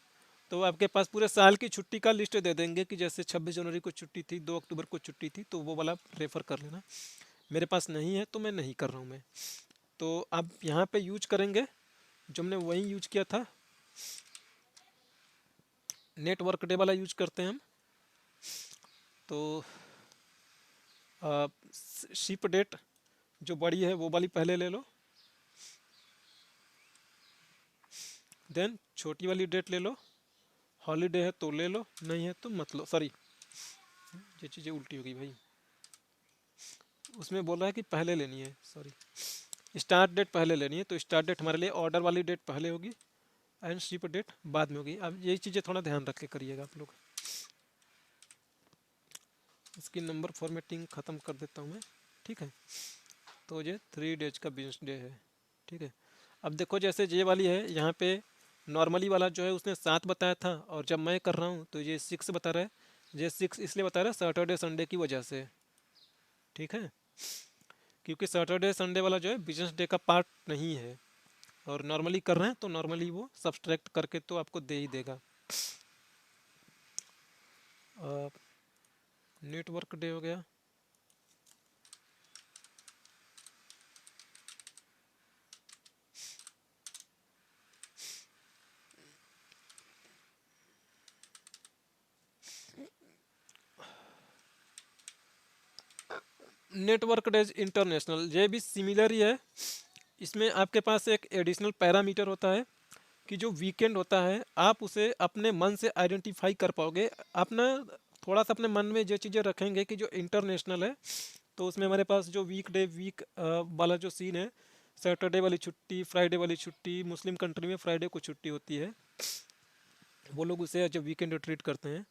[SPEAKER 1] तो आपके पास पूरे साल की छुट्टी का लिस्ट दे देंगे कि जैसे 26 जनवरी को छुट्टी थी, 2 अक्टूबर को छुट्टी थी, तो वो वाला रेफ़र कर लेना। मेरे पास नहीं है तो मैं नहीं कर रहा हूँ मैं। तो आप यहाँ पे यूज करेंगे जो हमने वही यूज किया था, नेट वर्क डे वाला यूज करते हैं हम। तो शिप डेट जो बड़ी है वो वाली पहले ले लो, देन छोटी वाली डेट ले लो। हॉलीडे है तो ले लो, नहीं है तो मत लो। सॉरी, ये चीज़ें उल्टी हो गई भाई, उसमें बोल रहा है कि पहले लेनी है, सॉरी। स्टार्ट डेट पहले लेनी है, तो स्टार्ट डेट हमारे लिए ऑर्डर वाली डेट पहले होगी एंड शिप डेट बाद में होगी। अब यही चीज़ें थोड़ा ध्यान रख के करिएगा आप लोग। इसकी नंबर फॉर्मेटिंग ख़त्म कर देता हूँ मैं, ठीक है। तो ये 3 डेज का बिजनेस डे है, ठीक है। अब देखो जैसे ये वाली है, यहाँ पे नॉर्मली वाला जो है उसने 7 बताया था, और जब मैं कर रहा हूँ तो ये 6 बता रहा है। ये 6 इसलिए बता रहा है सैटरडे संडे की वजह से, ठीक है, क्योंकि सैटरडे संडे वाला जो है बिजनेस डे का पार्ट नहीं है, और नॉर्मली कर रहे हैं तो नॉर्मली वो सब्सट्रैक्ट करके तो आपको दे ही देगा। नेटवर्क डे हो गया। नेटवर्क डेज इंटरनेशनल, ये भी सिमिलर ही है। इसमें आपके पास एक एडिशनल पैरामीटर होता है कि जो वीकेंड होता है आप उसे अपने मन से आइडेंटिफाई कर पाओगे। आप ना थोड़ा सा अपने मन में जो चीज़ें रखेंगे कि जो इंटरनेशनल है, तो उसमें हमारे पास जो वीक वाला जो सीन है, सैटरडे वाली छुट्टी, फ्राइडे वाली छुट्टी, मुस्लिम कंट्री में फ्राइडे को छुट्टी होती है, वो लोग उसे जब वीकेंड ट्रीट करते हैं।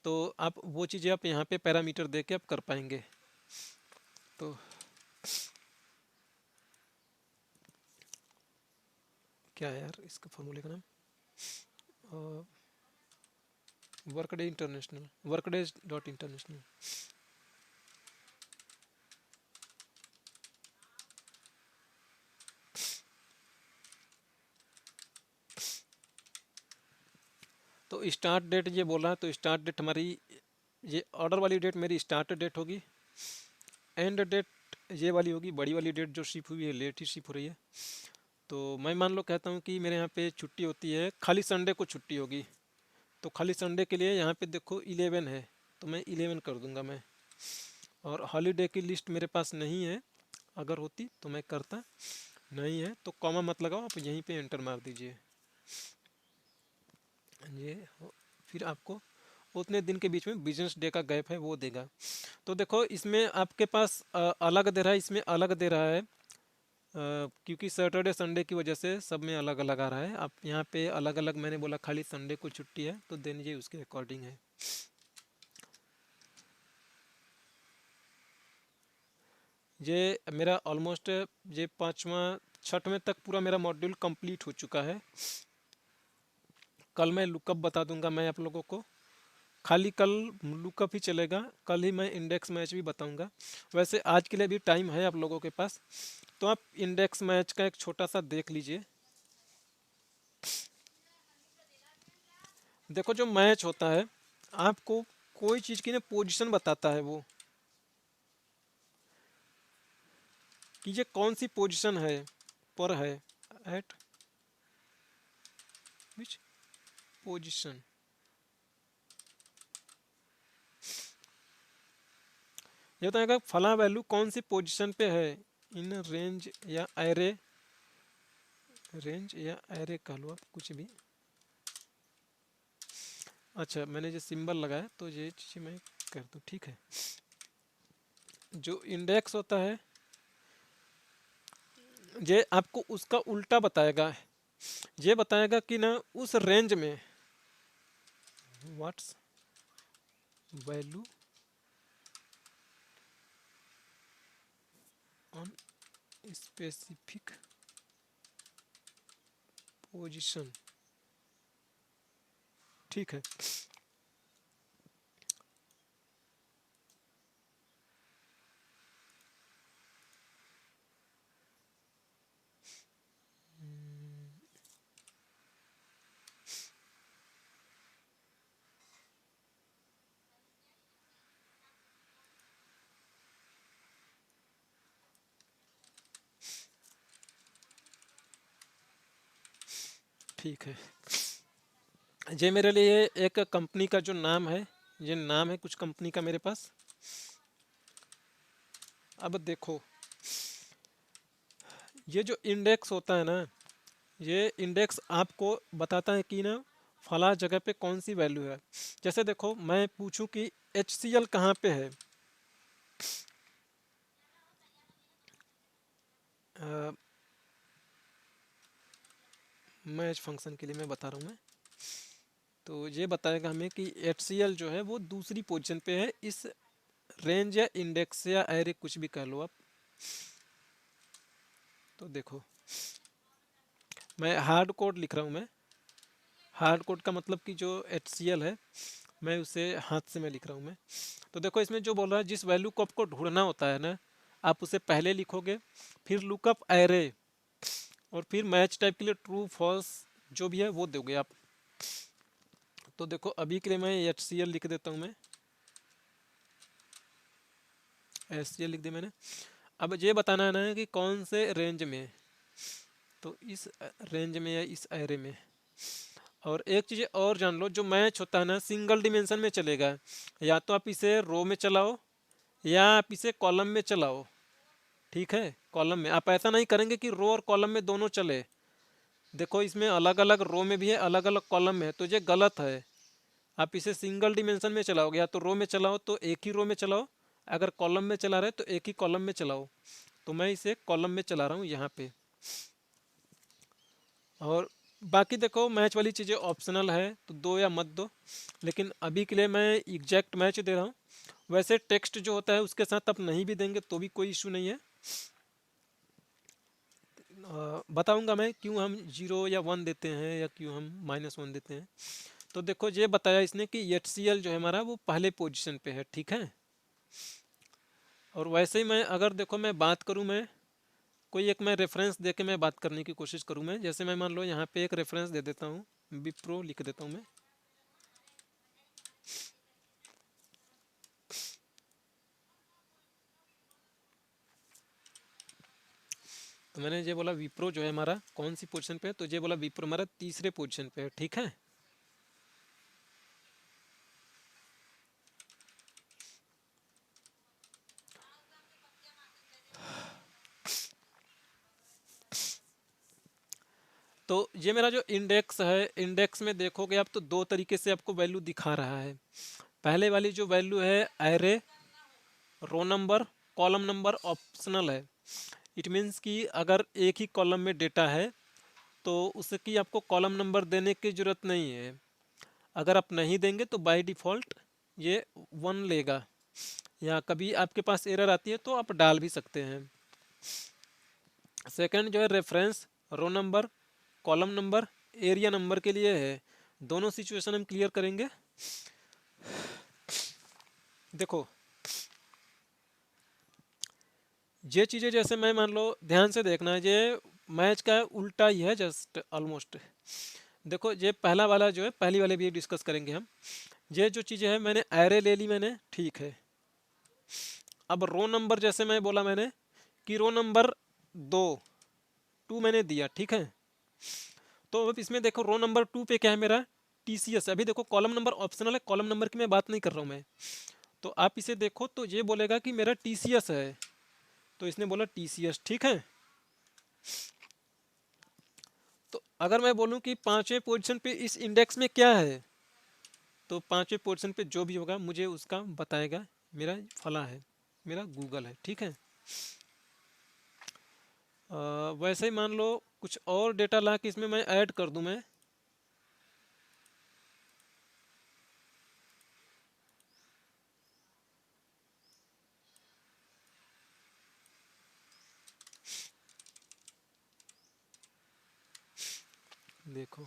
[SPEAKER 1] तो आप वो चीज़ें आप यहाँ पे पैरामीटर दे के आप कर पाएंगे। तो क्या है यार इसका फॉर्मूले का नाम, work day international, work days dot international. तो स्टार्ट डेट ये बोला है, तो स्टार्ट डेट हमारी, ये ऑर्डर वाली डेट मेरी स्टार्ट डेट होगी। एंड डेट ये वाली होगी, बड़ी वाली डेट जो शिप हुई है, लेट ही शिप हो रही है। तो मैं मान लो कहता हूँ कि मेरे यहाँ पे छुट्टी होती है, खाली संडे को छुट्टी होगी, तो खाली संडे के लिए यहाँ पे देखो 11 है, तो मैं 11 कर दूंगा मैं। और हॉलीडे की लिस्ट मेरे पास नहीं है, अगर होती तो मैं करता, नहीं है तो कॉमा मत लगाओ, आप यहीं पे एंटर मार दीजिए। ये फिर आपको उतने दिन के बीच में बिजनेस डे का गैप है वो देगा। तो देखो इसमें आपके पास अलग दे रहा है, इसमें अलग दे रहा है, क्योंकि सैटरडे संडे की वजह से सब में अलग अलग आ रहा है। आप यहाँ पे अलग अलग, मैंने बोला खाली संडे को छुट्टी है, तो देन ये उसके अकॉर्डिंग है। ये मेरा ऑलमोस्ट, ये पाँचवा छठवें तक पूरा मेरा मॉड्यूल कंप्लीट हो चुका है। कल मैं लुकअप बता दूंगा मैं आप लोगों को, खाली कल लुकअप ही चलेगा, कल ही मैं इंडेक्स मैच भी बताऊंगा। वैसे आज के लिए भी टाइम है आप लोगों के पास, तो आप इंडेक्स मैच का एक छोटा सा देख लीजिए। देखो जो मैच होता है, आपको कोई चीज़ की ना पोजीशन बताता है वो, कि ये कौन सी पोजीशन है पर है, एट विच पोजीशन। ये बताएगा फला वैल्यू कौन सी पोजीशन पे है, इन रेंज या एरे, रेंज या एरे कह लो आप कुछ भी। अच्छा मैंने जो सिंबल लगाया तो ये चीज़ मैं कर दूँ, ठीक है। जो इंडेक्स होता है ये आपको उसका उल्टा बताएगा, ये बताएगा कि ना उस रेंज में what's value on specific position, ठीक है। ठीक है। ये मेरे लिए एक कंपनी का जो नाम है, ये नाम है कुछ कंपनी का मेरे पास। अब देखो, ये जो इंडेक्स होता है ना, ये इंडेक्स आपको बताता है कि ना फला जगह पे कौन सी वैल्यू है। जैसे देखो, मैं पूछूं कि HCl कहाँ पे है, मैच फंक्शन के लिए मैं बता रहा हूँ मैं। तो ये बताएगा हमें कि HCl जो है वो दूसरी पोजीशन पे है इस रेंज या इंडेक्स या एरे, कुछ भी कह लो आप। तो देखो, मैं हार्ड कोड लिख रहा हूँ मैं। हार्ड कोड का मतलब कि जो HCl है, मैं उसे हाथ से मैं लिख रहा हूँ मैं। तो देखो, इसमें जो बोल रहा है जिस वैल्यू को आपको ढूंढना होता है ना, आप उसे पहले लिखोगे, फिर लुकअप एरे, और फिर मैच टाइप के लिए ट्रू फॉल्स जो भी है वो दोगे आप। तो देखो, अभी के लिए मैं HCl लिख देता हूँ मैं। HCl लिख दिया मैंने। अब ये बताना है ना कि कौन से रेंज में, तो इस रेंज में या इस एरे में। और एक चीज़ और जान लो, जो मैच होता है ना सिंगल डिमेंशन में चलेगा, या तो आप इसे रो में चलाओ या आप इसे कॉलम में चलाओ। ठीक है, कॉलम में आप ऐसा नहीं करेंगे कि रो और कॉलम में दोनों चले। देखो, इसमें अलग अलग रो में भी है, अलग अलग कॉलम में है, तो ये गलत है। आप इसे सिंगल डिमेंशन में चलाओगे, या तो रो में चलाओ तो एक ही रो में चलाओ, अगर कॉलम में चला रहे तो एक ही कॉलम में चलाओ। तो मैं इसे कॉलम में चला रहा हूँ यहाँ पे। और बाकी देखो, मैच वाली चीज़ें ऑप्शनल है, तो दो या मत दो, लेकिन अभी के लिए मैं एग्जैक्ट मैच दे रहा हूँ। वैसे टेक्स्ट जो होता है उसके साथ आप नहीं भी देंगे तो भी कोई इशू नहीं है। बताऊंगा मैं क्यों हम 0 या 1 देते हैं या क्यों हम -1 देते हैं। तो देखो, ये बताया इसने कि HCl जो है हमारा वो पहले पोजीशन पे है। ठीक है, और वैसे ही मैं अगर देखो मैं बात करूँ, मैं कोई एक मैं रेफरेंस दे के मैं बात करने की कोशिश करूँ मैं, जैसे मैं मान लो यहाँ पे एक रेफरेंस दे देता हूँ, विप्रो लिख देता हूँ मैं। तो मैंने ये बोला विप्रो जो है हमारा कौन सी पोजीशन पे है, तो ये बोला विप्रो हमारा तीसरे पोजीशन पे है। ठीक है, तो ये मेरा जो इंडेक्स है, इंडेक्स में देखोगे आप तो दो तरीके से आपको वैल्यू दिखा रहा है। पहले वाली जो वैल्यू है array, row number, column number optional है। इट मीन्स कि अगर एक ही कॉलम में डेटा है तो उसकी आपको कॉलम नंबर देने की ज़रूरत नहीं है। अगर आप नहीं देंगे तो बाय डिफ़ॉल्ट ये 1 लेगा, या कभी आपके पास एरर आती है तो आप डाल भी सकते हैं। सेकंड जो है reference, row number, column number, area number के लिए है। दोनों सिचुएशन हम क्लियर करेंगे। देखो, ये चीज़ें जैसे मैं मान लो ध्यान से देखना, ये मैच का उल्टा ही है जस्ट ऑलमोस्ट। देखो, ये पहला वाला जो है, पहली वाले भी डिस्कस करेंगे हम। ये जो चीज़ें है, मैंने एरे ले ली मैंने, ठीक है। अब रो नंबर जैसे मैं बोला मैंने कि रो नंबर 2 मैंने दिया, ठीक है। तो अब इसमें देखो रो नंबर 2 पे क्या है मेरा, TCS। अभी देखो कॉलम नंबर ऑप्शनल है, कॉलम नंबर की मैं बात नहीं कर रहा हूँ मैं। तो आप इसे देखो तो ये बोलेगा कि मेरा TCS है, तो इसने बोला TCS, ठीक है। तो अगर मैं बोलूँ कि पांचवें पोजीशन पे इस इंडेक्स में क्या है, तो पांचवें पोजीशन पे जो भी होगा मुझे उसका बताएगा मेरा फला है, मेरा गूगल है, ठीक है। वैसे ही मान लो कुछ और डेटा ला के इसमें मैं ऐड कर दूं मैं। देखो,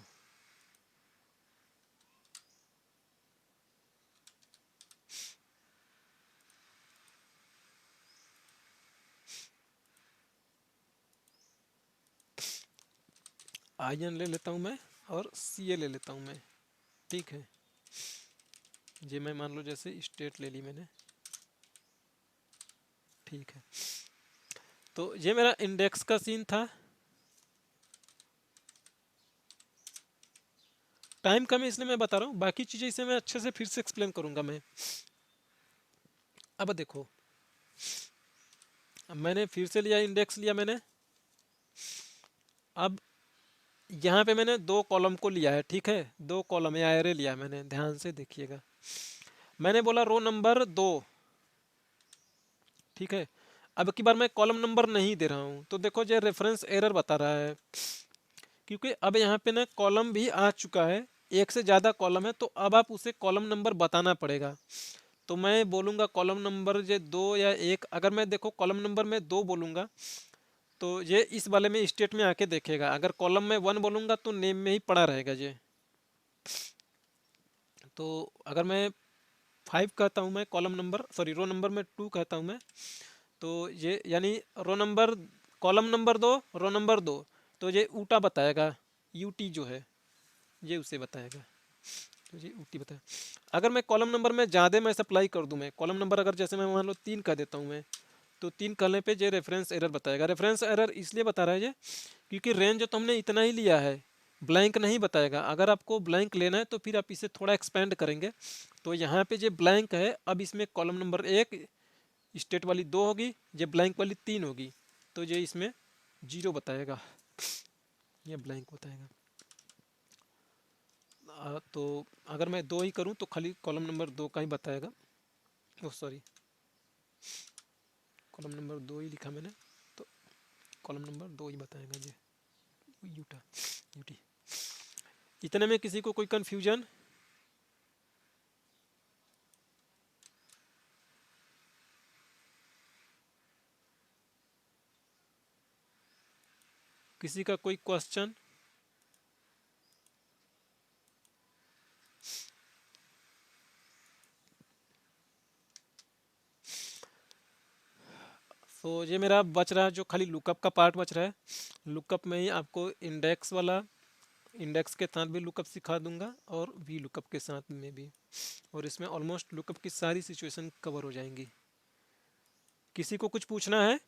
[SPEAKER 1] IN ले लेता हूँ मैं और CA ले लेता हूँ मैं, ठीक है। ये मैं मान लो जैसे स्टेट ले ली मैंने, ठीक है। तो ये मेरा इंडेक्स का सीन था। टाइम कम है इसलिए मैं बता रहा हूँ, बाकी चीज़ें इसे मैं अच्छे से फिर से एक्सप्लेन करूँगा मैं। अब देखो, अब मैंने फिर से लिया, इंडेक्स लिया मैंने। अब यहाँ पे मैंने दो कॉलम को लिया है, ठीक है, दो कॉलम या एरे लिया मैंने, ध्यान से देखिएगा। मैंने बोला रो नंबर 2, ठीक है। अब की बार मैं कॉलम नंबर नहीं दे रहा हूँ, तो देखो जो रेफरेंस एरर बता रहा है, क्योंकि अब यहाँ पे ना कॉलम भी आ चुका है, एक से ज़्यादा कॉलम है, तो अब आप उसे कॉलम नंबर बताना पड़ेगा। तो मैं बोलूँगा कॉलम नंबर जो 2 या 1, अगर मैं देखो कॉलम नंबर में 2 बोलूँगा तो ये इस वाले में स्टेट में आके देखेगा। अगर कॉलम में 1 बोलूँगा तो नेम में ही पड़ा रहेगा ये। तो अगर मैं 5 कहता हूँ, मैं column number sorry row number में 2 कहता हूँ मैं, तो ये यानी row number column number 2 row number 2, तो ये ऊटा बताएगा, यूटी जो है ये उसे बताएगा, तो ये ऊटी बताएगा। अगर मैं कॉलम नंबर में ज़्यादा मैं सप्लाई कर दूँ, मैं कॉलम नंबर अगर जैसे मैं मान लो 3 कह देता हूँ मैं, तो 3 करने पे ये रेफरेंस एरर बताएगा। रेफरेंस एरर इसलिए बता रहा है ये क्योंकि रेंज तो हमने इतना ही लिया है, ब्लैंक नहीं बताएगा। अगर आपको ब्लैंक लेना है तो फिर आप इसे थोड़ा एक्सपेंड करेंगे। तो यहाँ पे ये ब्लैंक है, अब इसमें कॉलम नंबर 1 स्टेट वाली 2 होगी, ये ब्लैंक वाली 3 होगी, तो ये इसमें 0 बताएगा, ये ब्लैंक बताएगा। तो अगर मैं 2 ही करूँ तो खाली कॉलम नंबर 2 का ही बताएगा। ओह सॉरी, कॉलम नंबर 2 ही लिखा मैंने, तो कॉलम नंबर 2 ही बताएगा ये यूटा यूटी। इतने में किसी को कोई कन्फ्यूजन? किसी का कोई क्वेश्चन? तो ये मेरा बच रहा है जो खाली लुकअप का पार्ट बच रहा है। लुकअप में ही आपको इंडेक्स वाला, इंडेक्स के साथ भी लुकअप सिखा दूंगा और वी लुकअप के साथ में भी, और इसमें ऑलमोस्ट लुकअप की सारी सिचुएशन कवर हो जाएंगी। किसी को कुछ पूछना है?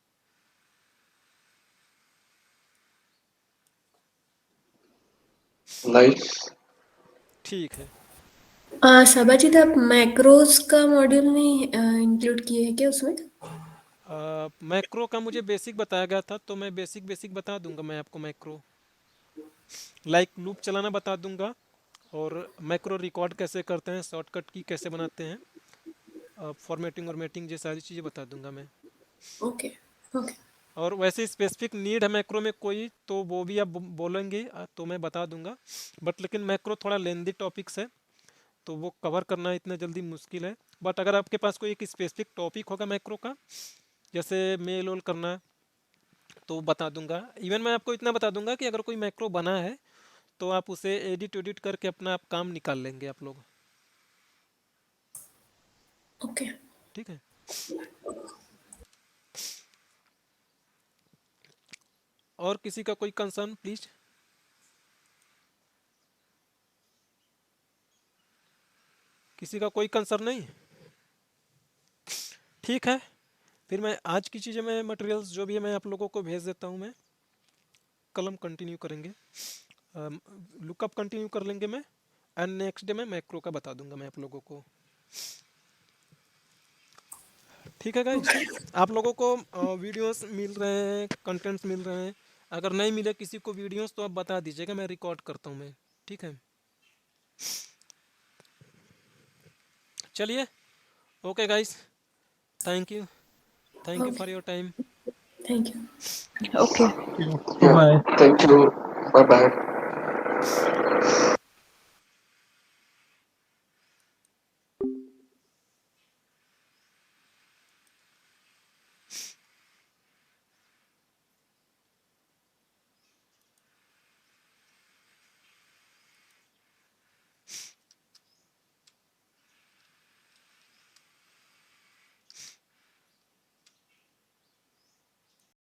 [SPEAKER 2] नाइस।
[SPEAKER 1] ठीक है।
[SPEAKER 3] साबाजीत, आप मैक्रोज का मॉड्यूल नहीं इंक्लूड किए हैं क्या उसमें?
[SPEAKER 1] मैक्रो का मुझे बेसिक बताया गया था, तो मैं बेसिक बेसिक बता दूंगा मैं आपको। मैक्रो लाइक लूप चलाना बता दूंगा, और मैक्रो रिकॉर्ड कैसे करते हैं, शॉर्टकट की कैसे बनाते हैं, फॉर्मेटिंग और मेटिंग, ये सारी चीज़ें बता दूंगा मैं।
[SPEAKER 3] Okay okay.
[SPEAKER 1] और वैसे स्पेसिफिक नीड है मैक्रो में कोई, तो वो भी आप बोलेंगे तो मैं बता दूंगा। बट लेकिन मैक्रो थोड़ा लेंदी टॉपिक्स है, तो वो कवर करना इतना जल्दी मुश्किल है। बट अगर आपके पास कोई एक स्पेसिफिक टॉपिक होगा मैक्रो का, जैसे मेल ओल करना, तो बता दूंगा। इवन मैं आपको इतना बता दूंगा कि अगर कोई मैक्रो बना है तो आप उसे एडिट एडिट करके अपना आप काम निकाल लेंगे आप लोग,
[SPEAKER 3] ओके।
[SPEAKER 1] ठीक है। और किसी का कोई कंसर्न प्लीज? किसी का कोई कंसर्न नहीं? ठीक है, फिर मैं आज की चीज़ें मैं मटेरियल्स जो भी है मैं आप लोगों को भेज देता हूँ। मैं कल हम कंटिन्यू करेंगे, लुकअप कंटिन्यू कर लेंगे मैं, एंड नेक्स्ट डे मैं मैक्रो का बता दूंगा मैं आप लोगों को। ठीक है गाइज, आप लोगों को वीडियोस मिल रहे हैं, कंटेंट्स मिल रहे हैं। अगर नहीं मिले किसी को वीडियोस तो आप बता दीजिएगा, मैं रिकॉर्ड करता हूँ मैं, ठीक है। चलिए, okay guys, thank you, thank you for
[SPEAKER 3] okay,
[SPEAKER 1] your time.
[SPEAKER 3] Thank you.
[SPEAKER 4] Okay.
[SPEAKER 2] Yeah,
[SPEAKER 4] Bye.
[SPEAKER 2] thank you. Bye bye.